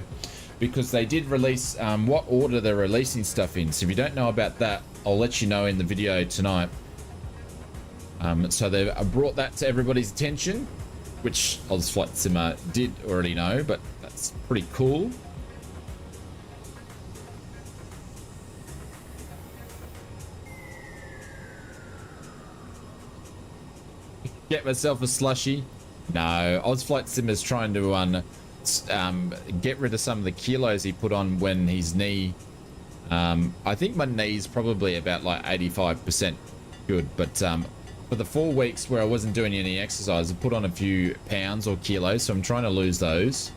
[SPEAKER 1] because they did release what order they're releasing stuff in. So if you don't know about that, I'll let you know in the video tonight. So they've brought that to everybody's attention, which ausflightsimmer did already know, but that's pretty cool. Get myself a slushie. No, ausflightsimmer's trying to get rid of some of the kilos he put on when his knee. I think my knee's probably about like 85% good, but for the 4 weeks where I wasn't doing any exercise, I put on a few pounds or kilos, so I'm trying to lose those.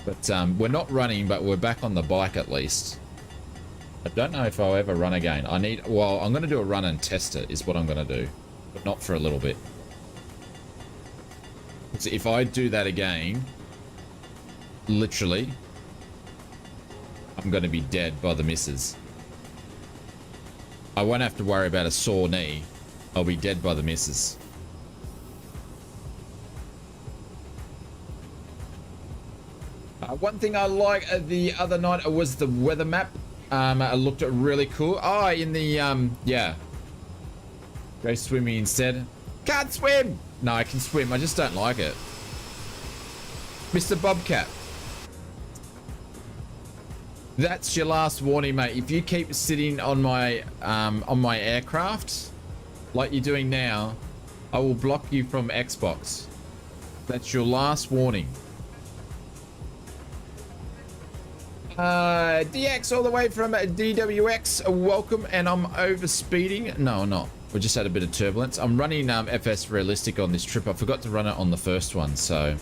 [SPEAKER 1] But we're not running, but we're back on the bike at least. I don't know if I'll ever run again. I'm going to do a run and test it is what I'm going to do, but not for a little bit. So if I do that again, literally, I'm going to be dead by the missus. I won't have to worry about a sore knee. I'll be dead by the missus. One thing I liked the other night was the weather map. It looked really cool. Oh, in the, yeah. Go swimming instead. Can't swim! No, I can swim. I just don't like it. Mr. Bobcat. That's your last warning, mate. If you keep sitting on my aircraft, like you're doing now, I will block you from Xbox. That's your last warning. DX all the way from DWX, welcome. And I'm over speeding. No, I'm not. We just had a bit of turbulence. I'm running FS Realistic on this trip. I forgot to run it on the first one, so.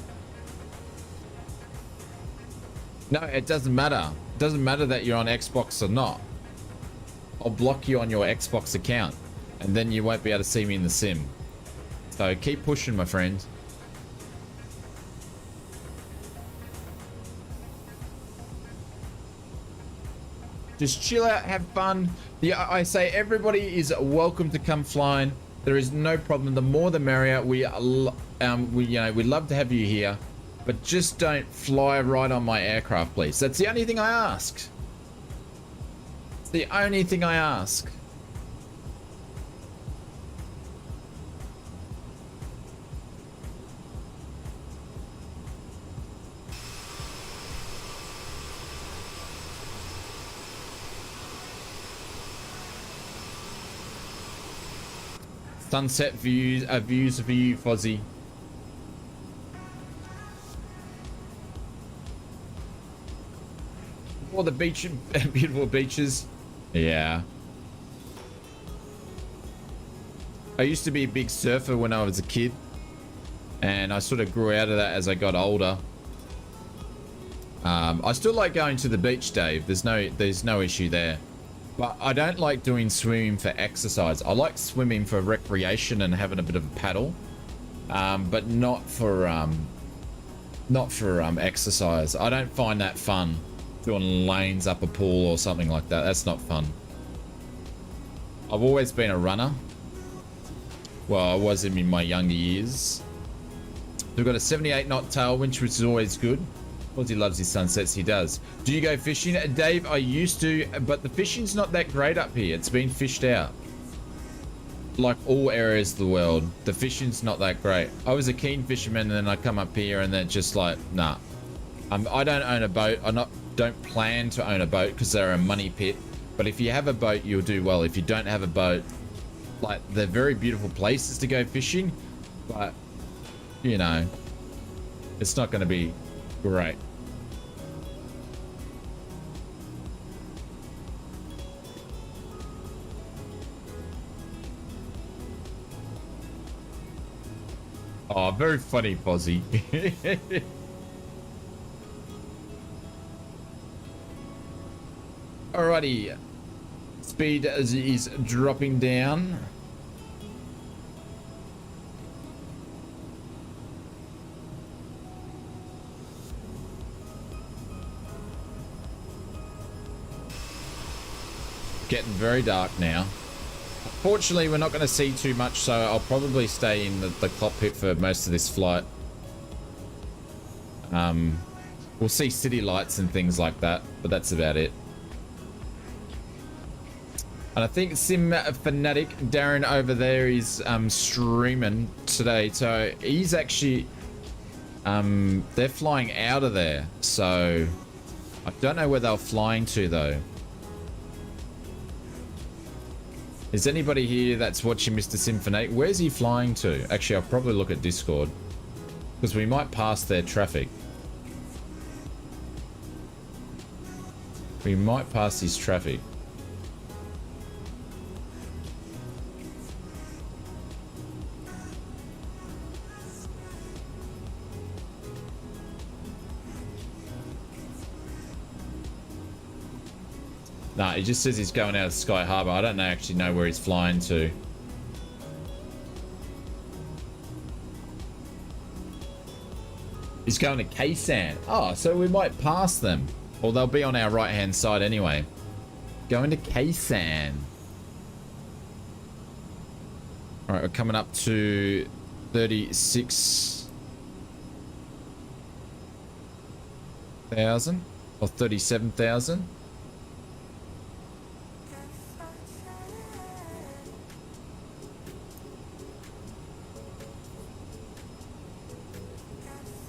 [SPEAKER 1] No, it doesn't matter. It doesn't matter that you're on Xbox or not. I'll block you on your Xbox account, and then you won't be able to see me in the sim. So keep pushing, my friend. Just chill out, have fun. Yeah, I say everybody is welcome to come flying. There is no problem. The more the merrier. We'd love to have you here, but just don't fly right on my aircraft, please. That's the only thing I ask. It's the only thing I ask. Sunset views for you, Fozzie. All the beach, beautiful beaches. Yeah. I used to be a big surfer when I was a kid, and I sort of grew out of that as I got older. I still like going to the beach, Dave. There's no issue there. But I don't like doing swimming for exercise. I like swimming for recreation and having a bit of a paddle, but not for exercise. I don't find that fun. Doing lanes up a pool or something like that. That's not fun. I've always been a runner. Well, I was in my younger years. We've got a 78 knot tailwind, which is always good. Aussie loves his sunsets, he does. Do you go fishing? Dave, I used to, but the fishing's not that great up here. It's been fished out. Like all areas of the world, the fishing's not that great. I was a keen fisherman, and then I come up here and then just like, nah. I don't own a boat. Don't plan to own a boat because they're a money pit. But if you have a boat, you'll do well. If you don't have a boat, like, they're very beautiful places to go fishing, but you know, it's not going to be great. Oh, very funny, Fozzie. Alrighty. Speed is dropping down. Getting very dark now. Fortunately, we're not going to see too much, so I'll probably stay in the cockpit for most of this flight. We'll see city lights and things like that, but that's about it. And I think Sim Fanatic Darren over there is streaming today, so he's actually they're flying out of there, so I don't know where they're flying to though. Is anybody here that's watching Mr. Symphony? Where's he flying to? Actually, I'll probably look at Discord, because we might pass their traffic. We might pass his traffic. Nah, he just says he's going out of Sky Harbor. I don't actually know where he's flying to. He's going to Kaysan. Oh, so we might pass them. Or they'll be on our right-hand side anyway. Going to Kaysan. Alright, we're coming up to 36,000 or 37,000.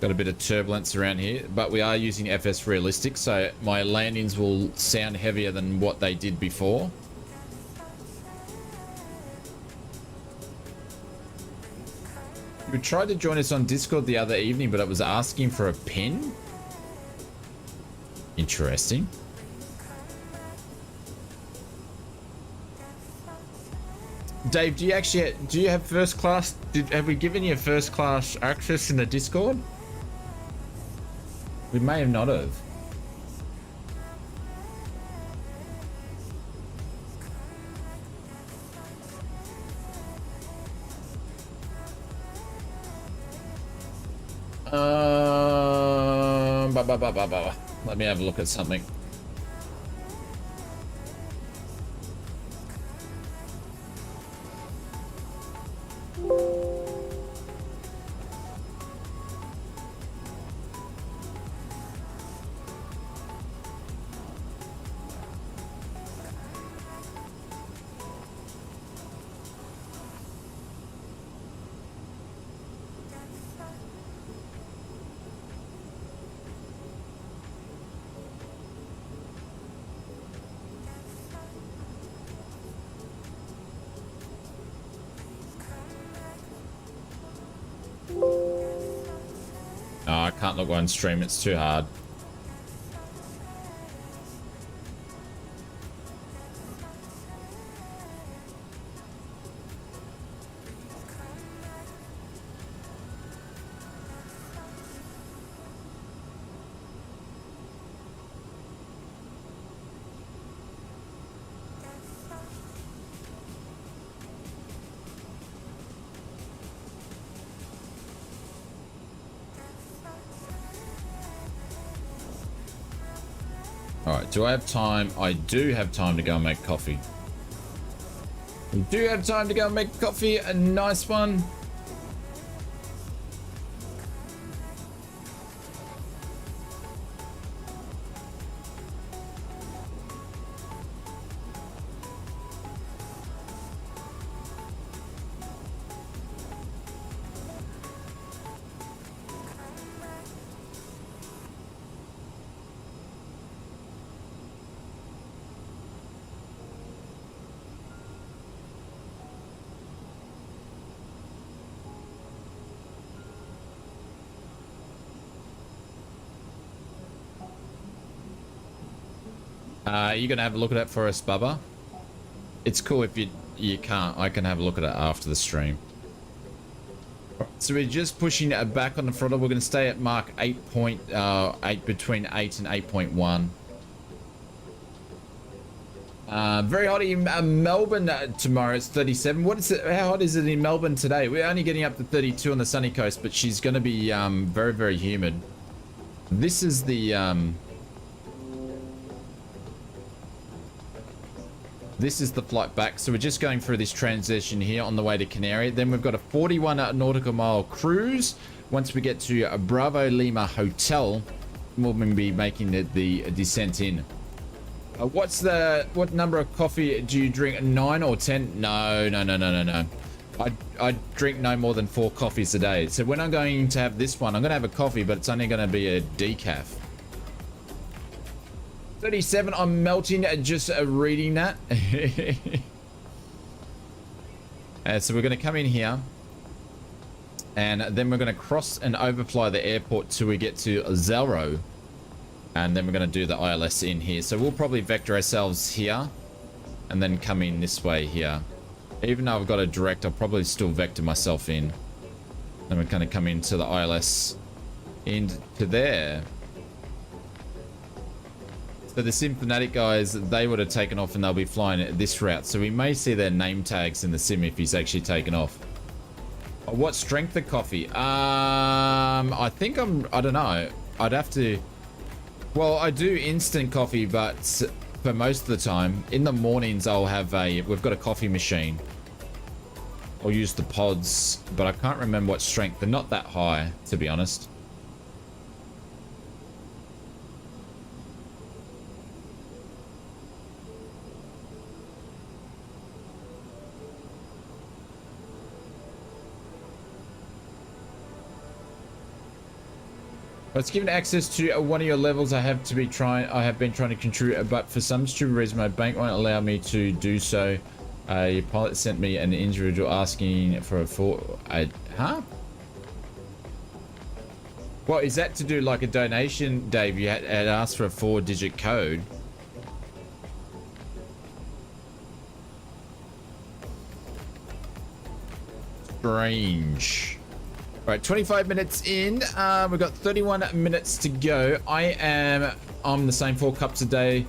[SPEAKER 1] Got a bit of turbulence around here, but we are using FS Realistic, so my landings will sound heavier than what they did before. You tried to join us on Discord the other evening, but it was asking for a pin. Interesting. Dave, do you have first class? Have we given you first class access in the Discord? We may have not have. Let me have a look at something. Can't look on stream, it's too hard. Alright, do I have time? I do have time to go and make coffee. We do have time to go and make coffee, a nice one. You're gonna have a look at it for us, Bubba. It's cool if you can't. I can have a look at it after the stream. So we're just pushing it back on the throttle. We're gonna stay at Mark 8.8 between 8 and 8.1. Very hot in Melbourne tomorrow. It's 37. What is it? How hot is it in Melbourne today? We're only getting up to 32 on the sunny coast, but she's gonna be very, very humid. This is the this is the flight back, so we're just going through this transition here on the way to Canary. Then we've got a 41 nautical mile cruise. Once we get to Bravo Lima Hotel, we'll be making the descent in. What number of coffee do you drink? 9 or 10? No. I drink no more than 4 coffees a day. So when I'm going to have this one, I'm going to have a coffee, but it's only going to be a decaf. 37, I'm melting just reading that. So we're going to come in here. And then we're going to cross and overfly the airport till we get to Zero. And then we're going to do the ILS in here. So we'll probably vector ourselves here. And then come in this way here. Even though I've got a direct, I'll probably still vector myself in. Then we're going to come into the ILS into there. So the Simfanatic guys, they would have taken off and they'll be flying this route. So we may see their name tags in the sim if he's actually taken off. What strength of coffee? I think I don't know. I'd have to... Well, I do instant coffee, but for most of the time, in the mornings I'll have we've got a coffee machine. I'll use the pods, but I can't remember what strength. They're not that high, to be honest. It's given access to one of your levels. I have been trying to contribute, but for some stupid reason my bank won't allow me to do so. Your pilot sent me an individual asking for huh? What is that to do, like a donation, Dave? You had asked for a 4-digit code. Strange. Right, 25 minutes in. We've got 31 minutes to go. I'm the same 4 cups a day.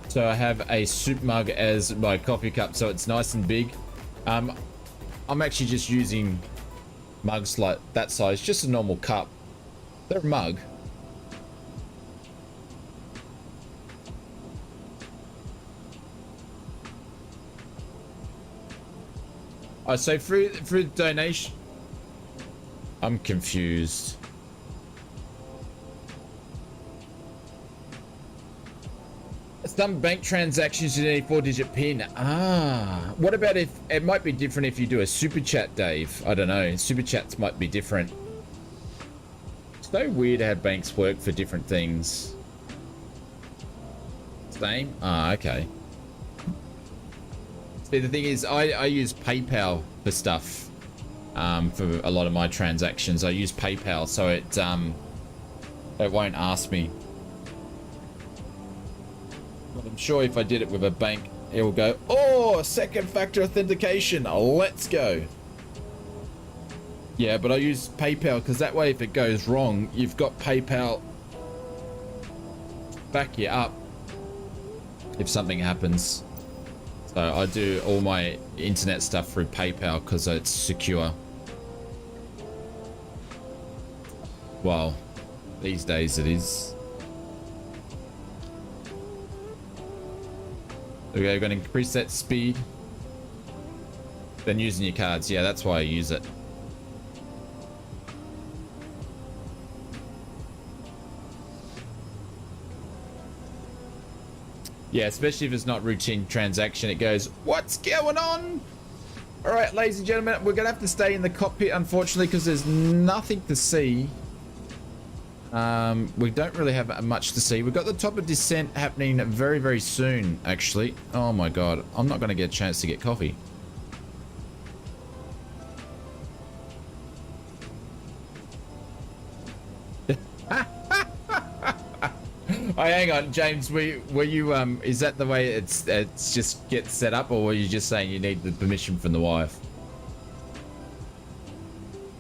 [SPEAKER 1] So I have a soup mug as my coffee cup, so it's nice and big. I'm actually just using mugs like that size, just a normal cup. They're a mug. Oh, so through donation. I'm confused. Some bank transactions you need a 4-digit PIN. Ah, what about if it might be different if you do a super chat, Dave? I don't know. Super chats might be different. It's so weird how banks work for different things. Same? Ah, okay. See, the thing is, I use PayPal for stuff. For a lot of my transactions, I use PayPal, so it won't ask me. But I'm sure if I did it with a bank, it will go, oh, second factor authentication, let's go. Yeah, but I use PayPal because that way if it goes wrong, you've got PayPal back you up if something happens. So I do all my internet stuff through PayPal because it's secure. Well, these days it is. Okay, we're going to increase that speed. than using your cards. Yeah, that's why I use it. Yeah, especially if it's not routine transaction, it goes, what's going on? All right, ladies and gentlemen, we're gonna have to stay in the cockpit, unfortunately, because there's nothing to see. We don't really have much to see. We've got the top of descent happening very, very soon, actually. Oh my God, I'm not gonna get a chance to get coffee. Oh, hang on, James. Were you is that the way it's just gets set up, or were you just saying you need the permission from the wife?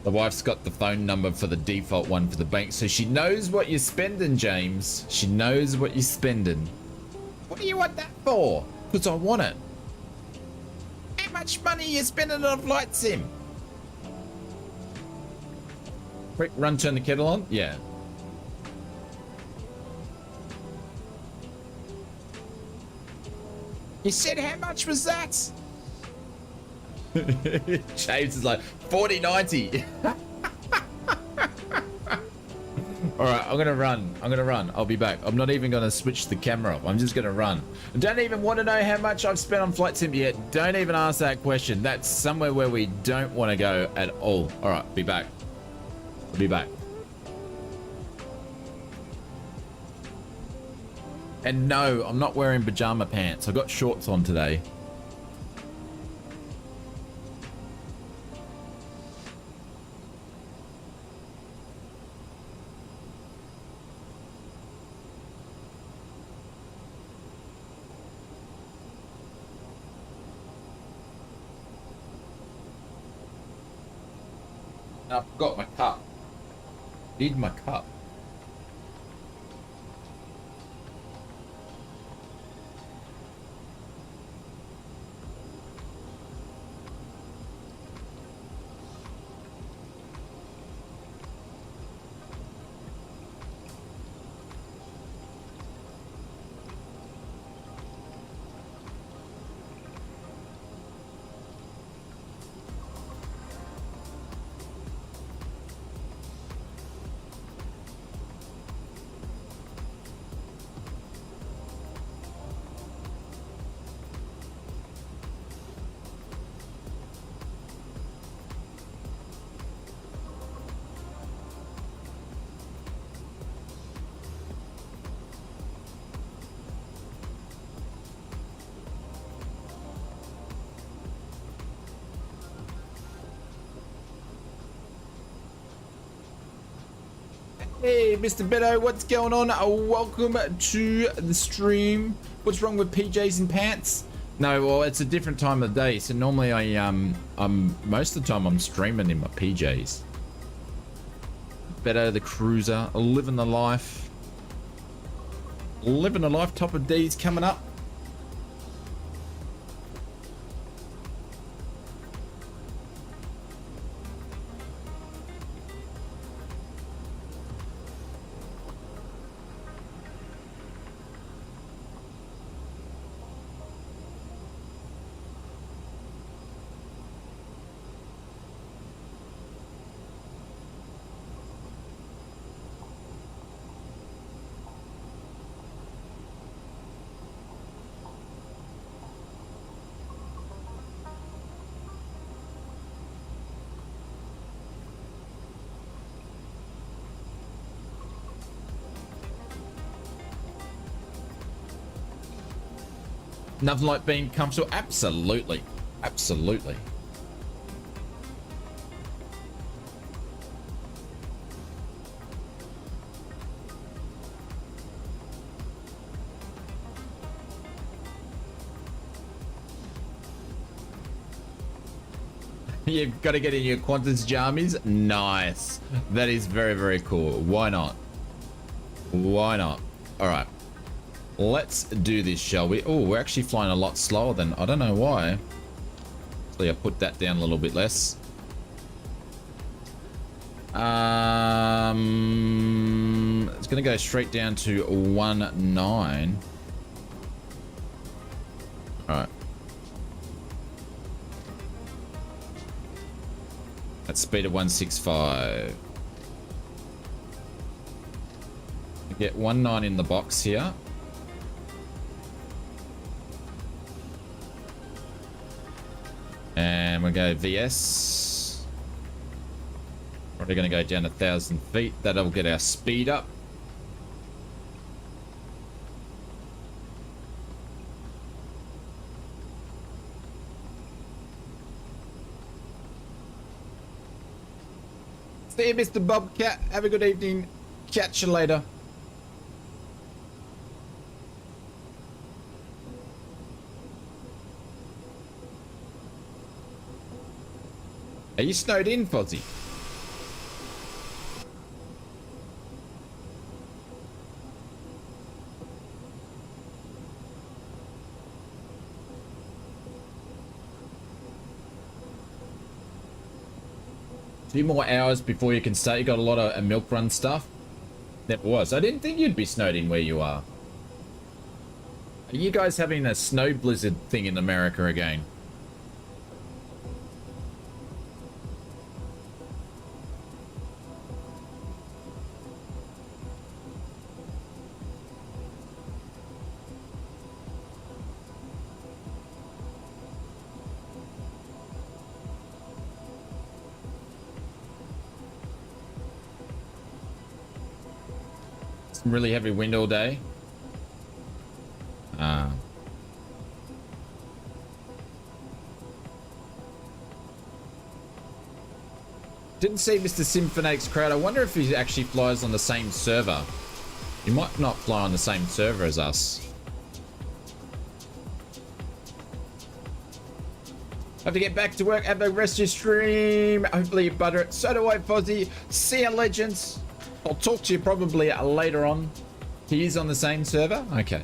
[SPEAKER 1] The wife's got the phone number for the default one for the bank, so she knows what you're spending, James. She knows what you're spending. What do you want that for? Because I want it. How much money are you spending on a flight sim? Quick, run, turn the kettle on. Yeah. You said how much was that? James is like 40.90. All right, I'm gonna run. I'll be back. I'm not even gonna switch the camera off. I'm just gonna run. I don't even want to know how much I've spent on flight sim yet. Don't even ask that question. That's somewhere where we don't want to go at all. All right, be back. I'll be back. And no, I'm not wearing pajama pants. I got shorts on today. I've got my cup. Need my cup. Hey, Mr. Beto, what's going on? Welcome to the stream. What's wrong with PJs and pants? No, well, it's a different time of the day. So normally I'm most of the time I'm streaming in my PJs. Beto the cruiser, living the life. Living the life. Top of D's coming up. Nothing like being comfortable. Absolutely. Absolutely. You've got to get in your Qantas jammies. Nice. That is very, very cool. Why not? Why not? All right. Let's do this, shall we? Oh, we're actually flying a lot slower than... I don't know why. So I put that down a little bit less. It's going to go straight down to 1.9. All right. At speed of 165. We get 19 in the box here. And we'll go VS. We're going to go down 1,000 feet. That'll get our speed up. See you, Mr. Bobcat. Have a good evening. Catch you later. Are you snowed in, Fozzie? Few more hours before you can start. You got a lot of milk run stuff. That was. I didn't think you'd be snowed in where you are. Are you guys having a snow blizzard thing in America again? Really heavy wind all day. Didn't see Mr. Symphonix crowd. I wonder if he actually flies on the same server. He might not fly on the same server as us. Have to get back to work. Have a rest of your stream. Hopefully you butter it. So do I, Fozzie. See ya, legends. I'll talk to you probably later on. He is on the same server? Okay.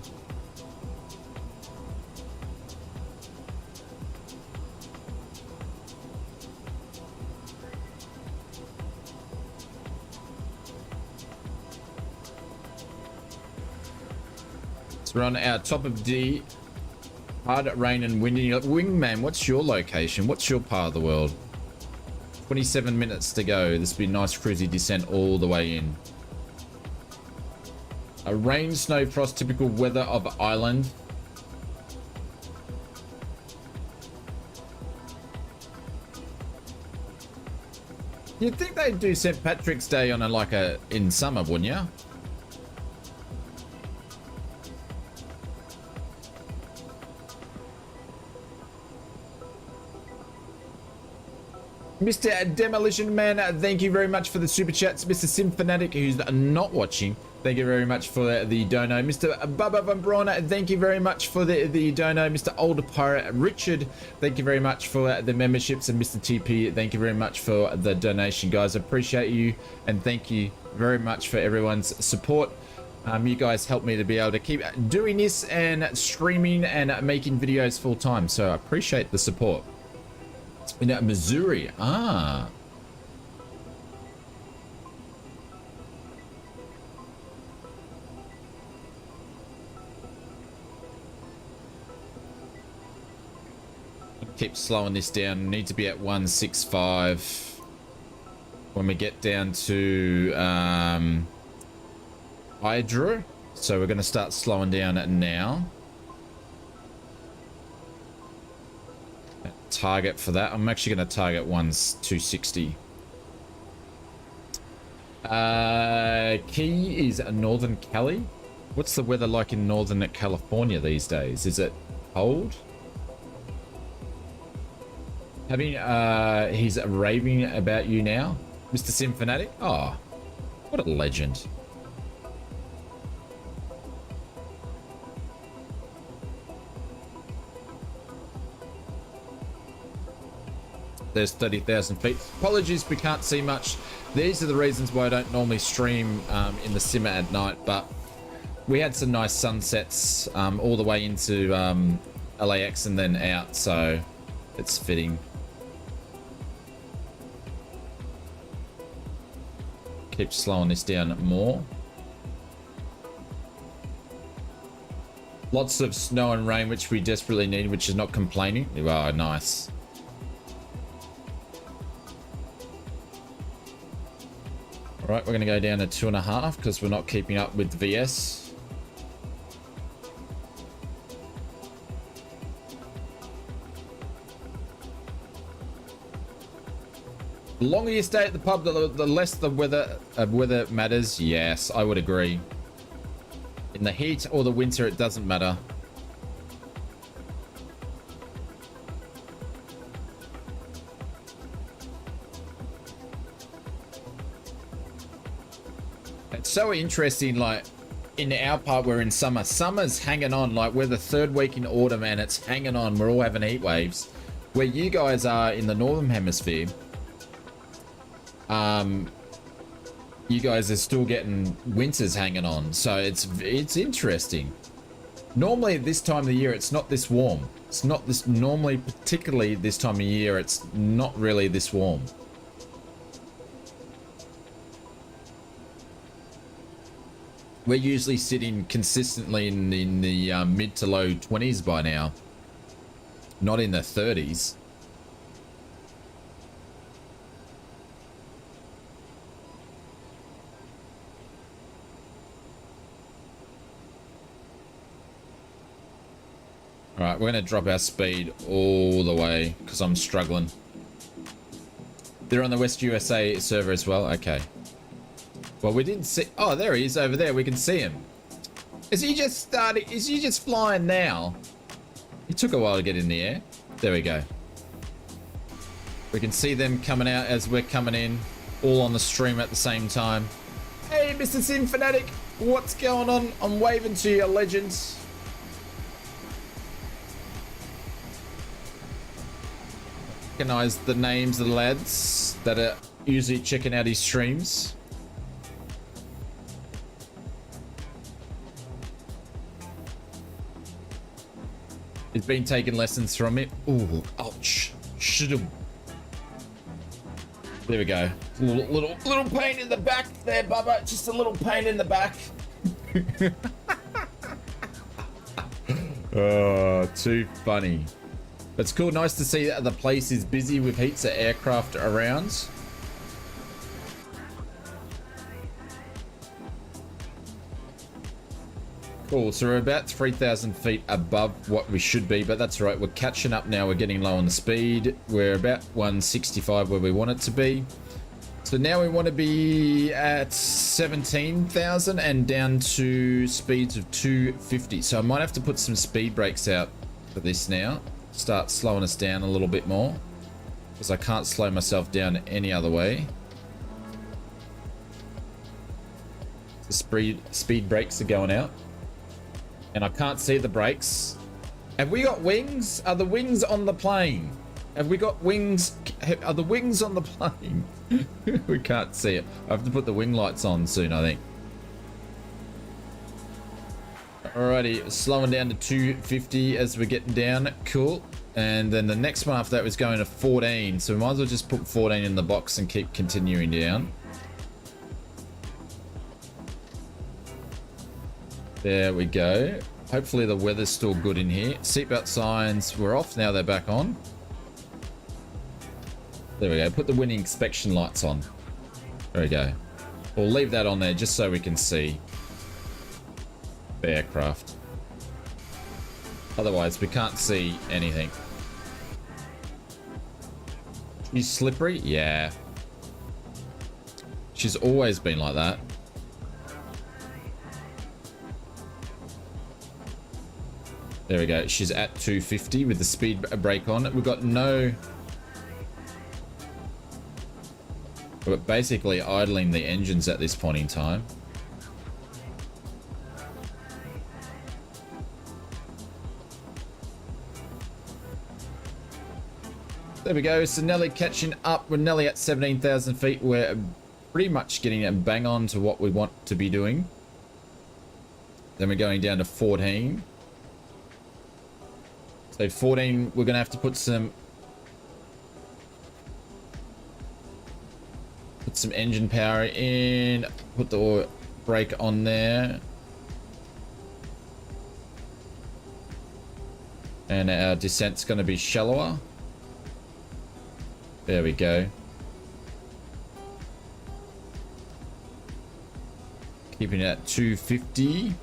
[SPEAKER 1] So we're on our top of D. Hard rain and windy. Wingman, what's your location? What's your part of the world? 27 minutes to go. This will be a nice cruisy descent all the way in. A rain, snow, frost, typical weather of island. You'd think they'd do St. Patrick's Day on in summer, wouldn't you? Mr. Demolition Man, thank you very much for the super chats. Mr. Symphanatic, who's not watching, thank you very much for the dono. Mr. Bubba Van Braun, thank you very much for the dono. Mr. Old Pirate Richard, thank you very much for the memberships. And Mr. TP, thank you very much for the donation, guys. I appreciate you, and thank you very much for everyone's support. You guys help me to be able to keep doing this and streaming and making videos full time, so I appreciate the support. In Missouri. Keep slowing this down. Need to be at 165 when we get down to Hydra. So we're going to start slowing down now. Target for that. I'm actually going to target 260. Key is Northern Cali. What's the weather like in Northern California these days? Is it cold? He's raving about you now, Mr. Symphanatic. Oh, what a legend. There's 30,000 feet. Apologies, we can't see much. These are the reasons why I don't normally stream in the simmer at night, but we had some nice sunsets all the way into LAX and then out, so it's fitting. Keep slowing this down more. Lots of snow and rain, which we desperately need, which is not complaining. Oh, nice. Right, we're going to go down to 2.5 because we're not keeping up with the VS. The longer you stay at the pub, the less the weather matters. Yes, I would agree. In the heat or the winter, it doesn't matter. It's so interesting, like, in our part, we're in summer. Summer's hanging on, like, we're the 3rd week in autumn and it's hanging on. We're all having heat waves. Where you guys are in the Northern Hemisphere, you guys are still getting winters hanging on. So it's interesting. Normally this time of the year, it's not this warm. It's not this, normally, particularly this time of year, it's not really this warm. We're usually sitting consistently in the mid to low 20s by now. Not in the 30s. All right, we're going to drop our speed all the way because I'm struggling. They're on the West USA server as well. Okay. Well, we didn't see... Oh, there he is over there. We can see him. Is he just starting... Is he just flying now? It took a while to get in the air. There we go. We can see them coming out as we're coming in. All on the stream at the same time. Hey, Mr. Sin Fanatic. What's going on? I'm waving to you, legends. Recognize the names of the lads that are usually checking out his streams. He's been taking lessons from it. Ooh, ouch. Should've. There we go. Little pain in the back there, Bubba. Just a little pain in the back. Oh, too funny. It's cool. Nice to see that the place is busy with heaps of aircraft around. Cool, so we're about 3,000 feet above what we should be, but that's right. We're catching up now. We're getting low on the speed. We're about 165 where we want it to be. So now we want to be at 17,000 and down to speeds of 250. So I might have to put some speed brakes out for this now. Start slowing us down a little bit more because I can't slow myself down any other way. The speed brakes are going out. And I can't see the brakes. Have we got wings? Are the wings on the plane? Have we got wings? Are the wings on the plane? We can't see it. I have to put the wing lights on soon, I think. Alrighty, slowing down to 250 as we're getting down. Cool. And then the next one after that was going to 14. So we might as well just put 14 in the box and keep continuing down. There we go. Hopefully the weather's still good in here. Seatbelt signs were off. Now they're back on. There we go. Put the winning inspection lights on. There we go. We'll leave that on there just so we can see the aircraft. Otherwise, we can't see anything. She's slippery? Yeah. She's always been like that. There we go. She's at 250 with the speed brake on. We've got no... We're basically idling the engines at this point in time. There we go. So nearly catching up. We're nearly at 17,000 feet. We're pretty much getting it bang on to what we want to be doing. Then we're going down to 14. So 14, we're going to have to put some engine power in, put the brake on there. And our descent's going to be shallower. There we go. Keeping it at 250.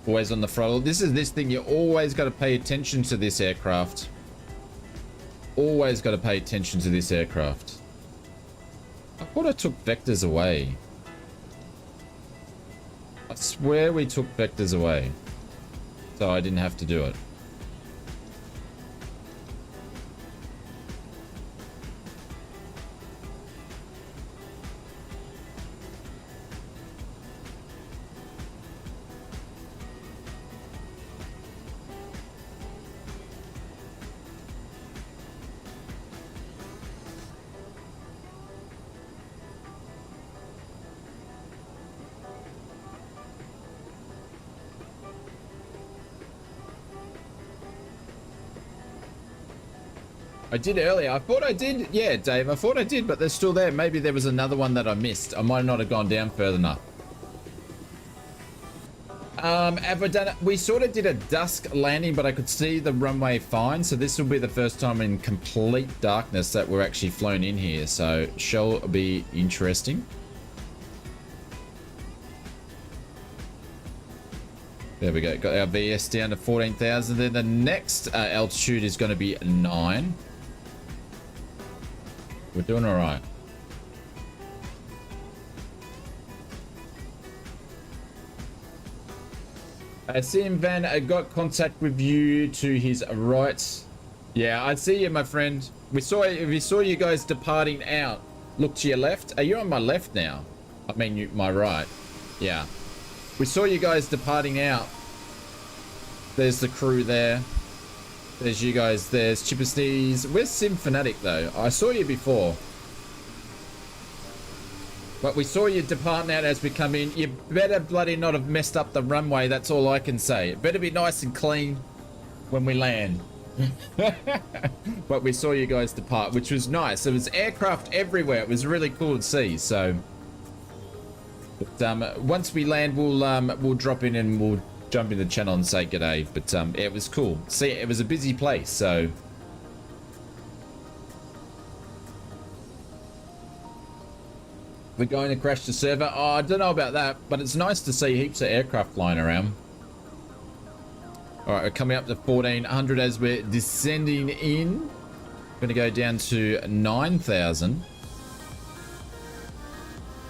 [SPEAKER 1] Always on the throttle. This is this thing. You always got to pay attention to this aircraft. Always got to pay attention to this aircraft. I thought I took vectors away. I swear we took vectors away. So I didn't have to do it. I did earlier. I thought I did. Yeah, Dave, I thought I did, but they're still there. Maybe there was another one that I missed. I might not have gone down further enough. Have I done it? We sort of did a dusk landing, but I could see the runway fine. So this will be the first time in complete darkness that we're actually flown in here. So shall be interesting. There we go. Got our VS down to 14,000. Then the next altitude is going to be 9. We're doing all right. CM Van got contact with you to his right. Yeah, I see you, my friend. We saw you guys departing out. Look to your left. Are you on my left now? I mean, my right. Yeah. We saw you guys departing out. There's the crew there. There's you guys. There's Chipper Sneeze. Where's Sim Fanatic though? I saw you before. But we saw you departing out as we come in. You better bloody not have messed up the runway. That's all I can say. It better be nice and clean when we land. But we saw you guys depart, which was nice. There was aircraft everywhere. It was really cool to see. So, but, once we land, we'll drop in and we'll jump in the channel and say g'day. But it was cool. See, it was a busy place. So. We're going to crash the server. Oh, I don't know about that, but it's nice to see heaps of aircraft flying around. All right, we're coming up to 1400 as we're descending in. We're going to go down to 9,000.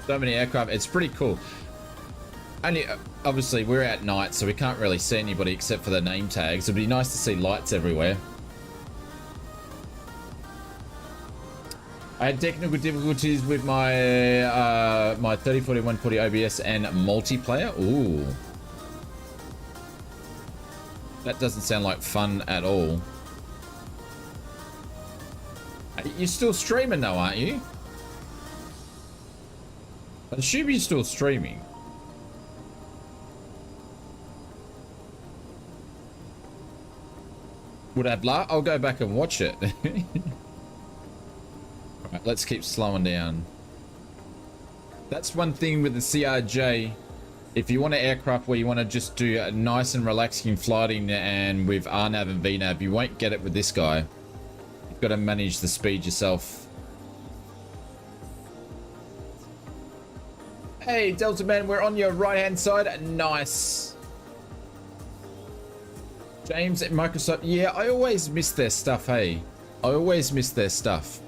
[SPEAKER 1] So many aircraft. It's pretty cool. Only, obviously, we're at night, so we can't really see anybody except for the name tags. It'd be nice to see lights everywhere. I had technical difficulties with my my 3040 140 OBS and multiplayer. Ooh, that doesn't sound like fun at all. You're still streaming though, aren't you? I assume you're still streaming. Would I blah? I'll go back and watch it. Right, let's keep slowing down. That's one thing with the CRJ. If you want an aircraft where you want to just do a nice and relaxing flighting and with RNAV and VNAV, you won't get it with this guy. You've got to manage the speed yourself. Hey, Delta Man, we're on your right-hand side. Nice. James at Microsoft. Yeah, I always miss their stuff, hey. I always miss their stuff.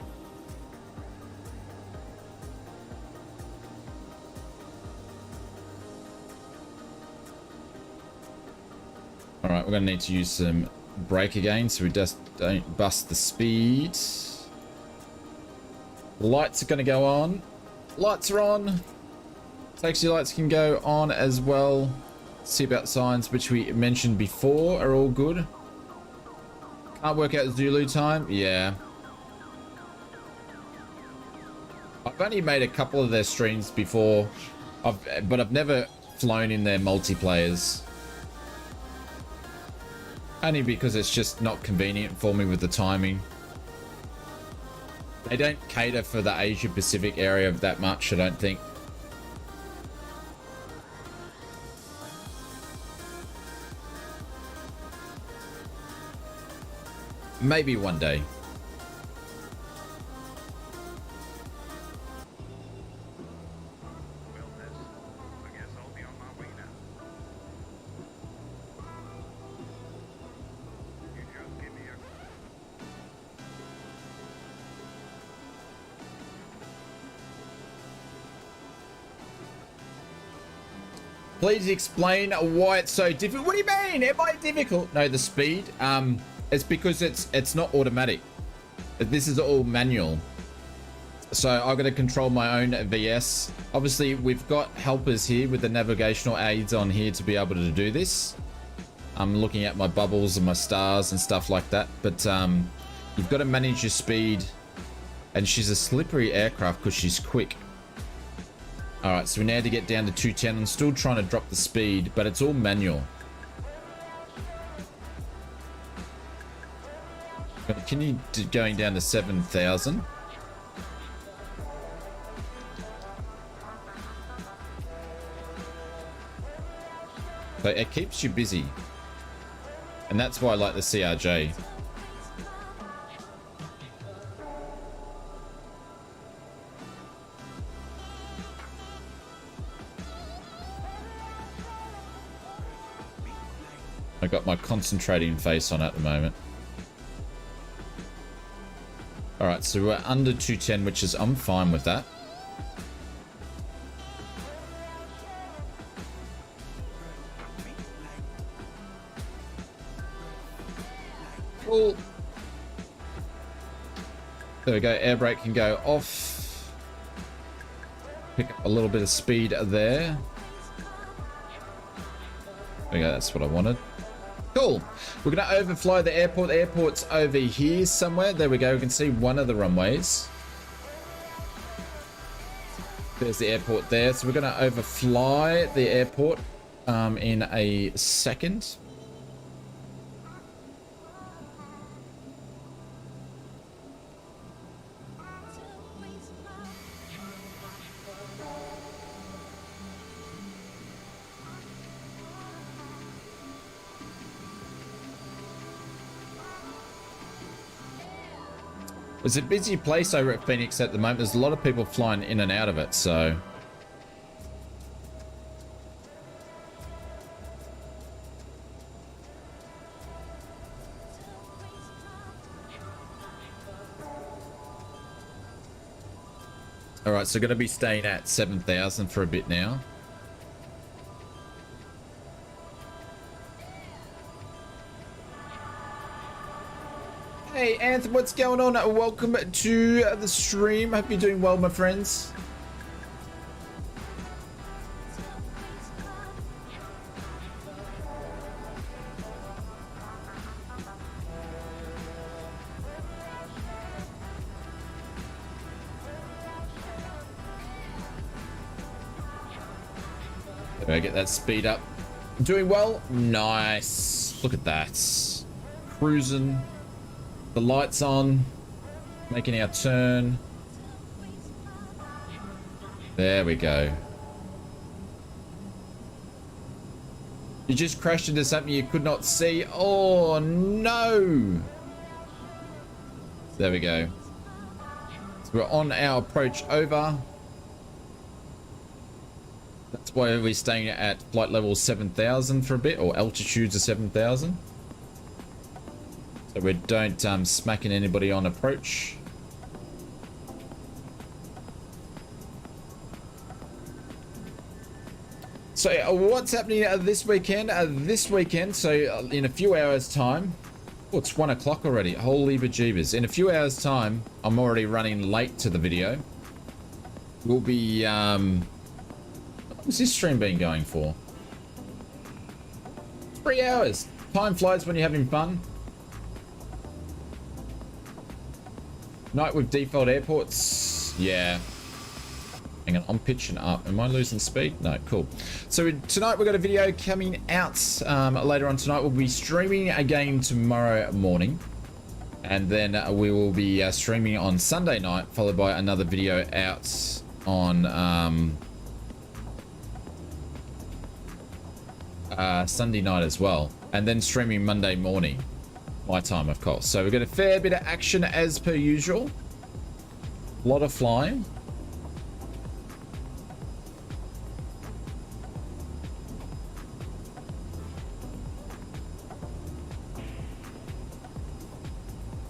[SPEAKER 1] All right, we're going to need to use some brake again so we just don't bust the speed. Lights are going to go on. Lights are on. Taxi lights can go on as well. Seatbelt signs, which we mentioned before, are all good. Can't work out Zulu time. Yeah. I've only made a couple of their streams before, but I've never flown in their multiplayers. Only because it's just not convenient for me with the timing. They don't cater for the Asia Pacific area that much, I don't think. Maybe one day. Please explain why it's so difficult. What do you mean? Am I difficult? No, the speed. It's because it's not automatic. This is all manual. So I've got to control my own VS. Obviously, we've got helpers here with the navigational aids on here to be able to do this. I'm looking at my bubbles and my stars and stuff like that. But you've got to manage your speed. And she's a slippery aircraft because she's quick. All right, so we now have to get down to 210. I'm still trying to drop the speed, but it's all manual. Continue going down to 7,000. So it keeps you busy. And that's why I like the CRJ. I got my concentrating face on at the moment. All right, so we're under 210, which is, I'm fine with that. Cool. There we go. Air brake can go off. Pick up a little bit of speed there. There we go. That's what I wanted. Cool. We're going to overfly the airport. The airport's over here somewhere. There we go. We can see one of the runways. There's the airport there. So we're going to overfly the airport in a second. It's a busy place over at Phoenix at the moment. There's a lot of people flying in and out of it, so. All right, so going to be staying at 7,000 for a bit now. Hey, Anthony, what's going on? Welcome to the stream. Hope you're doing well, my friends. There I get that speed up. Doing well? Nice. Look at that. Cruising. The lights on, making our turn. There we go. You just crashed into something you could not see. Oh no! There we go. So we're on our approach over. That's why we're staying at flight level 7,000 for a bit, or altitudes of 7,000. So we don't smacking anybody on approach. So what's happening this weekend? So in a few hours time, oh, it's 1 o'clock already. Holy bejeebers. In a few hours time, I'm already running late to the video. We'll be, what's this stream been going for? 3 hours. Time flies when you're having fun. Night with default airports. Yeah. Hang on, I'm pitching up. Am I losing speed? No, cool. So tonight we've got a video coming out. Later on tonight we'll be streaming again tomorrow morning. And then we will be streaming on Sunday night, followed by another video out on Sunday night as well. And then streaming Monday morning. My time, of course. So we've got a fair bit of action as per usual. A lot of flying.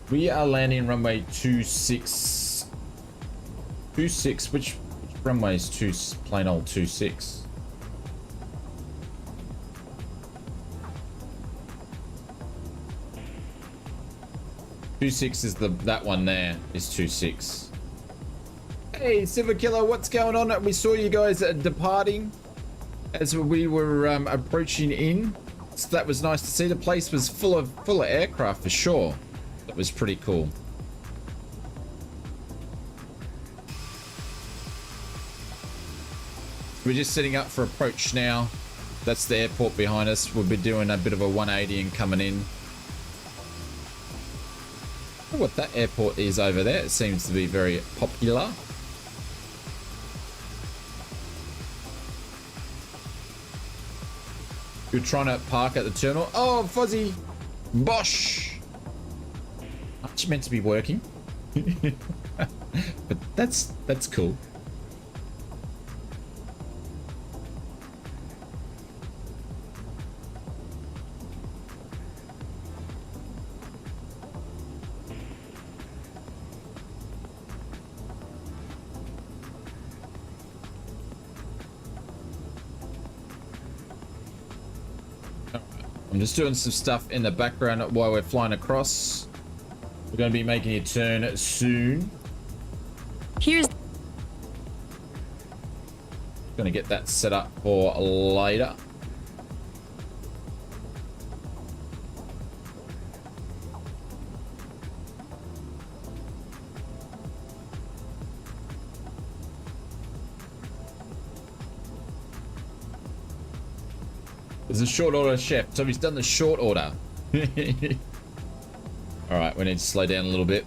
[SPEAKER 1] We are landing runway 26. 26, which runway is plain old 26? Two six is that one there is 26. Hey, Silver Killer, what's going on? We saw you guys departing as we were approaching in. So that was nice to see. The place was full of aircraft for sure. That was pretty cool. We're just setting up for approach now. That's the airport behind us. We'll be doing a bit of a 180 and coming in. I wonder what that airport is over there. It seems to be very popular. You're trying to park at the terminal. Oh, Fuzzy Bosh. Aren't you meant to be working? But that's cool. I'm just doing some stuff in the background while we're flying across. We're going to be making a turn soon.
[SPEAKER 4] Here's
[SPEAKER 1] Going to get that set up for later. There's a short order chef, so he's done the short order. All right, we need to slow down a little bit.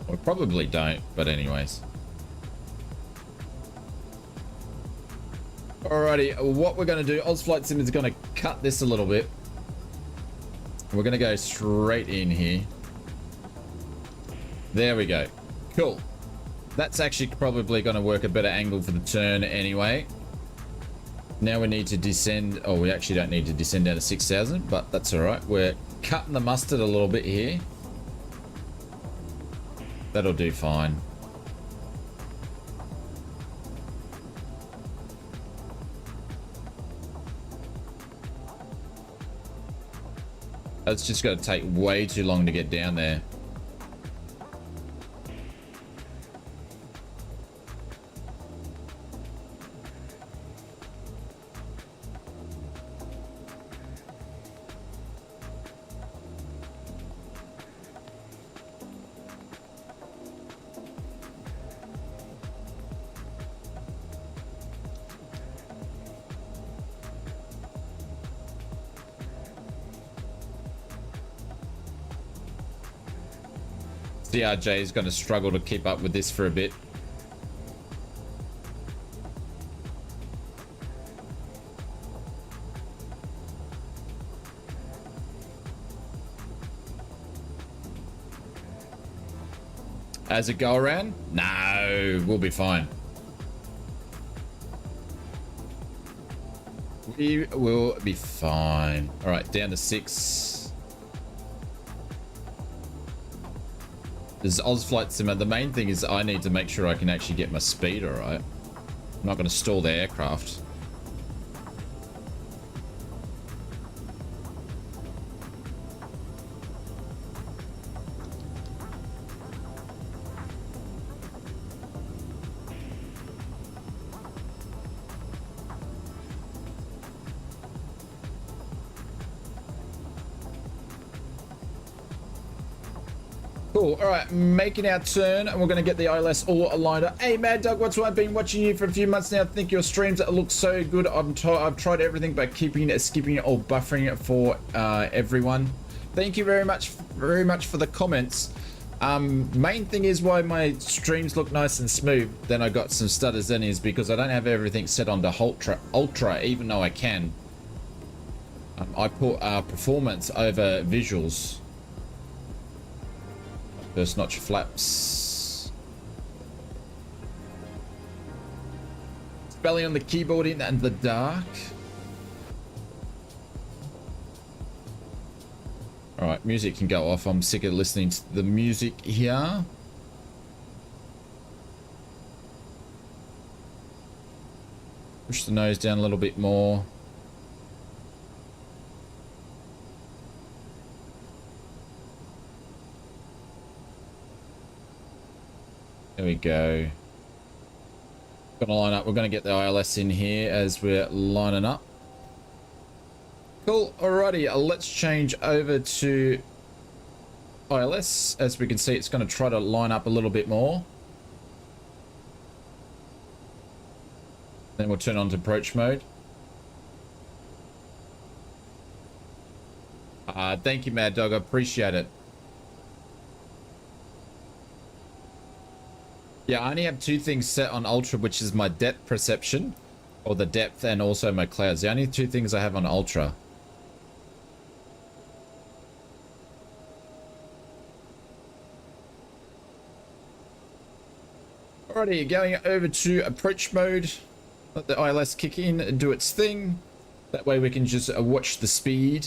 [SPEAKER 1] We probably don't, but anyways. Alrighty, what we're going to do, ausflightsimmer is going to cut this a little bit. We're going to go straight in here. There we go. Cool. That's actually probably going to work a better angle for the turn anyway. Now we need to descend. Oh, we actually don't need to descend down to 6,000, but that's all right. We're cutting the mustard a little bit here. That'll do fine. It's just going to take way too long to get down there. CRJ is going to struggle to keep up with this for a bit. As a go around? No, we'll be fine. We will be fine. All right, down to 6. This is ausflightsimmer. The main thing is I need to make sure I can actually get my speed all right. I'm not going to stall the aircraft. Cool. All right, making our turn, and we're going to get the ILS all lined up. Hey, Mad Dog, what's what? I've been watching you for a few months now. I think your streams look so good. I've tried everything but skipping or buffering for everyone. Thank you very much for the comments. Main thing is why my streams look nice and smooth. Then I got some stutters in is because I don't have everything set on to ultra, even though I can. I put performance over visuals. First notch flaps. Spelling on the keyboard in the dark. All right, music can go off. I'm sick of listening to the music here. Push the nose down a little bit more. There we go. Gonna line up. We're gonna get the ILS in here as we're lining up. Cool. Alrighty, let's change over to ILS. As we can see, it's going to try to line up a little bit more. Then we'll turn on to approach mode. Thank you, Mad Dog. I appreciate it. Yeah, I only have two things set on Ultra, which is my depth perception, or the depth, and also my clouds. The only two things I have on Ultra. Alrighty, going over to approach mode. Let the ILS kick in and do its thing. That way we can just watch the speed.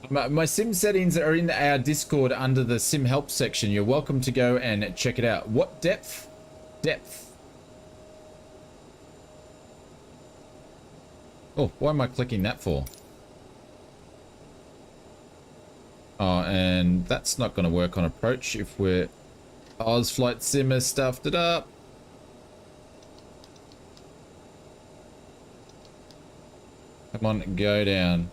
[SPEAKER 1] My sim settings are in our Discord under the sim help section. You're welcome to go and check it out. What depth? Depth. Oh, why am I clicking that for? Oh, and that's not going to work on approach if we're... ausflightsimmer stuffed it up. Come on, go down.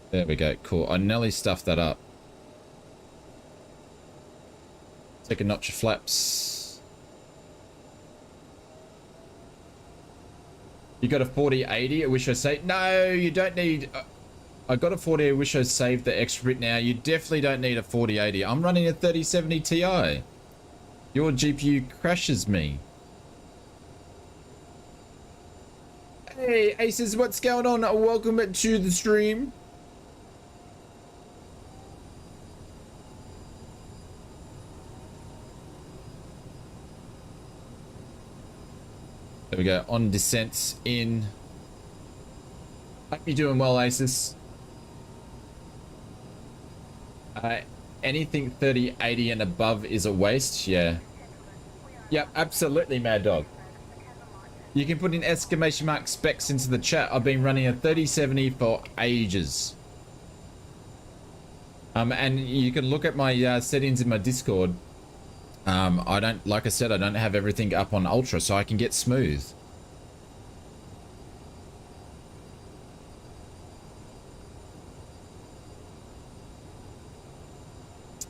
[SPEAKER 1] There we go. Cool. I nearly stuffed that up. Take a notch of flaps. You got a 4080? I wish I saved. No, you don't need. I got a 40. I wish I saved the extra bit now. You definitely don't need a 4080. I'm running a 3070 Ti. Your GPU crashes me. Hey, Aces, what's going on? Welcome to the stream. There we go. On descent in. Hope you're doing well, Aces. Anything 3080 and above is a waste. Yeah. Yep, absolutely, Mad Dog. You can put in exclamation mark specs into the chat. I've been running a 3070 for ages. And you can look at my settings in my Discord. I don't, like I said, I don't have everything up on Ultra, so I can get smooth.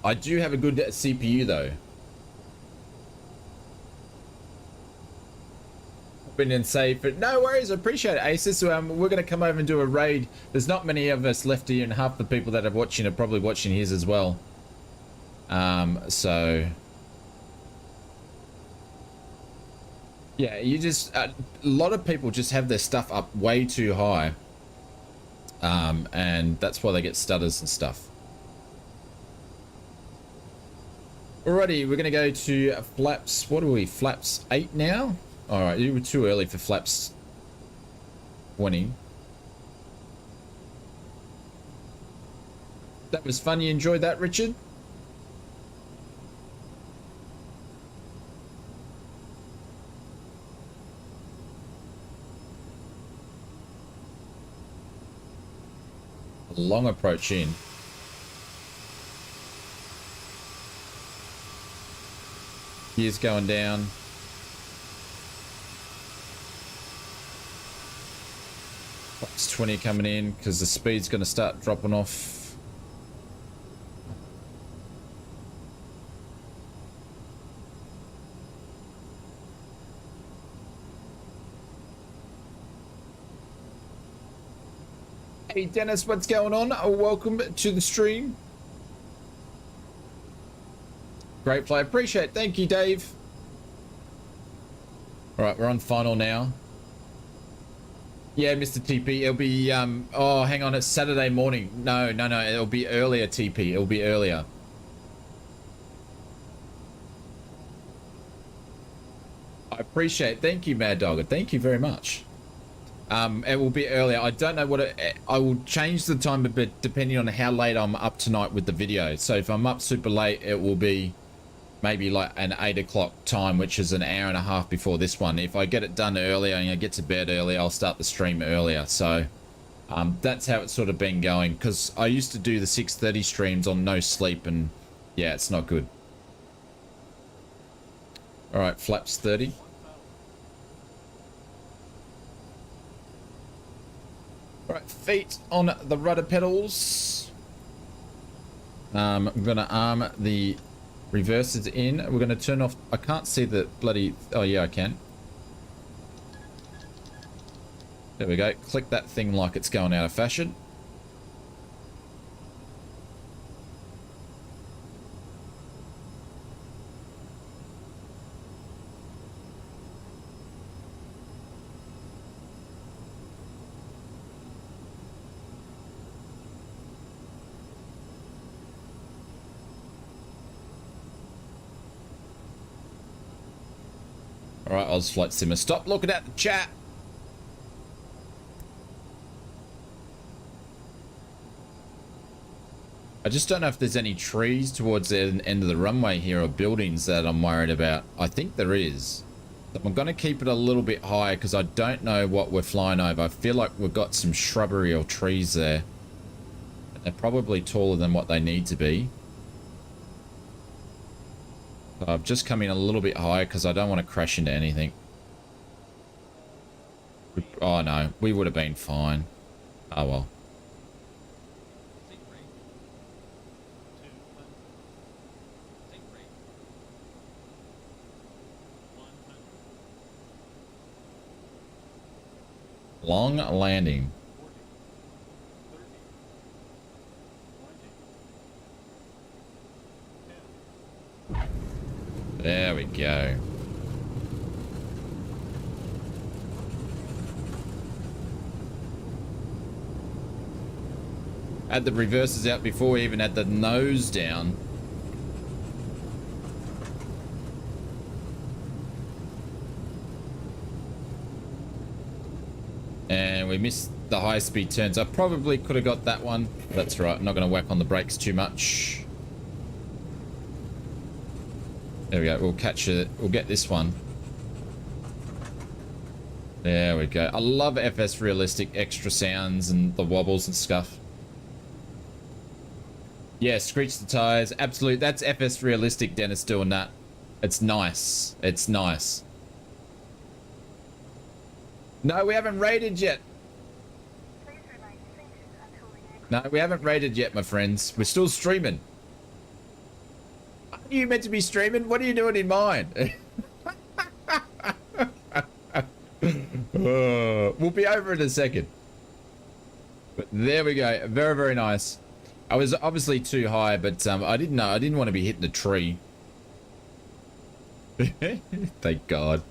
[SPEAKER 1] I do have a good CPU though. Been and save it. No worries, I appreciate it, Aces. We're going to come over and do a raid. There's not many of us left here, and half the people that are watching are probably watching his as well. So yeah, you just a lot of people just have their stuff up way too high, and that's why they get stutters and stuff. Alrighty, we're going to go to flaps. What are we? Flaps 8 now? Alright, you were too early for flaps 20. That was fun. You enjoyed that, Richard? A long approach in. Gears going down. It's 20 coming in because the speed's going to start dropping off. Hey Dennis, what's going on? Welcome to the stream. Great play, appreciate it. Thank you, Dave. All right, we're on final now. Yeah, Mr. TP, it'll be, oh, hang on, it's Saturday morning. No, it'll be earlier, TP. It'll be earlier. I appreciate it. Thank you, Mad Dogger. Thank you very much. It will be earlier. I don't know what I will change the time a bit depending on how late I'm up tonight with the video. So if I'm up super late, it will be maybe like an 8 o'clock time, which is an hour and a half before this one. If I get it done earlier and I get to bed early, I'll start the stream earlier. So that's how it's sort of been going, because I used to do the 6:30 streams on no sleep, and yeah, it's not good. All right, flaps 30. All right, feet on the rudder pedals. I'm gonna arm the reversers in. We're going to turn off. I can't see the bloody. Oh yeah, I can. There we go. Click that thing like it's going out of fashion. All right, ausflightsimmer, stop looking at the chat. I just don't know if there's any trees towards the end of the runway here or buildings that I'm worried about. I think there is. But I'm going to keep it a little bit higher because I don't know what we're flying over. I feel like we've got some shrubbery or trees there. They're probably taller than what they need to be. I've just come in a little bit higher because I don't want to crash into anything. Oh no, we would have been fine. Oh well. Long landing. There we go. Had the reverses out before we even had the nose down. And we missed the high speed turns. I probably could have got that one. That's right. I'm not going to whack on the brakes too much. There we go. We'll catch it. We'll get this one. There we go. I love FS Realistic extra sounds and the wobbles and stuff. Yeah, screech the tires. Absolutely. That's FS Realistic, Dennis, doing that. It's nice. It's nice. No, we haven't raided yet. No, we haven't raided yet, my friends. We're still streaming. Are you meant to be streaming? What are you doing in mine? We'll be over in a second. But there we go. Very, very nice. I was obviously too high, but I didn't know. I didn't want to be hitting the tree. Thank God.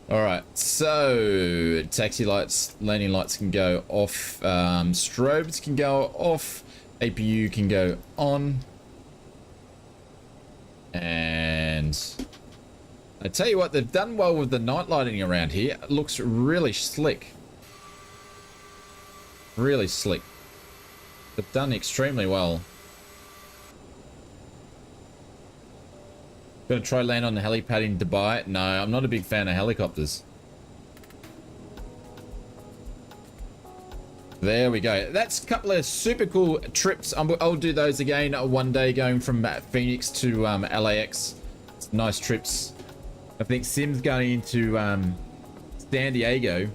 [SPEAKER 1] All right. So taxi lights, landing lights can go off. Strobes can go off. APU can go on. And I tell you what, they've done well with the night lighting around here. It looks really slick. Really slick. They've done extremely well. Gonna try land on the helipad in Dubai? No, I'm not a big fan of helicopters. There we go. That's a couple of super cool trips. I'll do those again one day, going from Phoenix to LAX. It's nice trips. I think Sim's going into San Diego,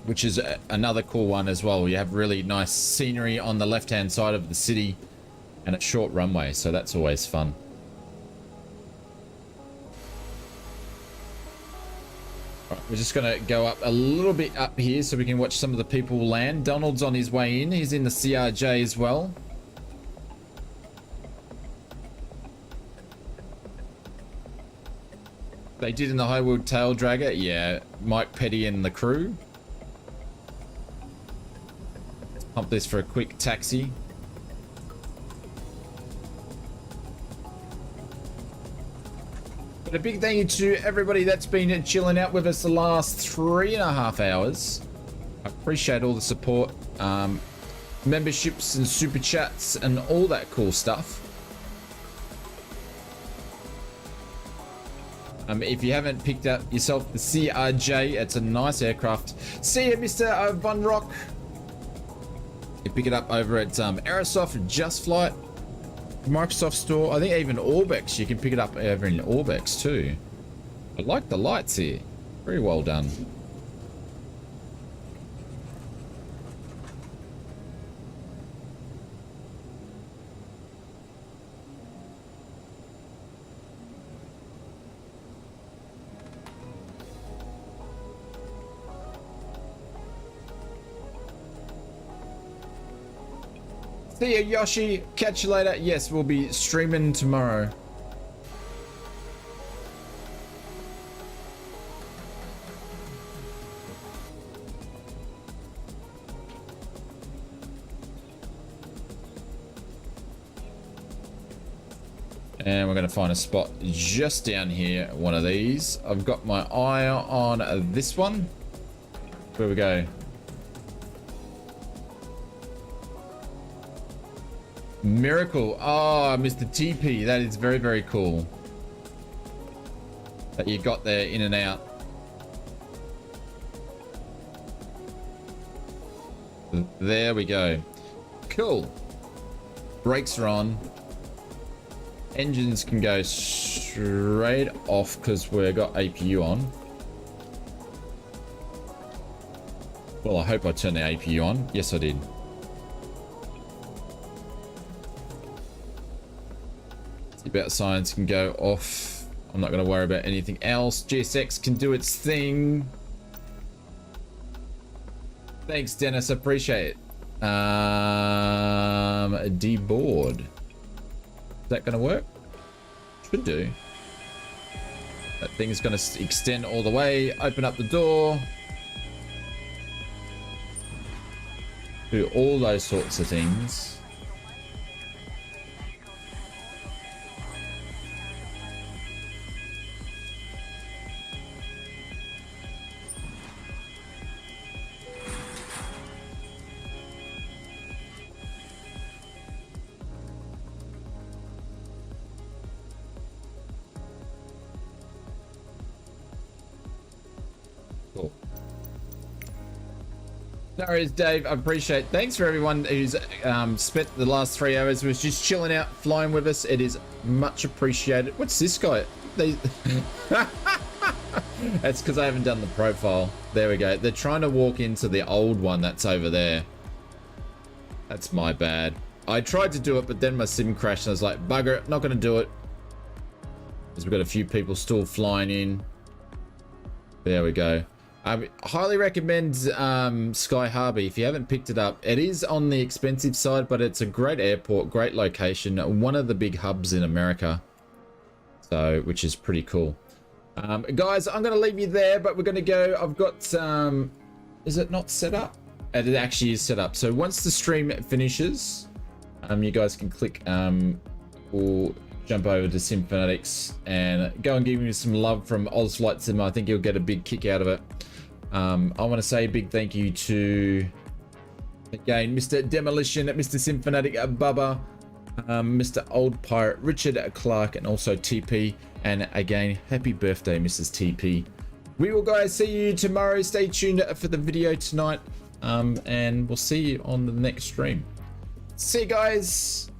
[SPEAKER 1] which is another cool one as well. You have really nice scenery on the left-hand side of the city and a short runway, so that's always fun. We're just going to go up a little bit up here so we can watch some of the people land. Donald's on his way in. He's in the CRJ as well. They did in the High World Tail Dragger. Yeah, Mike Petty and the crew. Pump this for a quick taxi. But a big thank you to everybody that's been chilling out with us the last 3.5 hours. I appreciate all the support, memberships and super chats and all that cool stuff. If you haven't picked up yourself the CRJ, it's a nice aircraft. See you, Mr. Von Rock. You pick it up over at Aerosoft, Just Flight, Microsoft Store. I think even Orbex, you can pick it up over in Orbex too. I like the lights here. Very well done. See you, Yoshi. Catch you later. Yes, we'll be streaming tomorrow. And we're going to find a spot just down here, one of these. I've got my eye on this one. Where we go? Miracle. Oh, Mr. TP. That is very, very cool. That you got there in and out. There we go. Cool. Brakes are on. Engines can go straight off because we've got APU on. Well, I hope I turned the APU on. Yes, I did. Seatbelt signs can go off. I'm not going to worry about anything else. GSX can do its thing. Thanks, Dennis. Appreciate it. Deboard. Is that going to work? Should do. That thing is going to extend all the way. Open up the door. Do all those sorts of things. No worries, Dave. I appreciate. Thanks for everyone who's spent the last 3 hours was just chilling out, flying with us. It is much appreciated. What's this guy? That's because I haven't done the profile. There we go. They're trying to walk into the old one that's over there. That's my bad. I tried to do it, but then my sim crashed and I was like, bugger it, not going to do it. Because we've got a few people still flying in. There we go. I highly recommend Sky Harbor if you haven't picked it up. It is on the expensive side, but it's a great airport, great location, one of the big hubs in America. So, which is pretty cool. Guys, I'm going to leave you there, but we're going to go. I've got, is it not set up? It actually is set up. So once the stream finishes, you guys can click or jump over to Sim Fanatics and go and give me some love from ausflightsimmer. I think you'll get a big kick out of it. I want to say a big thank you to, again, Mr. Demolition, Mr. Sim Fanatic, Bubba, Mr. Old Pirate, Richard Clark, and also TP. And again, happy birthday, Mrs. TP. We will, guys, see you tomorrow. Stay tuned for the video tonight, and we'll see you on the next stream. See you, guys.